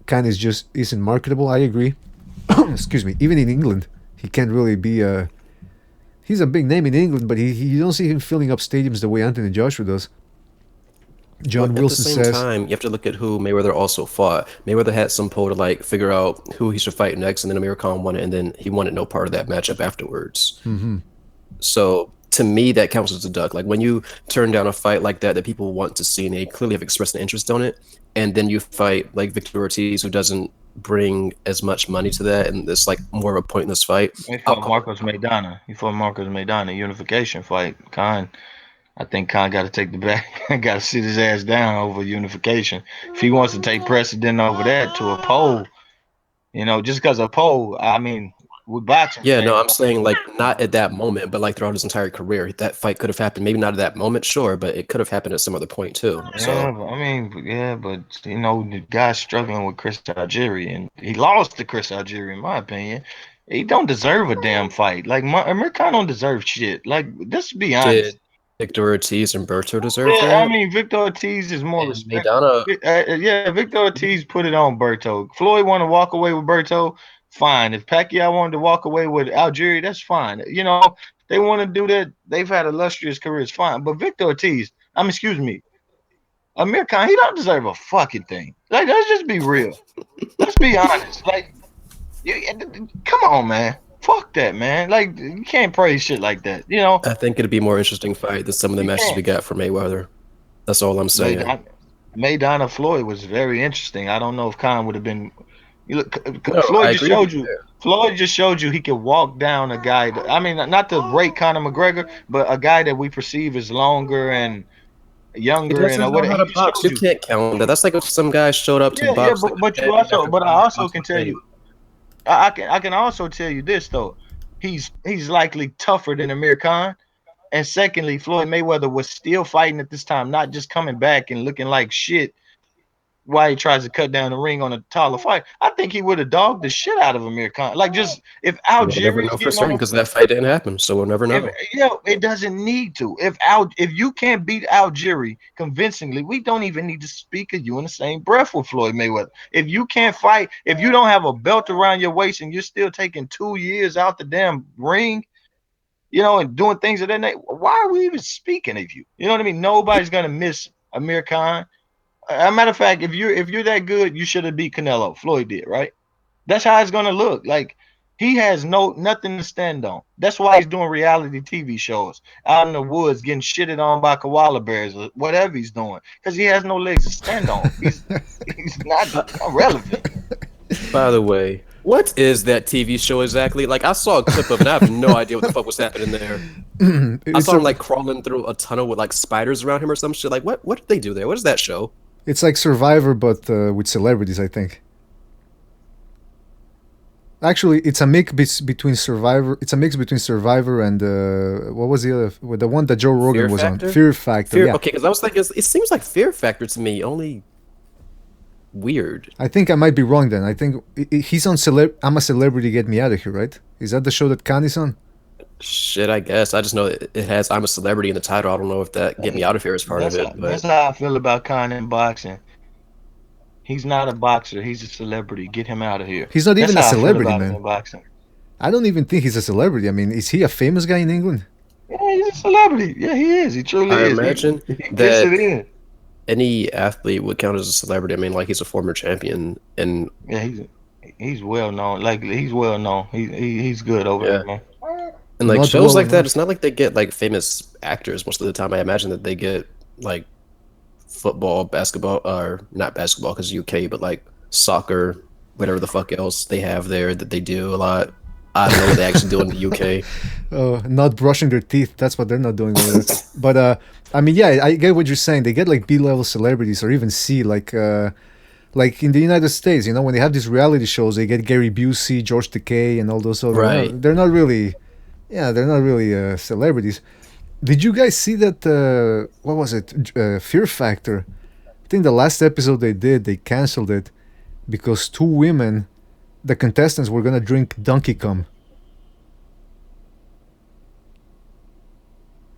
Khan isn't marketable. I agree. Excuse me. Even in England, he can't really be he's a big name in England, but you don't see him filling up stadiums the way Anthony Joshua does. John Wilson says. At the same time, you have to look at who Mayweather also fought. Mayweather had some pull to figure out who he should fight next, and then Amir Khan won it, and then he wanted no part of that matchup afterwards. Mm-hmm. So to me, that counts as a duck. Like when you turn down a fight like that people want to see and they clearly have expressed an interest on it, and then you fight like Victor Ortiz, who doesn't bring as much money to that, and it's like more of a pointless fight. He fought Marcos Maidana, unification fight. I think Khan got to take the back, got to sit his ass down over unification. If he wants to take precedent over that to a poll, just because a poll, I mean, with boxing. Yeah, no, I'm saying like not at that moment, but like throughout his entire career, that fight could have happened. Maybe not at that moment, sure, but it could have happened at some other point too. So but the guy's struggling with Chris Algieri, and he lost to Chris Algieri, in my opinion. He don't deserve a damn fight. Like Amir Khan don't deserve shit. Like, let's be honest. Did Victor Ortiz and Berto deserve that? I mean, Victor Ortiz is more respectful. Victor Ortiz put it on Berto. Floyd want to walk away with Berto, fine. If Pacquiao wanted to walk away with Algieri, that's fine. They want to do that. They've had illustrious careers, fine. But Victor Ortiz, Amir Khan, he don't deserve a fucking thing. Like, let's just be real. Let's be honest. Like, come on, man. Fuck that, man. Like, you can't praise shit like that, I think it'd be a more interesting fight than some of the matches we got from Mayweather. That's all I'm saying. Maidana Floyd was very interesting. I don't know if Khan would have been. Floyd just showed you he could walk down a guy. Not to rate Conor McGregor, but a guy that we perceive as longer and younger. You can't count that. That's like if some guy showed up to box. But I also can tell you. I can also tell you this though, he's likely tougher than Amir Khan, and secondly, Floyd Mayweather was still fighting at this time, not just coming back and looking like shit while he tries to cut down the ring on a taller fight. I think he would have dogged the shit out of Amir Khan. Like, just if Algieri, we'll never know for certain because that fight didn't happen, so we'll never know. It doesn't need to. If you can't beat Algieri convincingly, we don't even need to speak of you in the same breath with Floyd Mayweather. If you can't fight, if you don't have a belt around your waist and you're still taking 2 years out the damn ring, and doing things of that nature, why are we even speaking of you? You know what I mean? Nobody's gonna miss Amir Khan. As a matter of fact, if you're that good, you should have beat Canelo. Floyd did, right? That's how it's gonna look. Like, he has nothing to stand on. That's why he's doing reality TV shows out in the woods, getting shitted on by koala bears or whatever he's doing, because he has no legs to stand on. He's not relevant. By the way, what is that TV show exactly? Like, I saw a clip of it, and I have no idea what the fuck was happening there. I saw him like crawling through a tunnel with like spiders around him or some shit. Like, what did they do there? What is that show? It's like Survivor, but with celebrities, I think. Actually, it's a mix between Survivor. It's a mix between Survivor and what was the other? The one that Joe Rogan was on. Fear Factor. Yeah. Okay, because I was thinking, it seems like Fear Factor to me. Only weird. I think I might be wrong then. I think he's on I'm a Celebrity, Get Me Out of Here, right? Is that the show that Khan is on? Shit, I guess. I just know it has I'm a Celebrity in the title. I don't know if that Get Me Out of Here is part of it. That's how I feel about Khan in boxing. He's not a boxer. He's a celebrity. Get him out of here. He's not even a celebrity, man. Boxing. I don't even think he's a celebrity. I mean, is he a famous guy in England? Yeah, he's a celebrity. Yeah, he is. He truly is. I imagine that any athlete would count as a celebrity. I mean, like, he's a former champion, and yeah, he's well known. Like, he's well known. He's good over there, man. And like, shows like that, it's not like they get like famous actors most of the time. I imagine that they get like football, basketball, or not basketball because UK, but like soccer, whatever the fuck else they have there that they do a lot. I don't know what they actually do in the UK. Oh, not brushing their teeth. That's what they're not doing over there. But I mean, yeah, I get what you're saying. They get like B-level celebrities or even C, like in the United States, when they have these reality shows, they get Gary Busey, George Takei, and all those other. Right. They're not really celebrities. Did you guys see that? What was it? Fear Factor. I think the last episode they canceled it because 2 women, the contestants, were gonna drink donkey cum.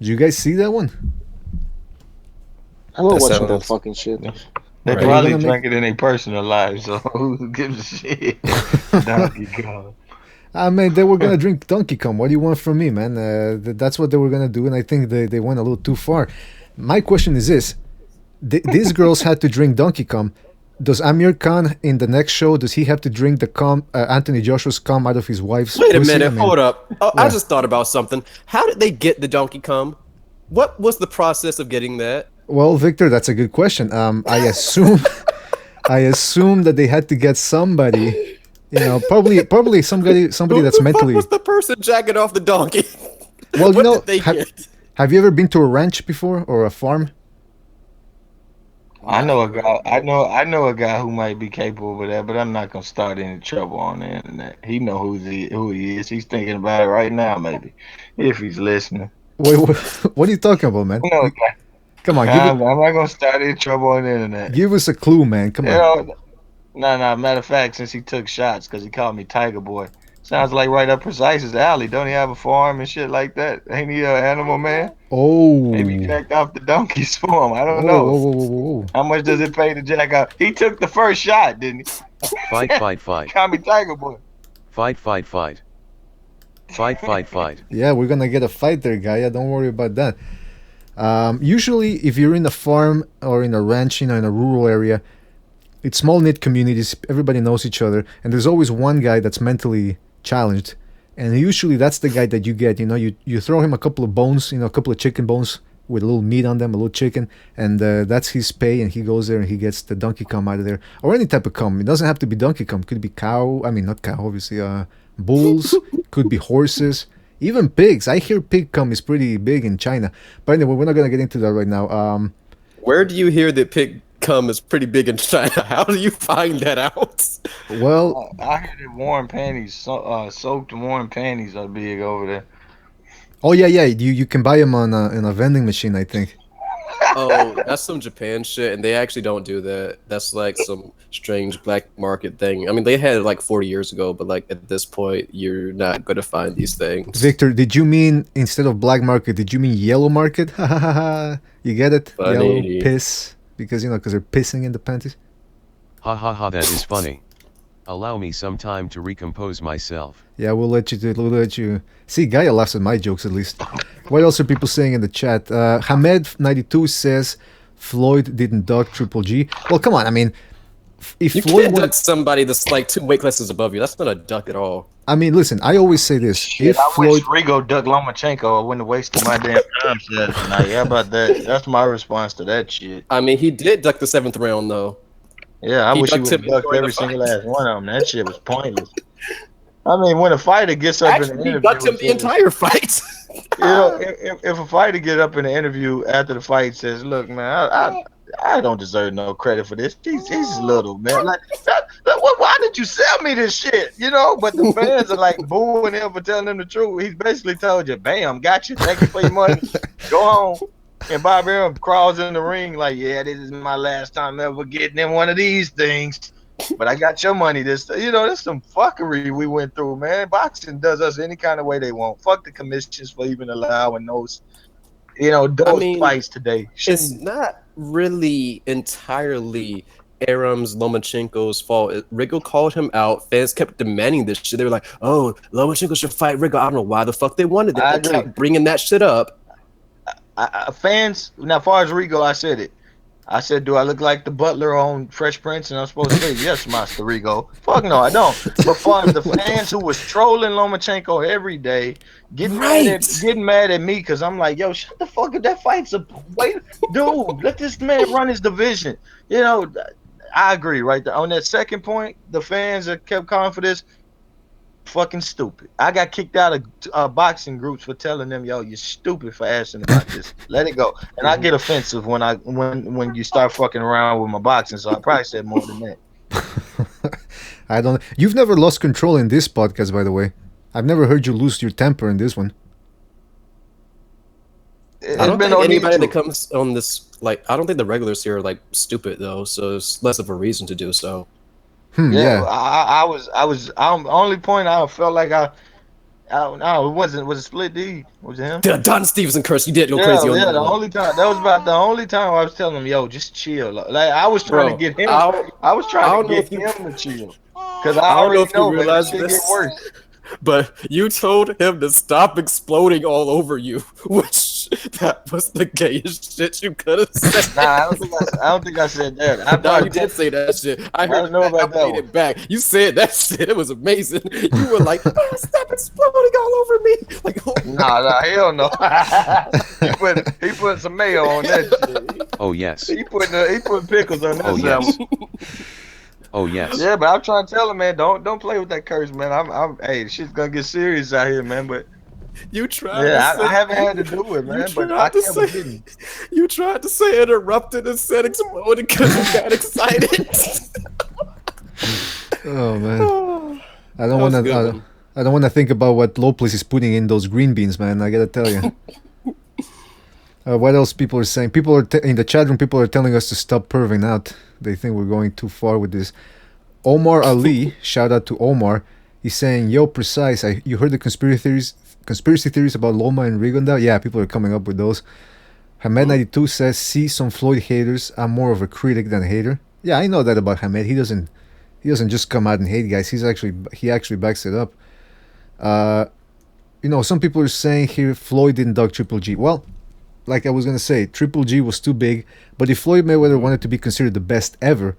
Did you guys see that one? I'm not watching that fucking shit. They probably drank it in their personal lives, so who gives a shit? Donkey cum. I mean, they were gonna drink donkey cum. What do you want from me, man? That's what they were gonna do, and I think they went a little too far. My question is this: these girls had to drink donkey cum. does Amir Khan in the next show, does he have to drink the Anthony Joshua's cum out of his wife's Wait a pussy? minute, hold up. Oh, yeah. I just thought about something. How did they get the donkey cum? What was the process of getting that? Well, Victor, that's a good question. I assume that they had to get somebody, probably somebody that's Who mentally. was the person jacking off the donkey? Well, What did they get? Have you ever been to a ranch before or a farm? I know a guy. I know a guy who might be capable of that, but I'm not gonna start any trouble on the internet. He know who he is. He's thinking about it right now, maybe, if he's listening. Wait, what are you talking about, man? I know a guy. Come on, I'm not gonna start any trouble on the internet. give us a clue, man. Come on. No. Matter of fact, since he took shots, because he called me Tiger Boy, sounds like right up Precise's alley. Don't he have a farm and shit like that? Ain't he an animal man? Oh. Maybe he jacked off the donkeys for him. I don't Whoa, know. whoa. How much does it pay to jack off? He took the first shot, didn't he? Fight. Call me Tiger Boy. Fight. Fight. Yeah, we're gonna get a fight there, Gaia. Don't worry about that. Usually, if you're in a farm or in a ranch, in a rural area, it's small knit communities. Everybody knows each other, and there's always one guy that's mentally challenged, and usually that's the guy that you get. You throw him a couple of bones, a couple of chicken bones with a little meat on them, a little chicken, and that's his pay. And he goes there and he gets the donkey cum out of there, or any type of cum. It doesn't have to be donkey cum. It could be cow. I mean, not cow, obviously. Bulls. Could be horses. Even pigs. I hear pig cum is pretty big in China. But anyway, we're not gonna get into that right now. Where do you hear that pig cum is pretty big in China? How do you find that out? Well, I heard that warm panties, soaked warm panties are big over there. oh yeah. You can buy them on in a vending machine, I think. Oh, that's some Japan shit, and they actually don't do that. That's like some strange black market thing. I mean, they had it like 40 years ago, but like at this point, you're not going to find these things. Victor, did you mean instead of black market, did you mean yellow market? Ha ha ha. You get it? Funny. Yellow piss because they're pissing in the panties. Ha, that is funny. Allow me some time to recompose myself. Yeah, we'll let you. See, Gaia laughs at my jokes at least. What else are people saying in the chat? Hamed92 says Floyd didn't duck Triple G. Well, come on. I mean, if You Floyd can't went, duck somebody that's like 2 weight classes above you. That's not a duck at all. I mean, listen. I always say this: Shit, if I Floyd, wish Rigo ducked Lomachenko. I wouldn't have wasted my damn time Saturday night. How about that? That's my response to that shit. I mean, he did duck the 7th round, though. Yeah, I He wish he ducked would have him ducked during every the single fight. last one of them. That shit was pointless. I mean, when a fighter gets up in Actually, the he interview, ducked him the entire fight. if a fighter get up in the interview after the fight and says, "Look, man, I don't deserve no credit for this. He's little, man. Like, why did you sell me this shit? But the fans are like booing him for telling them the truth. He's basically told you, bam, got you. Thank you for your money. Go home." And Bob Arum crawls in the ring like, "Yeah, this is my last time ever getting in one of these things. But I got your money this that's some fuckery we went through, man. Boxing does us any kind of way they want. Fuck the commissions for even allowing those fights today. It's not really entirely Arum's Lomachenko's fault. Rigo called him out. Fans kept demanding this shit. They were like, "Oh, Lomachenko should fight Rigo." I don't know why the fuck they wanted I it. They agree. kept bringing that shit up. Fans, now as far as Rigo, I said it. I said, do I look like the butler on Fresh Prince? And I'm supposed to say, yes, Master Rigo. Fuck no, I don't. But for the fans who was trolling Lomachenko every day, getting mad at me because I'm like, yo, shut the fuck up. That fight's dude, let this man run his division. I agree right there. On that second point, the fans that kept calling for this, fucking stupid. I got kicked out of boxing groups for telling them, yo, you're stupid for asking about this. Let it go. And I get offensive when you start fucking around with my boxing, so I probably said more than that. I don't. You've never lost control in this podcast, by the way. I've never heard you lose your temper in this one. I don't think anybody that comes on this, I don't think the regulars here are stupid though, so it's less of a reason to do so. Yeah. I was only point I felt like I don't know, was it SplitD? Was it him? The Don Stevenson curse, you did go crazy on that. The only time that was about the only time I was telling him, yo, just chill. Like I was trying to get him. I was trying to get him to chill. Because I already know that shit get worse. But you told him to stop exploding all over you, which That was the gayest shit you could have said. Nah, I don't think I said that. I No, probably you did say that shit. I heard don't know about that I played it back. You said that shit. It was amazing. You were like, "Oh, stop exploding all over me!" Like, oh, Nah, hell no. he put some mayo on that shit. Oh yes. He put pickles on that Oh yes. sandwich. Oh yes. Yeah, but I'm trying to tell him, man, don't play with that curse, man. Hey, shit's gonna get serious out here, man. But you tried. yeah, to say, I haven't had to do it, man. But I to never say, didn't. you tried to say interrupted and said exploded because you got excited. Oh man, I don't That was want a good to. one. I don't want to think about what Lopez is putting in those green beans, man. I gotta tell you. What else people are saying? People are in the chat room. People are telling us to stop perving out. They think we're going too far with this. Omar Ali, shout out to Omar. He's saying, "Yo, precise. You heard the conspiracy theories about Loma and Rigondeaux? Yeah, people are coming up with those." Hamed92 says, "See some Floyd haters. I'm more of a critic than a hater." Yeah, I know that about Hamed. He doesn't just come out and hate guys. He actually backs it up. Some people are saying here Floyd didn't dog Triple G. Well, like I was gonna say, Triple G was too big. But if Floyd Mayweather wanted to be considered the best ever,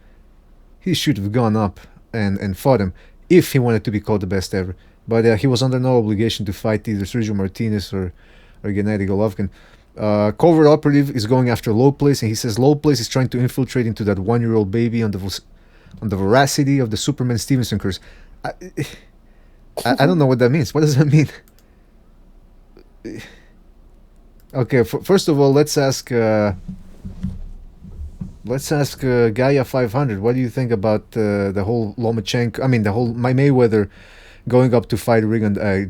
he should have gone up and fought him if he wanted to be called the best ever. But he was under no obligation to fight either Sergio Martinez or Gennady Golovkin. Covert Operative is going after Lopez, and he says Lopez is trying to infiltrate into that 1-year-old baby on the veracity of the Superman Stevenson curse. I don't know what that means. What does that mean? Okay, first of all, let's ask Gaia 500. What do you think about the whole Lomachenko? I mean, the whole Mayweather going up to fight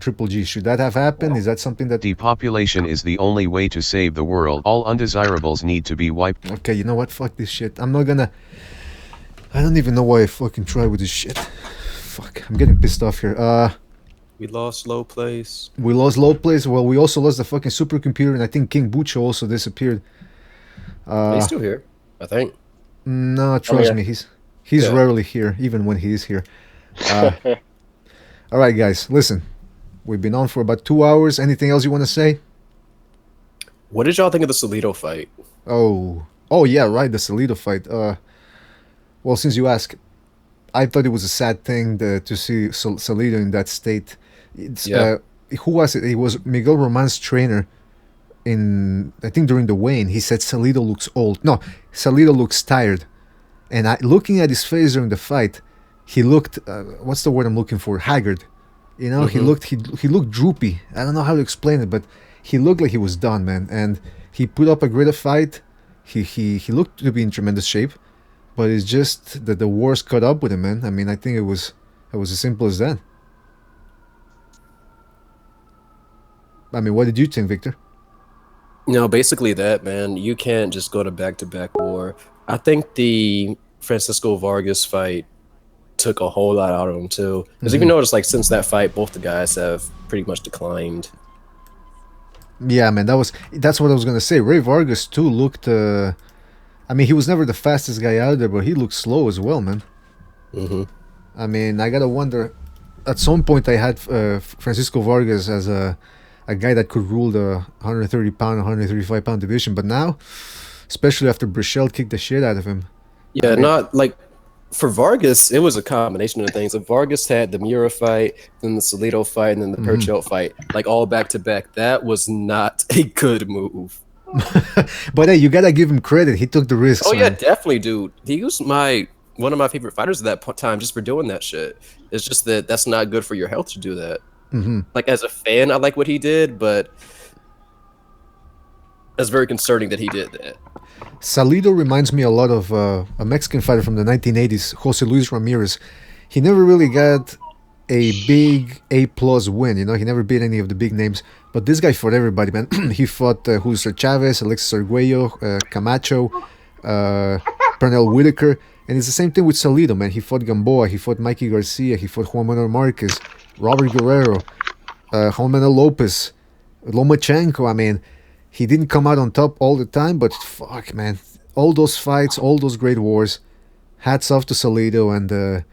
Triple G. Should that have happened? Is that something that Depopulation is the only way to save the world. All undesirables need to be wiped. Okay, you know what? Fuck this shit. I'm not gonna. I don't even know why I fucking try with this shit. Fuck, I'm getting pissed off here. We lost low place. We lost low place. Well, we also lost the fucking supercomputer, and I think King Bucho also disappeared. He's still here, I think. No, trust me, he's rarely here, even when he is here. All right, guys, listen. We've been on for about 2 hours. Anything else you want to say? What did y'all think of the Salido fight? Oh yeah, right, the Salido fight. Well, since you ask, I thought it was a sad thing to see Salido in that state. Who was it? It was Miguel Roman's trainer. I think during the weigh-in, he said Salido looks old. No, Salido looks tired. And looking at his face during the fight, he looked. What's the word I'm looking for? Haggard. You know, he looked droopy. I don't know how to explain it, but he looked like he was done, man. And he put up a great fight. He looked to be in tremendous shape, but it's just that the wars caught up with him, man. I mean, I think it was as simple as that. I mean, what did you think, Victor? No, basically that, man. You can't just go to back-to-back war. I think the Francisco Vargas fight took a whole lot out of him too. Because if you notice, like since that fight, both the guys have pretty much declined. Yeah, man, that's what I was gonna say. Ray Vargas too looked. I mean, he was never the fastest guy out there, but he looked slow as well, man. I mean, I gotta wonder. At some point, I had Francisco Vargas as a guy that could rule the 130-pound, 135-pound division, but now, especially after Brichelle kicked the shit out of him. Yeah, not like for Vargas, it was a combination of things. If Vargas had the Mura fight, then the Salido fight, and then the Perchelt fight, like all back to back, that was not a good move. But hey, you gotta give him credit. He took the risks. Oh man. yeah, definitely, dude. He was one of my favorite fighters at that time, just for doing that shit. It's just that's not good for your health to do that. Like as a fan, I like what he did, but it's very concerning that he did that. Salido reminds me a lot of a Mexican fighter from the 1980s, Jose Luis Ramirez. He never really got a big A+ win, you know. He never beat any of the big names, but this guy fought everybody, man. He fought Julio Chavez, Alexis Arguello, Camacho, Pernell Whitaker, and it's the same thing with Salido, man. He fought Gamboa, he fought Mikey Garcia, he fought Juan Manuel Marquez, Robert Guerrero, Juan Manuel Lopez, Lomachenko. I mean, he didn't come out on top all the time, but fuck, man. All those fights, all those great wars. Hats off to Salido, and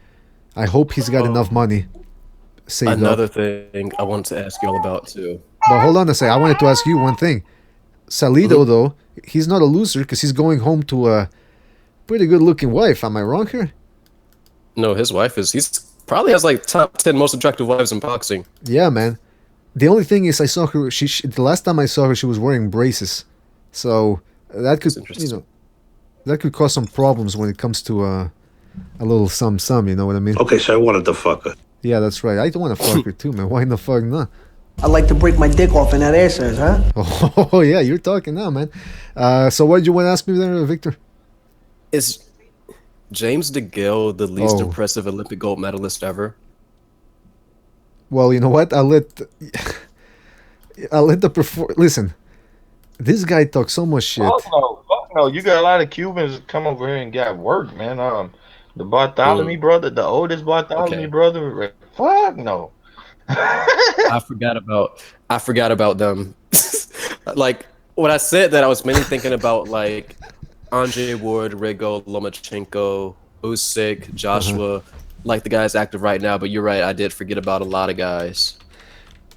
I hope he's got enough money saved Another up. thing I wanted to ask you all about too. But hold on a second. I wanted to ask you one thing. Salido, though, he's not a loser because he's going home to a pretty good-looking wife. Am I wrong here? No, his wife is. He's probably has like top 10 most attractive wives in boxing. Yeah, man. The only thing is, I saw her. The last time I saw her, she was wearing braces, so that could, that could cause some problems when it comes to a little some. You know what I mean? Okay, so I wanted to fuck her. Yeah, that's right. I don't want to fuck her too, man. Why in the fuck not? I like to break my dick off in that ass, huh? Oh yeah, you're talking now, man. So what did you want to ask me there, Victor? Is James DeGale the least impressive Olympic gold medalist ever? Well, you know what? I'll let the listen. This guy talks so much shit. Fuck no. You got a lot of Cubans come over here and got work, man. The Bartholomew brother, the oldest Bartholomew brother. Fuck no. I forgot about them. Like when I said that, I was mainly thinking about like Andre Ward, Rigo, Lomachenko, Usyk, Joshua, like the guys active right now. But you're right, I did forget about a lot of guys.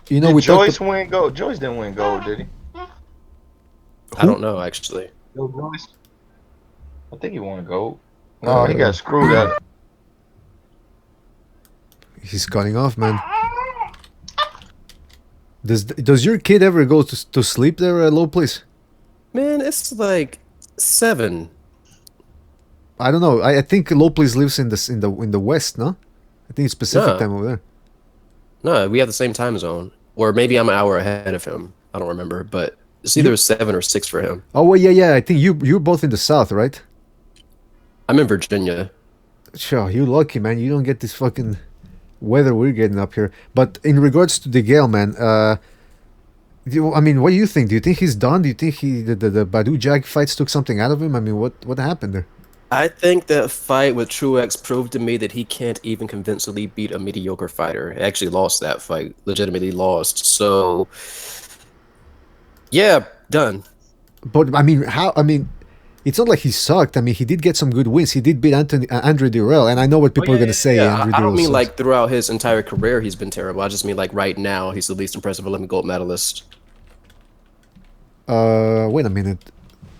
You know, Joyce win gold. Joyce didn't win gold, did he? I don't know actually. Joyce? I think he won gold. No, he got screwed out. He's cutting off, man. Does your kid ever go to sleep there at low place? Man, it's like 7. I don't know. I think low place lives in the west, no? I think it's Pacific time over there. No, we have the same time zone, or maybe I'm an hour ahead of him. I don't remember, but it's either 7 or 6 for him. Oh well, yeah. I think you're both in the south, right? I'm in Virginia. Sure, you're lucky, man. You don't get this fucking weather we're getting up here. But in regards to DeGale, man, I mean, what do you think? Do you think he's done? Do you think the Badu Jag fights took something out of him? I mean, what happened there? I think that fight with Truax proved to me that he can't even convincingly beat a mediocre fighter. He actually lost that fight, legitimately lost. So, yeah, done. But I mean, how? I mean, it's not like he sucked. I mean, he did get some good wins. He did beat Andre Dirrell, and I know what people are going to say. I don't mean like throughout his entire career he's been terrible. I just mean like right now he's the least impressive Olympic gold medalist. Wait a minute.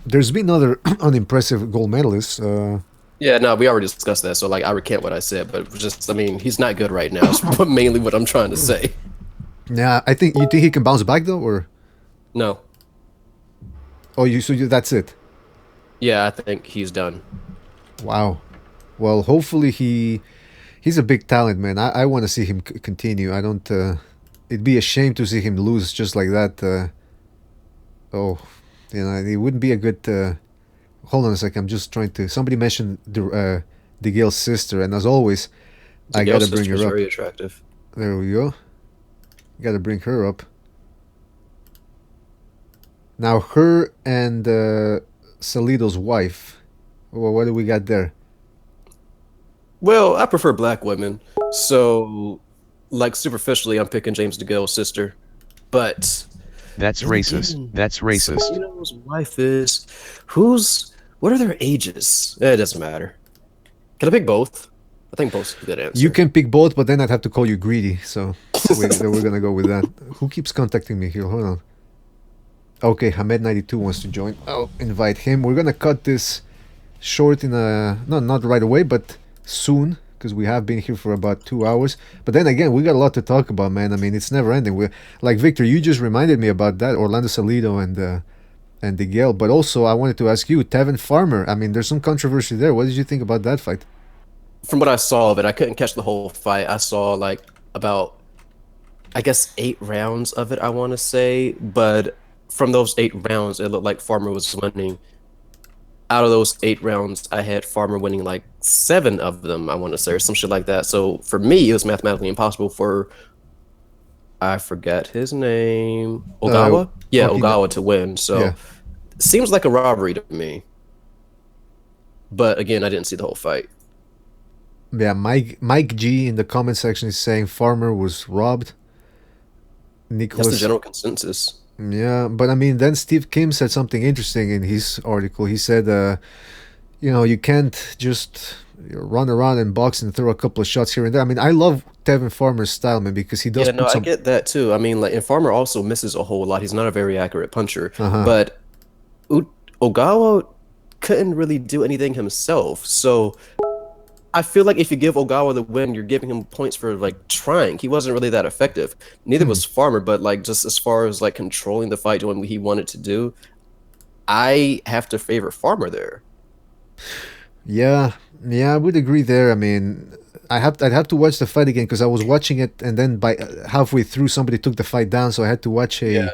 There's been other unimpressive gold medalists. Yeah, no, we already discussed that. So like, I recant what I said, but just, I mean, he's not good right now. That's mainly what I'm trying to say. Yeah, you think he can bounce back though, or no? Oh, that's it. Yeah, I think he's done. Wow. Well, hopefully he's a big talent, man. I want to see him continue. I don't. It'd be a shame to see him lose just like that. It wouldn't be a good. Hold on a second. I'm just trying to. Somebody mentioned DeGale's sister, and as always, I gotta bring her up. Very attractive. There we go. Gotta bring her up. Now, her and Salido's wife. Well, what do we got there? Well, I prefer black women, so like superficially, I'm picking James DeGale's sister, but. That's racist. That's racist. Salido's wife is what are their ages? It doesn't matter. Can I pick both? I think both is a good answer. You can pick both, but then I'd have to call you greedy. So we're gonna go with that. Who keeps contacting me here? Hold on. Okay, Hamed92 wants to join. I'll invite him. We're gonna cut this short in not right away, but soon, because we have been here for about 2 hours. But then again, we got a lot to talk about, man. I mean, it's never ending. We're like, Victor, you just reminded me about that Orlando Salido and DeGale. But also, I wanted to ask you, Tevin Farmer. I mean, there's some controversy there. What did you think about that fight? From what I saw of it, I couldn't catch the whole fight. I saw like about, I guess, 8 rounds of it, I want to say. But from those 8 rounds, it looked like Farmer was winning. Out of those 8 rounds, I had Farmer winning like 7 of them, I want to say, or some shit like that. So for me, it was mathematically impossible for, I forget his name, Ogawa? Ogawa to win. So it seems like a robbery to me. But again, I didn't see the whole fight. Yeah, Mike G in the comment section is saying Farmer was robbed. Nicholas, that's the general consensus. Yeah, but I mean, then Steve Kim said something interesting in his article. He said, you can't just run around and box and throw a couple of shots here and there. I mean, I love Tevin Farmer's style, man, because he does Yeah, put no, I some. get that too. I mean, like, and Farmer also misses a whole lot. He's not a very accurate puncher, Uh-huh. but Ogawa couldn't really do anything himself. So I feel like if you give Ogawa the win, you're giving him points for like trying. He wasn't really that effective. Neither was Farmer, but like just as far as like controlling the fight, doing what he wanted to do, I have to favor Farmer there. Yeah, I would agree there. I mean, I'd have to watch the fight again because I was watching it, and then by halfway through, somebody took the fight down, so I had to watch a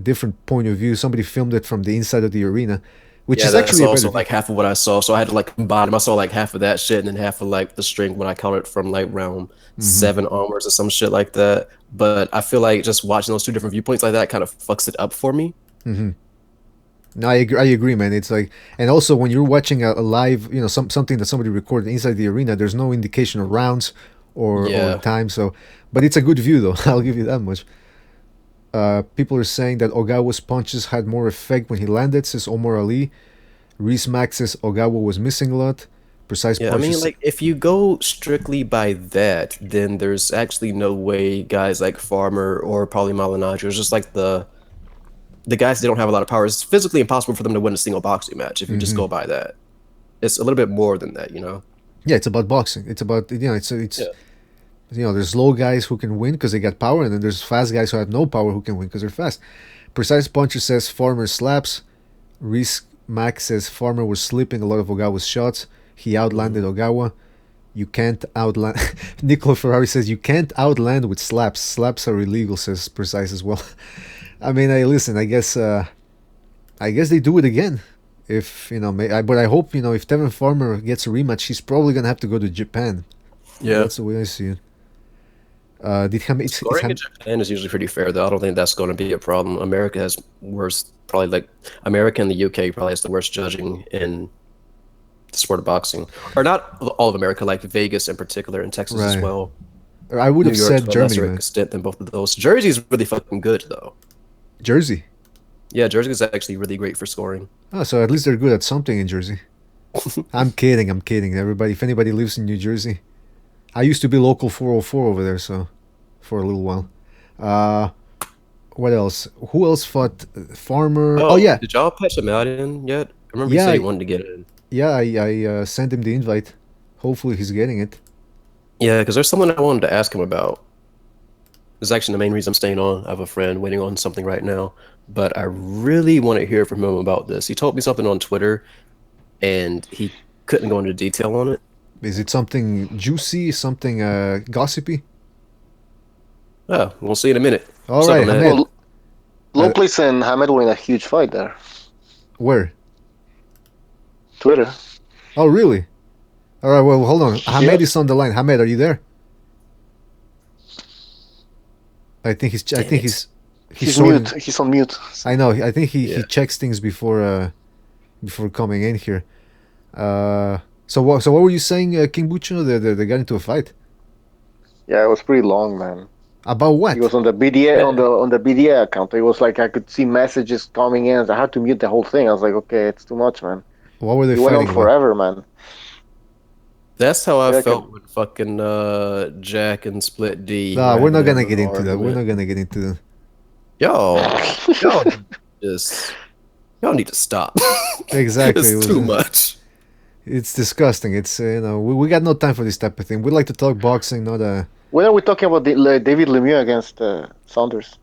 different point of view. Somebody filmed it from the inside of the arena, which is that's actually a also better like half of what I saw. So I had to like combine them. I saw like half of that shit and then half of like the string when I counted from like round 7 onwards or some shit like that. But I feel like just watching those two different viewpoints like that kind of fucks it up for me. No, I agree, man. It's like, and also when you're watching a live, something that somebody recorded inside the arena, there's no indication of rounds or time. So, but it's a good view, though. I'll give you that much. People are saying that Ogawa's punches had more effect when he landed, says Omar Ali. Reese Max says Ogawa was missing a lot. Precise Yeah, I punches. mean, like, if you go strictly by that, then there's actually no way guys like Farmer or probably Malignaggi, it's just like the guys that don't have a lot of power. It's physically impossible for them to win a single boxing match if you just go by that. It's a little bit more than that, Yeah, it's about boxing. It's about there's slow guys who can win because they got power, and then there's fast guys who have no power who can win because they're fast. Precise Puncher says Farmer slaps. Reese Max says Farmer was slipping a lot of Ogawa's shots. He outlanded Ogawa. You can't outland. Niccolo Ferrari says you can't outland with slaps. Slaps are illegal, says Precise as well. I mean, listen. I guess they do it again. If but I hope if Tevin Farmer gets a rematch, he's probably gonna have to go to Japan. Yeah, that's the way I see it. Scoring in Japan is usually pretty fair, though. I don't think that's going to be a problem. America has worse, probably like America and the UK probably has the worst judging in the sport of boxing, or not all of America, like Vegas in particular, and Texas as well. I would have said Germany, to a extent than both of those. Jersey's really fucking good, though. Jersey. Yeah, Jersey is actually really great for scoring. Oh, so at least they're good at something in Jersey. I'm kidding. Everybody, if anybody lives in New Jersey, I used to be local 404 over there, so for a little while. What else? Who else fought Farmer? Oh yeah. Did y'all patch him out in yet? I remember you said he wanted to get in. Yeah, I sent him the invite. Hopefully he's getting it. Yeah, because there's someone I wanted to ask him about. This is actually the main reason I'm staying on. I have a friend waiting on something right now, but I really want to hear from him about this. He told me something on Twitter, and he couldn't go into detail on it. Is it something juicy, something gossipy? Oh, we'll see in a minute. All right, Hamed. Well, Lopez and Hamed were in a huge fight there. Where? Twitter. Oh, really? All right, well, hold on. Hamed is on the line. Hamed, are you there? I think he's mute. He's on mute. I know. I think he checks things before coming in here. So what were you saying, King Bucho? They got into a fight. Yeah, it was pretty long, man. About what? He was on the BDA on the BDA account. It was like I could see messages coming in. I had to mute the whole thing. I was like, okay, it's too much, man. What were they fighting? Went on forever, man. That's how I felt with fucking Jack and Split D. Nah, we're not gonna get into that. We're not gonna get into that. Y'all need to stop. Exactly. It's too much. It's disgusting. It's we got no time for this type of thing. We like to talk boxing, not When are we talking about David Lemieux against Saunders?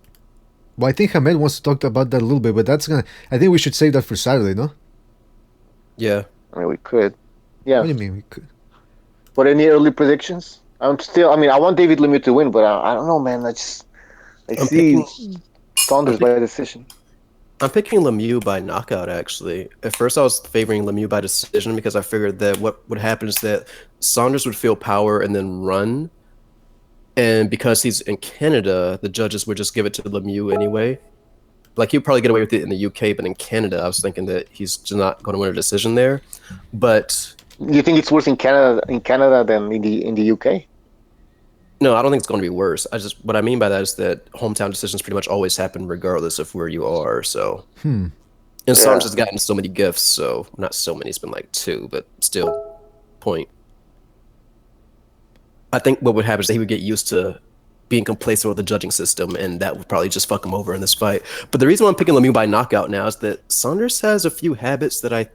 Well, I think Hamed wants to talk about that a little bit, but I think we should save that for Saturday, no? Yeah. I mean, we could. Yeah. What do you mean we could? But any early predictions? I want David Lemieux to win, but I don't know, man. I see Saunders by decision. I'm picking Lemieux by knockout, actually. At first, I was favoring Lemieux by decision because I figured that what would happen is that Saunders would feel power and then run. And because he's in Canada, the judges would just give it to Lemieux anyway. Like, he'd probably get away with it in the UK, but in Canada, I was thinking that he's just not going to win a decision there. But you think it's worse in Canada than in the UK? No, I don't think it's going to be worse. What I mean by that is that hometown decisions pretty much always happen regardless of where you are. So, and Saunders has gotten so many gifts. So not so many. It's been like 2, but still, point. I think what would happen is that he would get used to being complacent with the judging system, and that would probably just fuck him over in this fight. But the reason why I'm picking Lemieux by knockout now is that Saunders has a few habits that I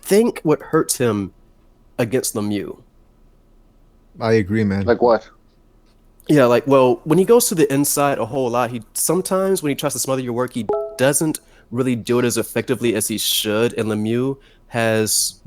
think would hurt him against Lemieux. I agree, man. Like what? Yeah, like, well, when he goes to the inside a whole lot, sometimes when he tries to smother your work, he doesn't really do it as effectively as he should. And Lemieux has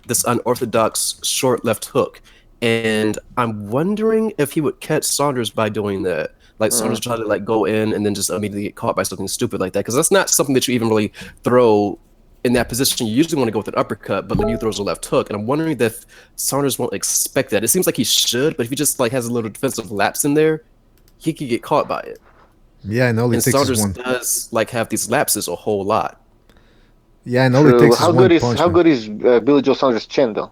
this unorthodox short left hook. And I'm wondering if he would catch Saunders by doing that. Like, Saunders try to, like, go in and then just immediately get caught by something stupid like that. Because that's not something that you even really throw in that position. You usually want to go with an uppercut, but Lemieux throws a left hook. And I'm wondering if Saunders won't expect that. It seems like he should, but if he just, like, has a little defensive lapse in there, he could get caught by it. Yeah, and all it takes Saunders is one. does, like, have these lapses a whole lot. Yeah, and all it takes How is one good punch. How good is Billy Joe Saunders' chin though?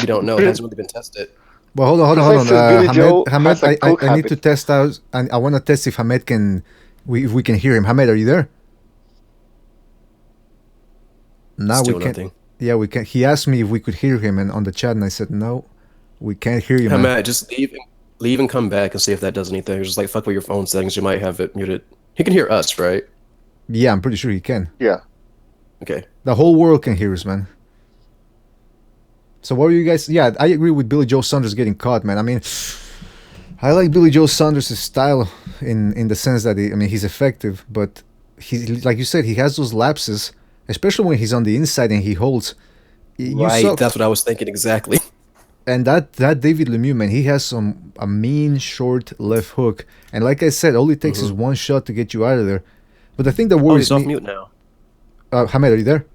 You don't know. It hasn't really been tested. Well, hold on. Billy Joe Hamed, has a coke I need to habit. test out, and I want to test if Hamed if we can hear him. Hamed, are you there? No, Still we can't. nothing. Yeah, we can. He asked me if we could hear him, and on the chat, and I said no, we can't hear you, man. Matt, just leave and come back and see if that does anything. Just like fuck with your phone settings. You might have it muted. He can hear us, right? Yeah, I'm pretty sure he can. Yeah. Okay. The whole world can hear us, man. So what were you guys? Yeah, I agree with Billy Joe Saunders getting caught, man. I mean, I like Billy Joe Saunders' style in the sense that he's effective, but he, like you said, he has those lapses, especially when he's on the inside and he holds. Right, that's what I was thinking exactly. And that David Lemieux, man, he has a mean short left hook, and like I said, all it takes is one shot to get you out of there. But the thing that worries he's off me, mute now. Hamed, are you there?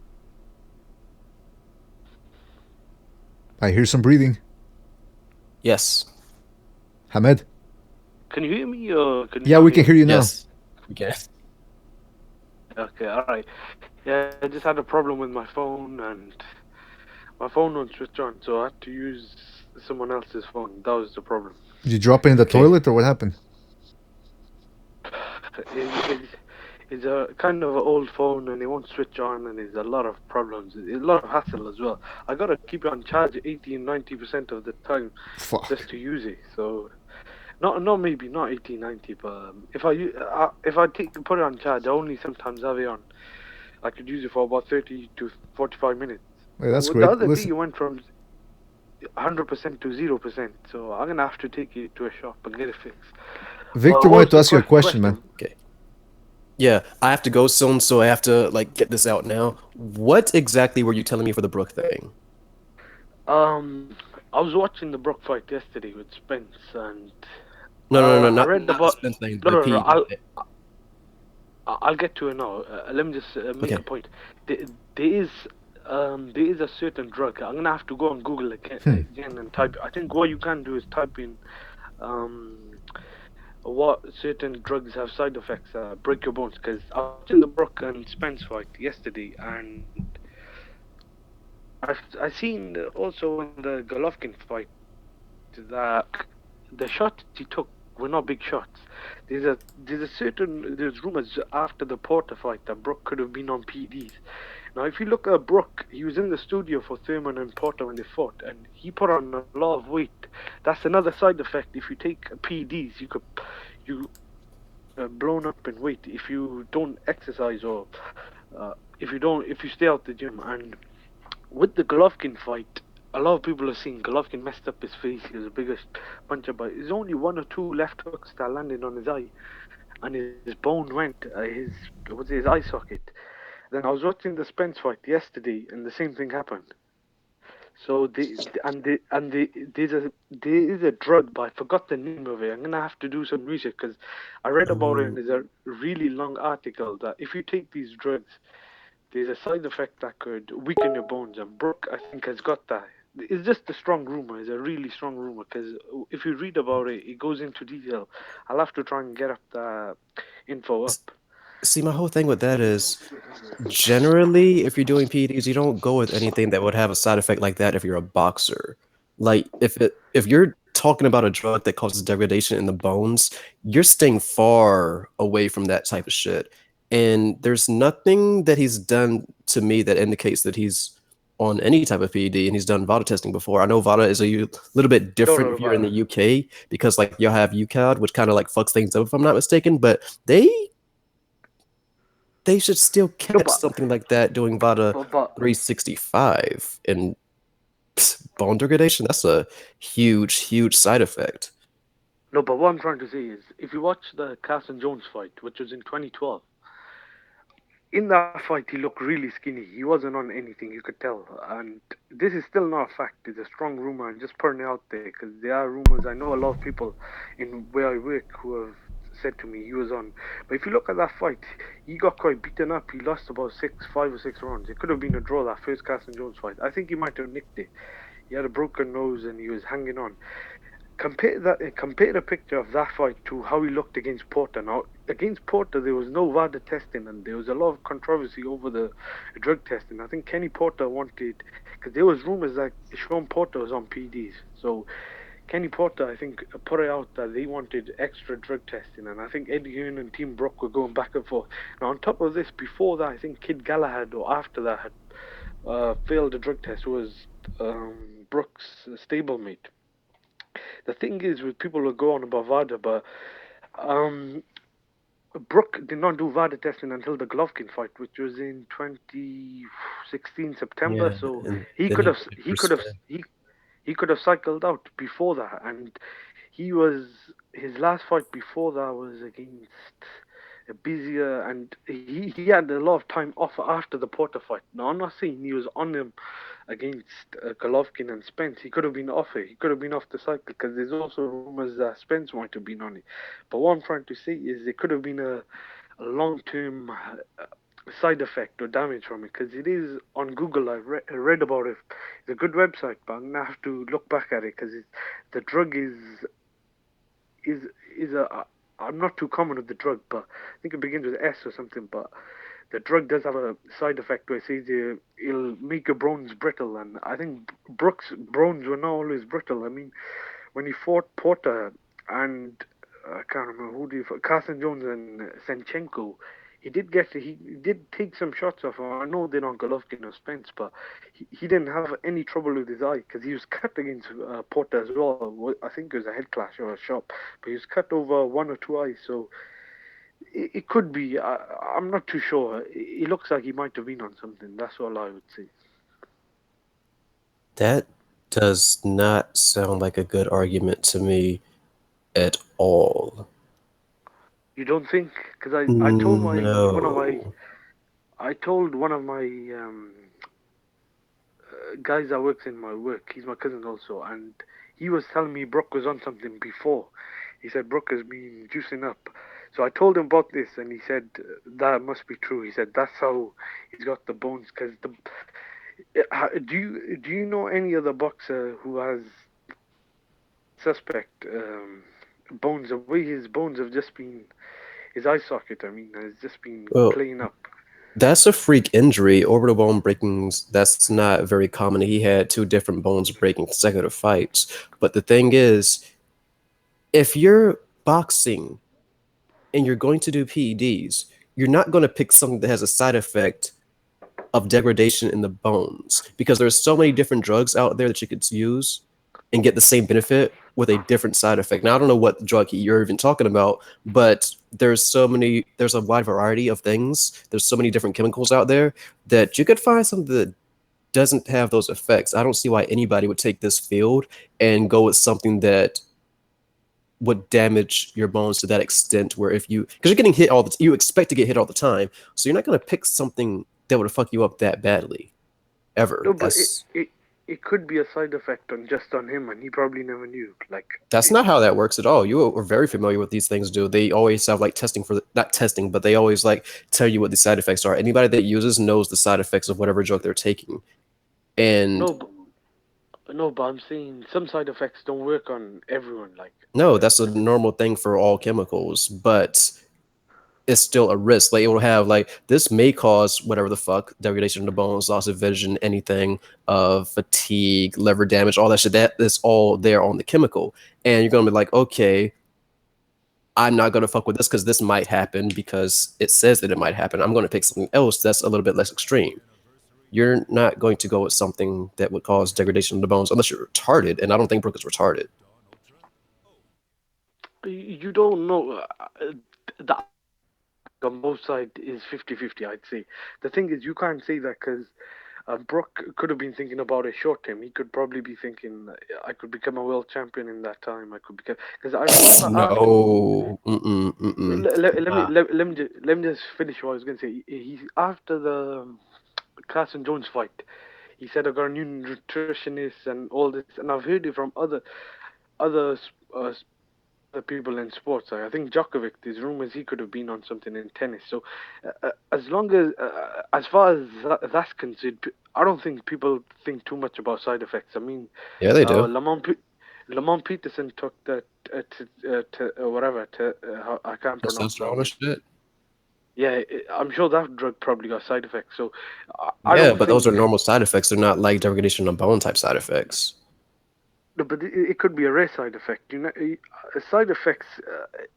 I hear some breathing. Yes. Hamed? Can you hear me? Or can you Yeah, we can hear you now. Yes. We can. Okay, alright. Yeah, I just had a problem with my phone and my phone won't switch on, so I had to use someone else's phone. That was the problem. Did you drop it in the toilet or what happened? It's a kind of an old phone and it won't switch on, and there's a lot of problems. It's a lot of hassle as well. I gotta keep it on charge 80 and 90% of the time just to use it. So, not 80, 90, but if I put it on charge, I only sometimes have it on. I could use it for about 30 to 45 minutes. Hey, that's With great. The other Listen, day, it went from 100% to 0%. So I'm gonna have to take it to a shop and get it fixed. Victor wanted to ask you a question, man. Okay. Yeah, I have to go soon, so I have to like get this out now. What exactly were you telling me for the Brook thing? I was watching the Brook fight yesterday with Spence, and No, I not read the about. Spence thing. No, I'll get to it now. Let me just make a point. There is a certain drug. I'm gonna have to go on Google again and type. I think what you can do is type in what certain drugs have side effects, break your bones. Because I was in the Brook and Spence fight yesterday, and I seen also in the Golovkin fight that the shots he took were not big shots. There's rumors after the Porter fight that Brook could have been on PEDs. Now, if you look at Brook, he was in the studio for Thurman and Porter when they fought, and he put on a lot of weight. That's another side effect. If you take PEDs, you blown up in weight if you don't exercise or if you stay out the gym. And with the Golovkin fight, a lot of people are saying Golovkin messed up his face. He was the biggest puncher, but there's only one or two left hooks that landed on his eye, and his bone went his eye socket. Then I was watching the Spence fight yesterday, and the same thing happened. So there is a drug, but I forgot the name of it. I'm gonna have to do some research because I read about it, and there's a really long article that if you take these drugs, there's a side effect that could weaken your bones. And Brook, I think, has got that. It's just a strong rumor. It's a really strong rumor because if you read about it, it goes into detail. I'll have to try and get up the info up. See, my whole thing with that is, generally, if you're doing PEDs, you don't go with anything that would have a side effect like that if you're a boxer. Like, if you're talking about a drug that causes degradation in the bones, you're staying far away from that type of shit. And there's nothing that he's done to me that indicates that he's on any type of PED, and he's done VADA testing before. I know VADA is a little bit different if you're in the UK, because like you'll have UCAD, which kind of like fucks things up if I'm not mistaken, but they should still catch something like that doing VADA 365 and bone degradation. That's a huge side effect. No, but what I'm trying to say is, if you watch the Carson Jones fight, which was in 2012, in that fight he looked really skinny. He wasn't on anything, you could tell. And this is still not a fact. It's a strong rumor. I'm just putting it out there because there are rumors. I know a lot of people in where I work who have said to me he was on. But if you look at that fight, he got quite beaten up. He lost about 5 or 6 rounds. It could have been a draw, that first Carson Jones fight. I think he might have nicked it. He had a broken nose and he was hanging on. Compare the picture of that fight to how he looked against Porter. Now, against Porter, there was no VADA testing, and there was a lot of controversy over the drug testing. I think Kenny Porter wanted, because there was rumors that Sean Porter was on PEDs. So Kenny Porter, I think, put it out that they wanted extra drug testing, and I think Eddie Hearn and Team Brook were going back and forth. Now, on top of this, before that, I think Kid Galahad, or after that, had failed a drug test, was Brook's stablemate. The thing is, with people who go on about VADA, but Brook did not do VADA testing until the Golovkin fight, which was in 2016 September. Yeah, so and he then he could have cycled out before that, and his last fight before that was against busier, and he had a lot of time off after the Porter fight. Now, I'm not saying he was on him against Golovkin and Spence. He could have been off it. He could have been off the cycle, because there's also rumors that Spence might have been on it. But what I'm trying to say is it could have been a long-term side effect or damage from it, because it is on Google. I read about it. It's a good website, but I'm gonna have to look back at it, because the drug is a I'm not too common with the drug, but I think it begins with S or something. But the drug does have a side effect where it says it'll make your bones brittle, and I think Brook's bones were not always brittle. I mean, when he fought Porter and I can't remember who did, Carson Jones and Senchenko, he did take some shots off him. I know they're not Golovkin or Spence, but he didn't have any trouble with his eye, because he was cut against Porter as well. I think it was a head clash or a shot, but he was cut over 1 or 2 eyes. So it could be. I'm not too sure. It looks like he might have been on something. That's all I would say. That does not sound like a good argument to me at all. You don't think? Because I told one of my guys that works in my work. He's my cousin also, and he was telling me Brook was on something before. He said Brook has been juicing up. So I told him about this, and he said that must be true. He said that's how he's got the bones. Because do you know any other boxer who has suspect bones? The way his bones have just been, his eye socket, I mean, has just been playing up. That's a freak injury. Orbital bone breakings, that's not very common. He had 2 different bones breaking consecutive fights. But the thing is, if you're boxing and you're going to do PEDs, you're not going to pick something that has a side effect of degradation in the bones, because there's so many different drugs out there that you could use and get the same benefit with a different side effect. Now, I don't know what drug you're even talking about, but there's a wide variety of things. There's so many different chemicals out there that you could find something that doesn't have those effects. I don't see why anybody would take this field and go with something that would damage your bones to that extent, where because you're getting hit you expect to get hit all the time. So you're not going to pick something that would fuck you up that badly ever. No, but it could be a side effect on him, and he probably never knew. That's not how that works at all. You are very familiar with these things. They always have testing not testing, but they always tell you what the side effects are. Anybody that uses knows the side effects of whatever drug they're taking. And no, but I'm saying some side effects don't work on everyone. No, that's a normal thing for all chemicals, but it's still a risk. It will have this may cause whatever the fuck, degradation of the bones, loss of vision, anything, fatigue, liver damage, all that shit. That is all there on the chemical, and you're gonna be okay, I'm not gonna fuck with this because this might happen because it says that it might happen. I'm gonna pick something else that's a little bit less extreme. you're not going to go with something that would cause degradation of the bones unless you're retarded, and I don't think Brook is retarded. You don't know. The on both sides is 50-50, I'd say. The thing is, you can't say that because Brook could have been thinking about it short term. He could probably be thinking, I could become a world champion in that time. I could become, because I remember No. let me just finish what I was going to say. He after the Carson Jones fight, he said I got a new nutritionist and all this, and I've heard it from other people in sports. I think Djokovic, there's rumors he could have been on something in tennis. So as far as that's concerned, I don't think people think too much about side effects. I mean, Yeah, they do. Lamont Peterson took that I can't pronounce Testosterone and shit. Yeah, I'm sure that drug probably got side effects. So yeah, but those are normal side effects. They're not like degradation of bone type side effects. No, but it could be a rare side effect. You know, side effects.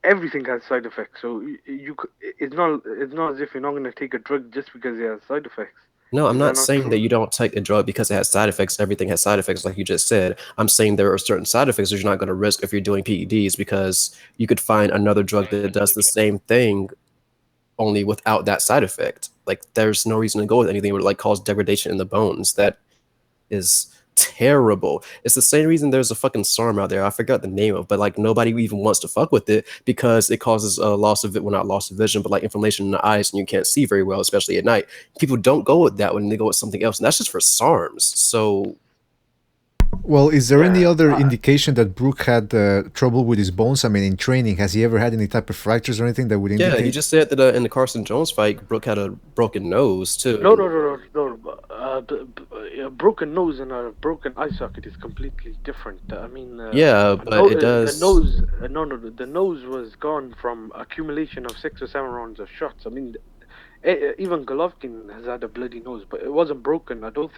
Everything has side effects. So it's not as if you're not going to take a drug just because it has side effects. No, I'm not saying that you don't take a drug because it has side effects. Everything has side effects, like you just said. I'm saying there are certain side effects that you're not going to risk if you're doing PEDs because you could find another drug that does the same thing, only without that side effect. Like, there's no reason to go with anything that would like cause degradation in the bones. That is terrible. It's the same reason there's a fucking SARM out there. I forgot the name of, but like nobody even wants to fuck with it because it causes a loss of not loss of vision, but like inflammation in the eyes, and you can't see very well, especially at night. People don't go with that when they go with something else, and that's just for SARMs. So, well, is there any other indication that Brook had trouble with his bones? I mean, in training, has he ever had any type of fractures or anything that would indicate? Yeah, you just said that in the Carson Jones fight, Brook had a broken nose too. No. A broken nose and a broken eye socket is completely different. I mean, yeah, but it does. The nose was gone from accumulation of 6 or 7 rounds of shots. I mean, even Golovkin has had a bloody nose, but it wasn't broken. I don't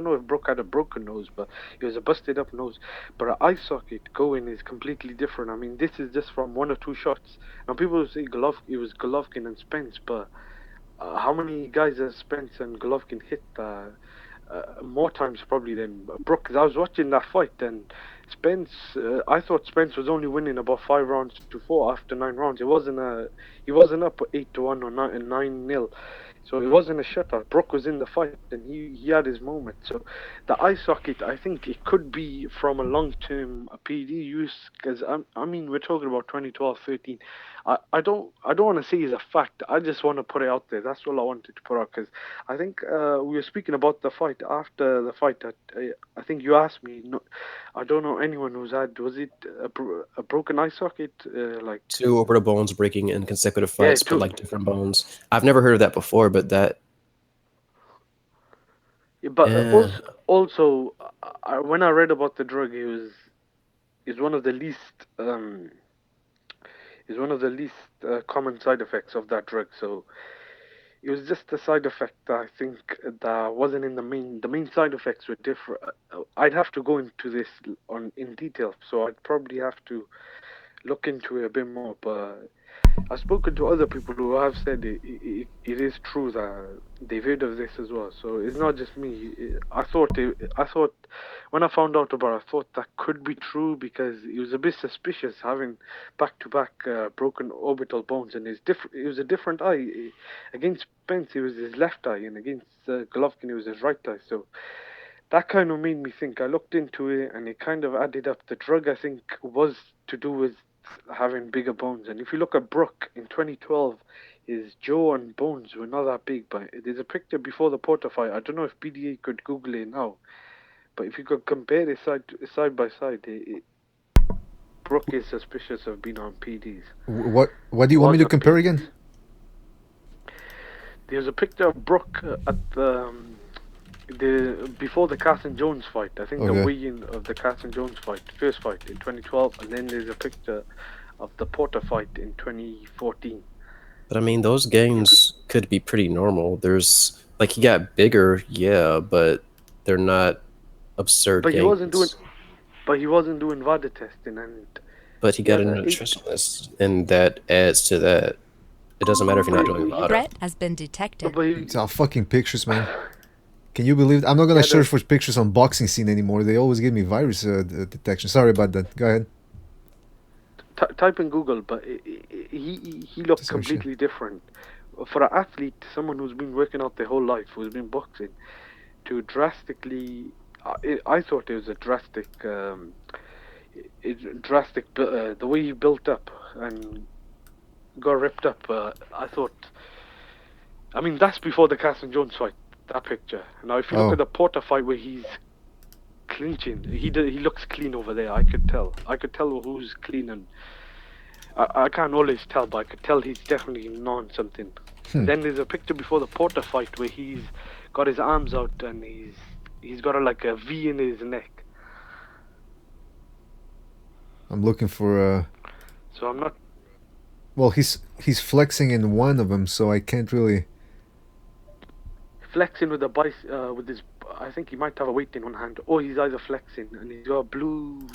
know if Brook had a broken nose, but it was a busted up nose. But an eye socket going is completely different. I mean, this is just from 1 or 2 shots. Now people say it was Golovkin and Spence, but how many guys have Spence and Golovkin hit? More times probably than Brook. Because I was watching that fight and Spence, I thought Spence was only winning about 5 rounds to 4 after 9 rounds. He wasn't up 8-1 or 9-0. So it wasn't a shutout. Brook was in the fight and he had his moment. So the eye socket, I think it could be from a long-term PD use, because I mean we're talking about 2012, 13. I don't want to say it's a fact. I just want to put it out there. That's all I wanted to put out, because I think we were speaking about the fight after the fight. I think you asked me. No, I don't know anyone who's had. Was it a broken eye socket? Like 2 orbital bones breaking in consecutive fights, but like different bones. I've never heard of that before, but that. But also, when I read about the drug, it's one of the least. Is one of the least common side effects of that drug. So it was just a side effect that I think that wasn't in the main. The main side effects were different. I'd have to go into this in detail, so I'd probably have to look into it a bit more. But I've spoken to other people who have said it is true that they've heard of this as well. So it's not just me. I thought when I found out about it, I thought that could be true, because it was a bit suspicious having back-to-back broken orbital bones, and it was a different eye. Against Spence, it was his left eye, and against Golovkin, it was his right eye. So that kind of made me think. I looked into it, and it kind of added up. The drug, I think, was to do with having bigger bones. And if you look at Brook in 2012, his jaw and bones were not that big, but there's a picture before the Porter fight. I don't know if BDA could Google it now, but if you could compare it side by side, Brook is suspicious of being on PDs. What do you want me to compare again? There's a picture of Brook at before the Carson Jones fight. I think the weigh-in of the Carson Jones fight, first fight in 2012, and then there's a picture of the Porter fight in 2014. But I mean, those gains could be pretty normal. There's like, he got bigger, yeah, but they're not absurd gains. He wasn't doing VADA testing, but he got a nutritionist, and that adds to that. It doesn't matter if you're not doing VADA. Threat has been detected. It's all fucking pictures, man. Can you believe? I'm not gonna Yeah, search for pictures on boxing scene anymore. They always give me virus detection. Sorry about that. Go ahead. Type in Google, but he looked Some shit. completely different. For an athlete, someone who's been working out their whole life, who's been boxing, to drastically, I thought it was a drastic, the way he built up and got ripped up. I thought, I mean, that's before the Castle Jones fight. That picture. Now, if you look Oh. at the Porter fight where he's clinching, he looks clean over there. I could tell who's clean, and I can't always tell, but I could tell he's definitely on something. Then there's a picture before the Porter fight where he's got his arms out and he's got like a V in his neck. I'm looking for. So I'm not. Well, he's flexing in one of them, so I can't really. Flexing with with his, I think he might have a weight in one hand, or he's either flexing and he's got blue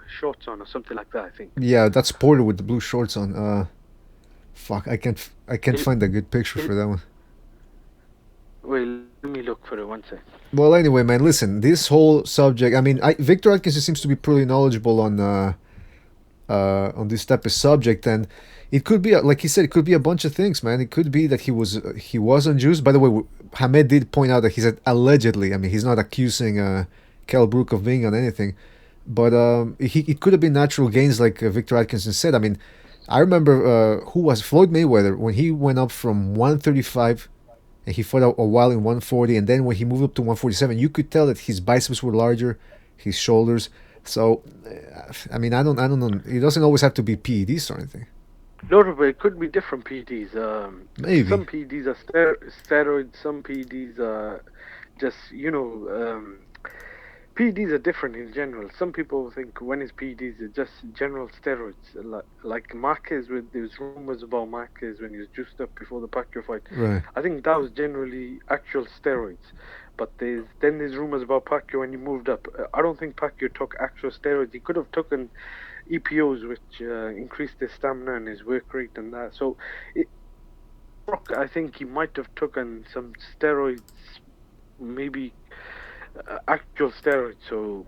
shorts on or something like that. I think. Yeah, that's Porter with the blue shorts on. Fuck, I can't find a good picture for that one. Wait, let me look for it one second. Well, anyway, man, listen. This whole subject. I mean, Victor Atkinson seems to be pretty knowledgeable on this type of subject, and it could be, like he said, it could be a bunch of things, man. It could be that he was on juice. By the way, Hamed did point out that he said allegedly. I mean, he's not accusing Kell Brook of being on anything, but it could have been natural gains, like Victor Atkinson said. I mean, I remember who was Floyd Mayweather when he went up from 135. And he fought a while in 140, and then when he moved up to 147, you could tell that his biceps were larger, his shoulders. So, I mean, I don't know. It doesn't always have to be PEDs or anything. No, but it could be different PEDs. Maybe. Some PEDs are steroids. Some PEDs are just, PEDs are different in general. Some people think when it's PEDs, it's just general steroids. Like Marquez, there was rumors about Marquez when he was juiced up before the Pacquiao fight. Right. I think that was generally actual steroids. But there's rumors about Pacquiao when he moved up. I don't think Pacquiao took actual steroids. He could have taken EPOs, which increased his stamina and his work rate and that. So, I think he might have taken some steroids, maybe actual steroids. So,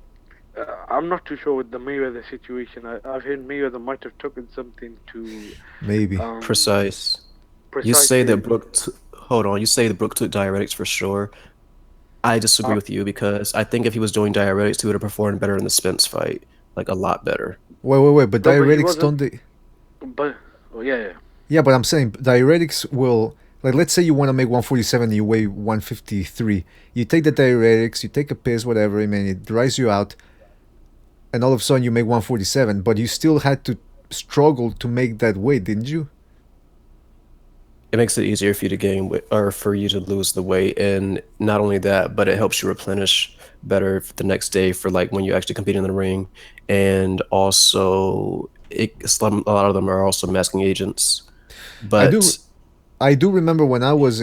I'm not too sure with the Mayweather situation. I've heard Mayweather might have taken something to Maybe. Precise. You say that Brook. Hold on. You say that Brook took diuretics for sure. I disagree with you because I think if he was doing diuretics, he would have performed better in the Spence fight, like a lot better. Wait. But No, but he diuretics don't. wasn't- But yeah. Yeah, but I'm saying diuretics will. Like, let's say you want to make 147 and you weigh 153. You take the diuretics, you take a piss, whatever, I mean, it dries you out, and all of a sudden you make 147, but you still had to struggle to make that weight, didn't you? It makes it easier for you to gain weight or for you to lose the weight, and not only that, but it helps you replenish better for the next day for like when you actually compete in the ring, and also a lot of them are also masking agents. But I do remember when I was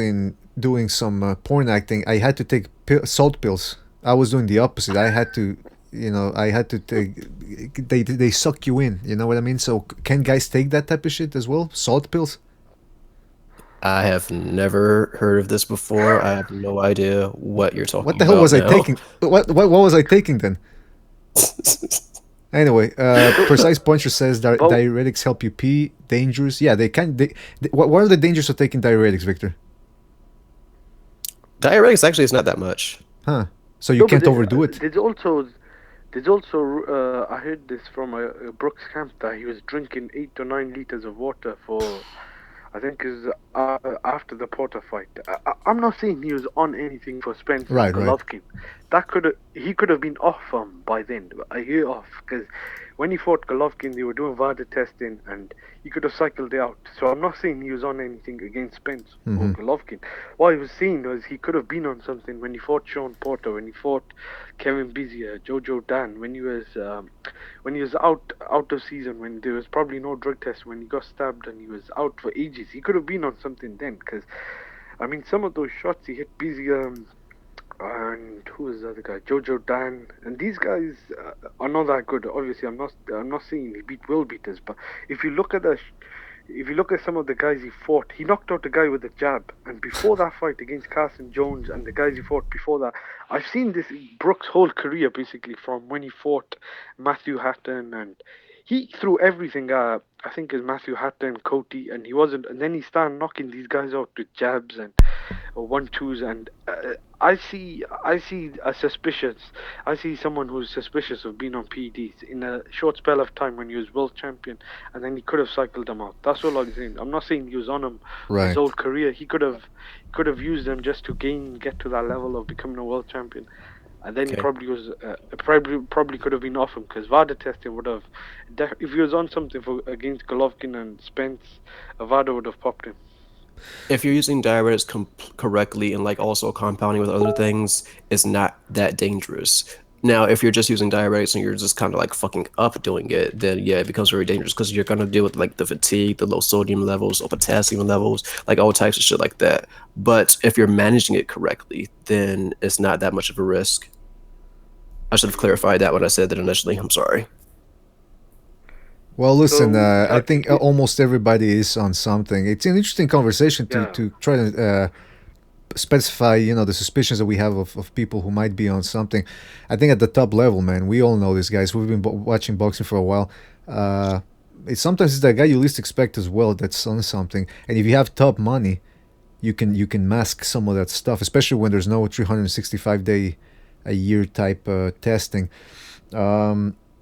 doing some porn acting, I had to take salt pills. I was doing the opposite. I had to take. They suck you in. You know what I mean? So can guys take that type of shit as well? Salt pills? I have never heard of this before. I have no idea what you're talking about. What the hell was I now. taking? What was I taking then? Anyway, Precise Puncher says diuretics help you pee. Dangerous? Yeah, they can. What are the dangers of taking diuretics, Victor? Diuretics actually is not that much. Huh? So you can't overdo it. There's also I heard this from a Brooks Camp that he was drinking 8 to 9 liters of water for, I think is after the Porter fight. I'm not saying he was on anything for Spence Right. Golovkin. He could have been off by then. I hear off because when he fought Golovkin, they were doing VADA testing and he could have cycled it out. So I'm not saying he was on anything against Spence or Golovkin. What I was saying was he could have been on something when he fought Sean Porter, when he fought Kevin Bizier, Jojo Dan, when he was out of season, when there was probably no drug test, when he got stabbed and he was out for ages. He could have been on something then, because I mean some of those shots he hit Bizier and who was the other guy, Jojo Dan, and these guys are not that good. Obviously, I'm not saying he beat world beaters, but if you look at if you look at some of the guys he fought, he knocked out the guy with a jab. And before that fight against Carson Jones and the guys he fought before that, I've seen this Brooks' whole career basically from when he fought Matthew Hatton, and he threw everything. I think is Matthew Hatton, Cody, and he wasn't. And then he started knocking these guys out with jabs and 1-2s, and I see a suspicious. I see someone who's suspicious of being on PEDs in a short spell of time when he was world champion, and then he could have cycled them out. That's all I'm saying. I'm not saying he was on him his whole career. He could have used them just to get to that level of becoming a world champion. And then he probably was probably could have been off him, because VADA testing would have, if he was on something against Golovkin and Spence, VADA would have popped him. If you're using diuretics correctly and like also compounding with other things, it's not that dangerous. Now, if you're just using diuretics and you're just kind of like fucking up doing it, then yeah, it becomes very dangerous, because you're gonna deal with like the fatigue, the low sodium levels, or potassium levels, like all types of shit like that. But if you're managing it correctly, then it's not that much of a risk. I should have clarified that when I said that initially. I'm sorry. Well, listen, I think almost everybody is on something. It's an interesting conversation to try to specify, the suspicions that we have of people who might be on something. I think at the top level, man, we all know these guys. We've been watching boxing for a while. Sometimes it's the guy you least expect as well that's on something. And if you have top money, you can mask some of that stuff, especially when there's no 365-day a year type testing. You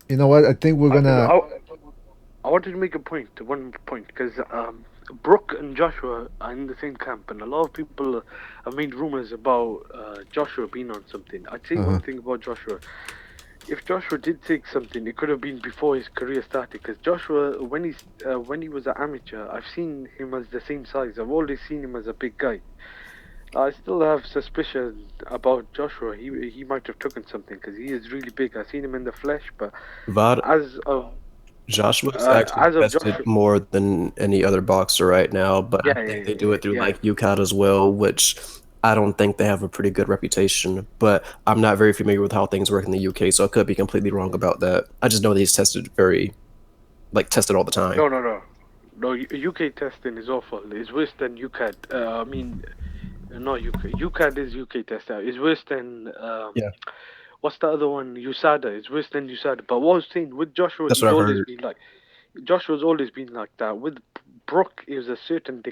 know what? I think we're gonna. I wanted to make one point, because Brooke and Joshua are in the same camp, and a lot of people have made rumors about Joshua being on something. I'd say one thing about Joshua. If Joshua did take something, it could have been before his career started, because Joshua, when he was an amateur, I've seen him as the same size. I've always seen him as a big guy. I still have suspicion about Joshua. He might have taken something, because he is really big. I've seen him in the flesh, but Joshua's actually tested more than any other boxer right now, but I think they do it through like UCAD as well, which I don't think they have a pretty good reputation. But I'm not very familiar with how things work in the UK, so I could be completely wrong about that. I just know that he's tested tested all the time. No, UK testing is awful. It's worse than UCAD. Not UK. UCAD is UK test out. It's worse than what's the other one? USADA. It's worse than USADA. But what I was saying with Joshua, he's always been like. Joshua's always been like that. With Brook, it was a certain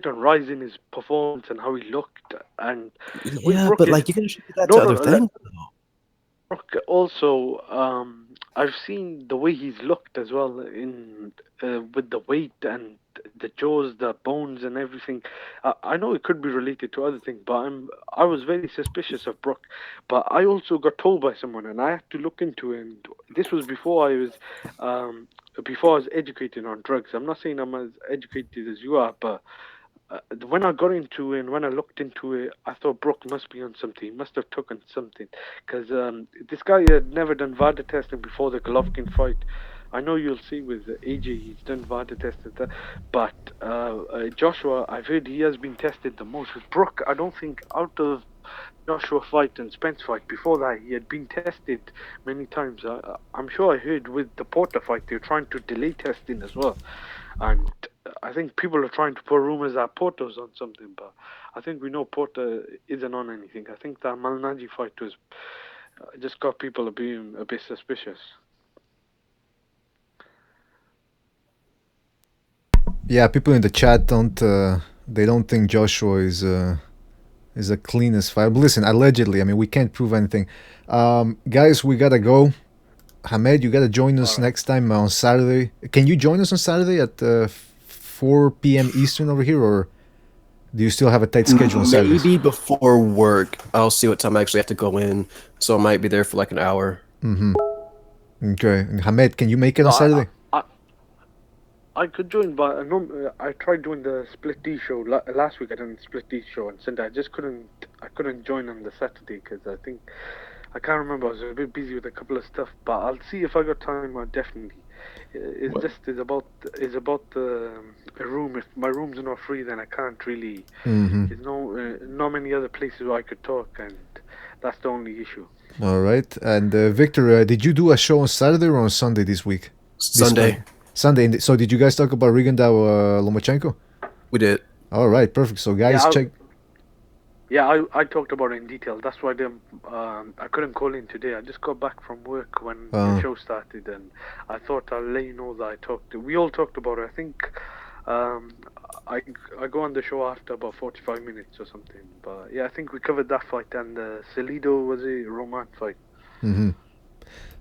rise in his performance and how he looked. And Brooke, but like you can attribute that to other things. Brook also, I've seen the way he's looked as well in with the weight and the jaws, the bones, and everything. I know it could be related to other things, but I was very suspicious of Brook. But I also got told by someone, and I had to look into it. And this was before I was educated on drugs. I'm not saying I'm as educated as you are, but when I got into it and when I looked into it, I thought Brook must be on something. He must have taken something, because this guy had never done VADA testing before the Golovkin fight. I know you'll see with AJ, he's done VADA testing, but Joshua, I've heard he has been tested the most. With Brook, I don't think out of Joshua fight and Spence fight, before that he had been tested many times. I'm sure I heard with the Porter fight they're trying to delay testing as well, and I think people are trying to put rumors that Porter's on something, but I think we know Porter isn't on anything. I think that Malnaji fight was just got people being a bit suspicious. Yeah, people in the chat don't think Joshua is the cleanest fighter. But listen, allegedly, I mean, we can't prove anything. Guys, we gotta go. Hamed, you gotta join us next time on Saturday. Can you join us on Saturday at 4 p.m. Eastern over here, or do you still have a tight schedule on Saturdays? Maybe before work. I'll see what time I actually have to go in, so I might be there for like an hour. Okay. And Hamed, can you make it on Saturday? I could join, but I tried doing the SplitD show last week. I did the SplitD show on Sunday. I couldn't join on the Saturday because I can't remember. I was a bit busy with a couple of stuff, but I'll see if I got time. Definitely. It's about the room. If my room's not free, then I can't really. There's not many other places where I could talk, and that's the only issue. All right. And Victor, did you do a show on Saturday or on Sunday this week? Sunday. Sunday. So did you guys talk about Rigondeaux, Lomachenko? We did. All right, perfect. So guys, Yeah, check. Yeah, I talked about it in detail. That's why I couldn't call in today. I just got back from work when the show started, and I thought I'll let you know that I talked. We all talked about it. I think I go on the show after about 45 minutes or something. But yeah, I think we covered that fight and the Salido was a Roman fight. Mm-hmm.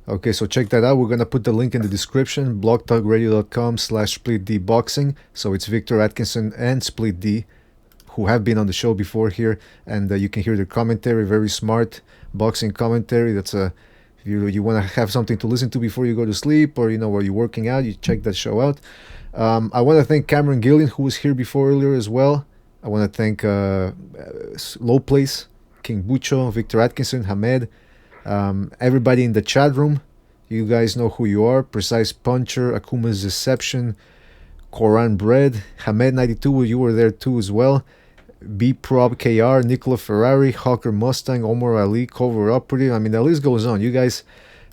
Okay, so check that out. We're going to put the link in the description, blogtalkradio.com/SplitD Boxing. So it's Victor Atkinson and SplitD, who have been on the show before here. And you can hear their commentary, very smart boxing commentary. That's if you want to have something to listen to before you go to sleep, or, while you're working out, you check that show out. I want to thank Cameron Gillon, who was here before earlier as well. I want to thank Low Place, King Bucho, Victor Atkinson, Hamed, everybody in the chat room. You guys know who you are. Precise Puncher, Akuma's Deception, Koran Bread, Hamed92, you were there too as well. B-Prob KR, Nicola Ferrari, Hawker Mustang, Omar Ali, Cover Operative. I mean, the list goes on. You guys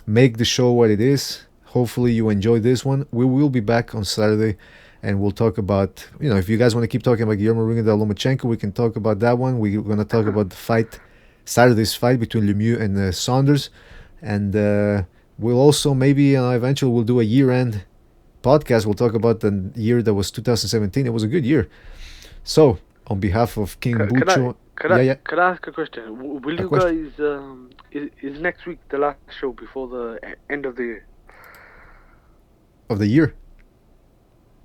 make the show what it is. Hopefully you enjoy this one. We will be back on Saturday, and we'll talk about, if you guys want to keep talking about Guillermo Rigondeaux, Lomachenko, we can talk about that one. We're going to talk about the fight, Saturday's fight between Lemieux and Saunders. And we'll also maybe eventually we'll do a year-end podcast. We'll talk about the year that was 2017. It was a good year. So, on behalf of King Bucho... Could I ask a question? Will you guys... is next week the last show before the end of the year? Of the year?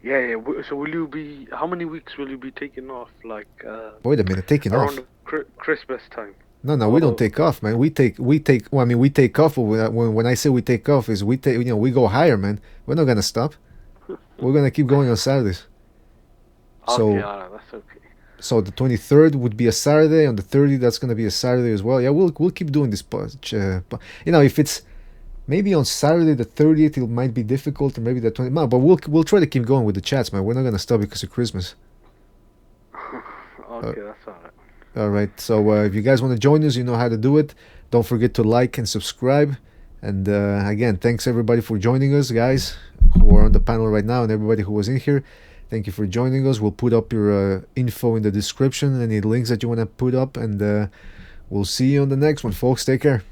Yeah. So will you be... How many weeks will you be taking off? Wait a minute, taking off? Around Christmas time. No, we don't take off, man. We take off. When I say we take off, is we go higher, man. We're not gonna stop. We're gonna keep going on Saturdays. Okay, that's okay. So the 23rd would be a Saturday. On the 30th, that's gonna be a Saturday as well. Yeah, we'll keep doing this. If it's maybe on Saturday the 30th, it might be difficult, or maybe the 20th. No, but we'll try to keep going with the chats, man. We're not gonna stop because of Christmas. Okay, that's alright. All right, so if you guys want to join us, you know how to do it. Don't forget to like and subscribe. And again, thanks everybody for joining us, guys who are on the panel right now, and everybody who was in here. Thank you for joining us. We'll put up your info in the description, any links that you want to put up, and we'll see you on the next one, folks. Take care.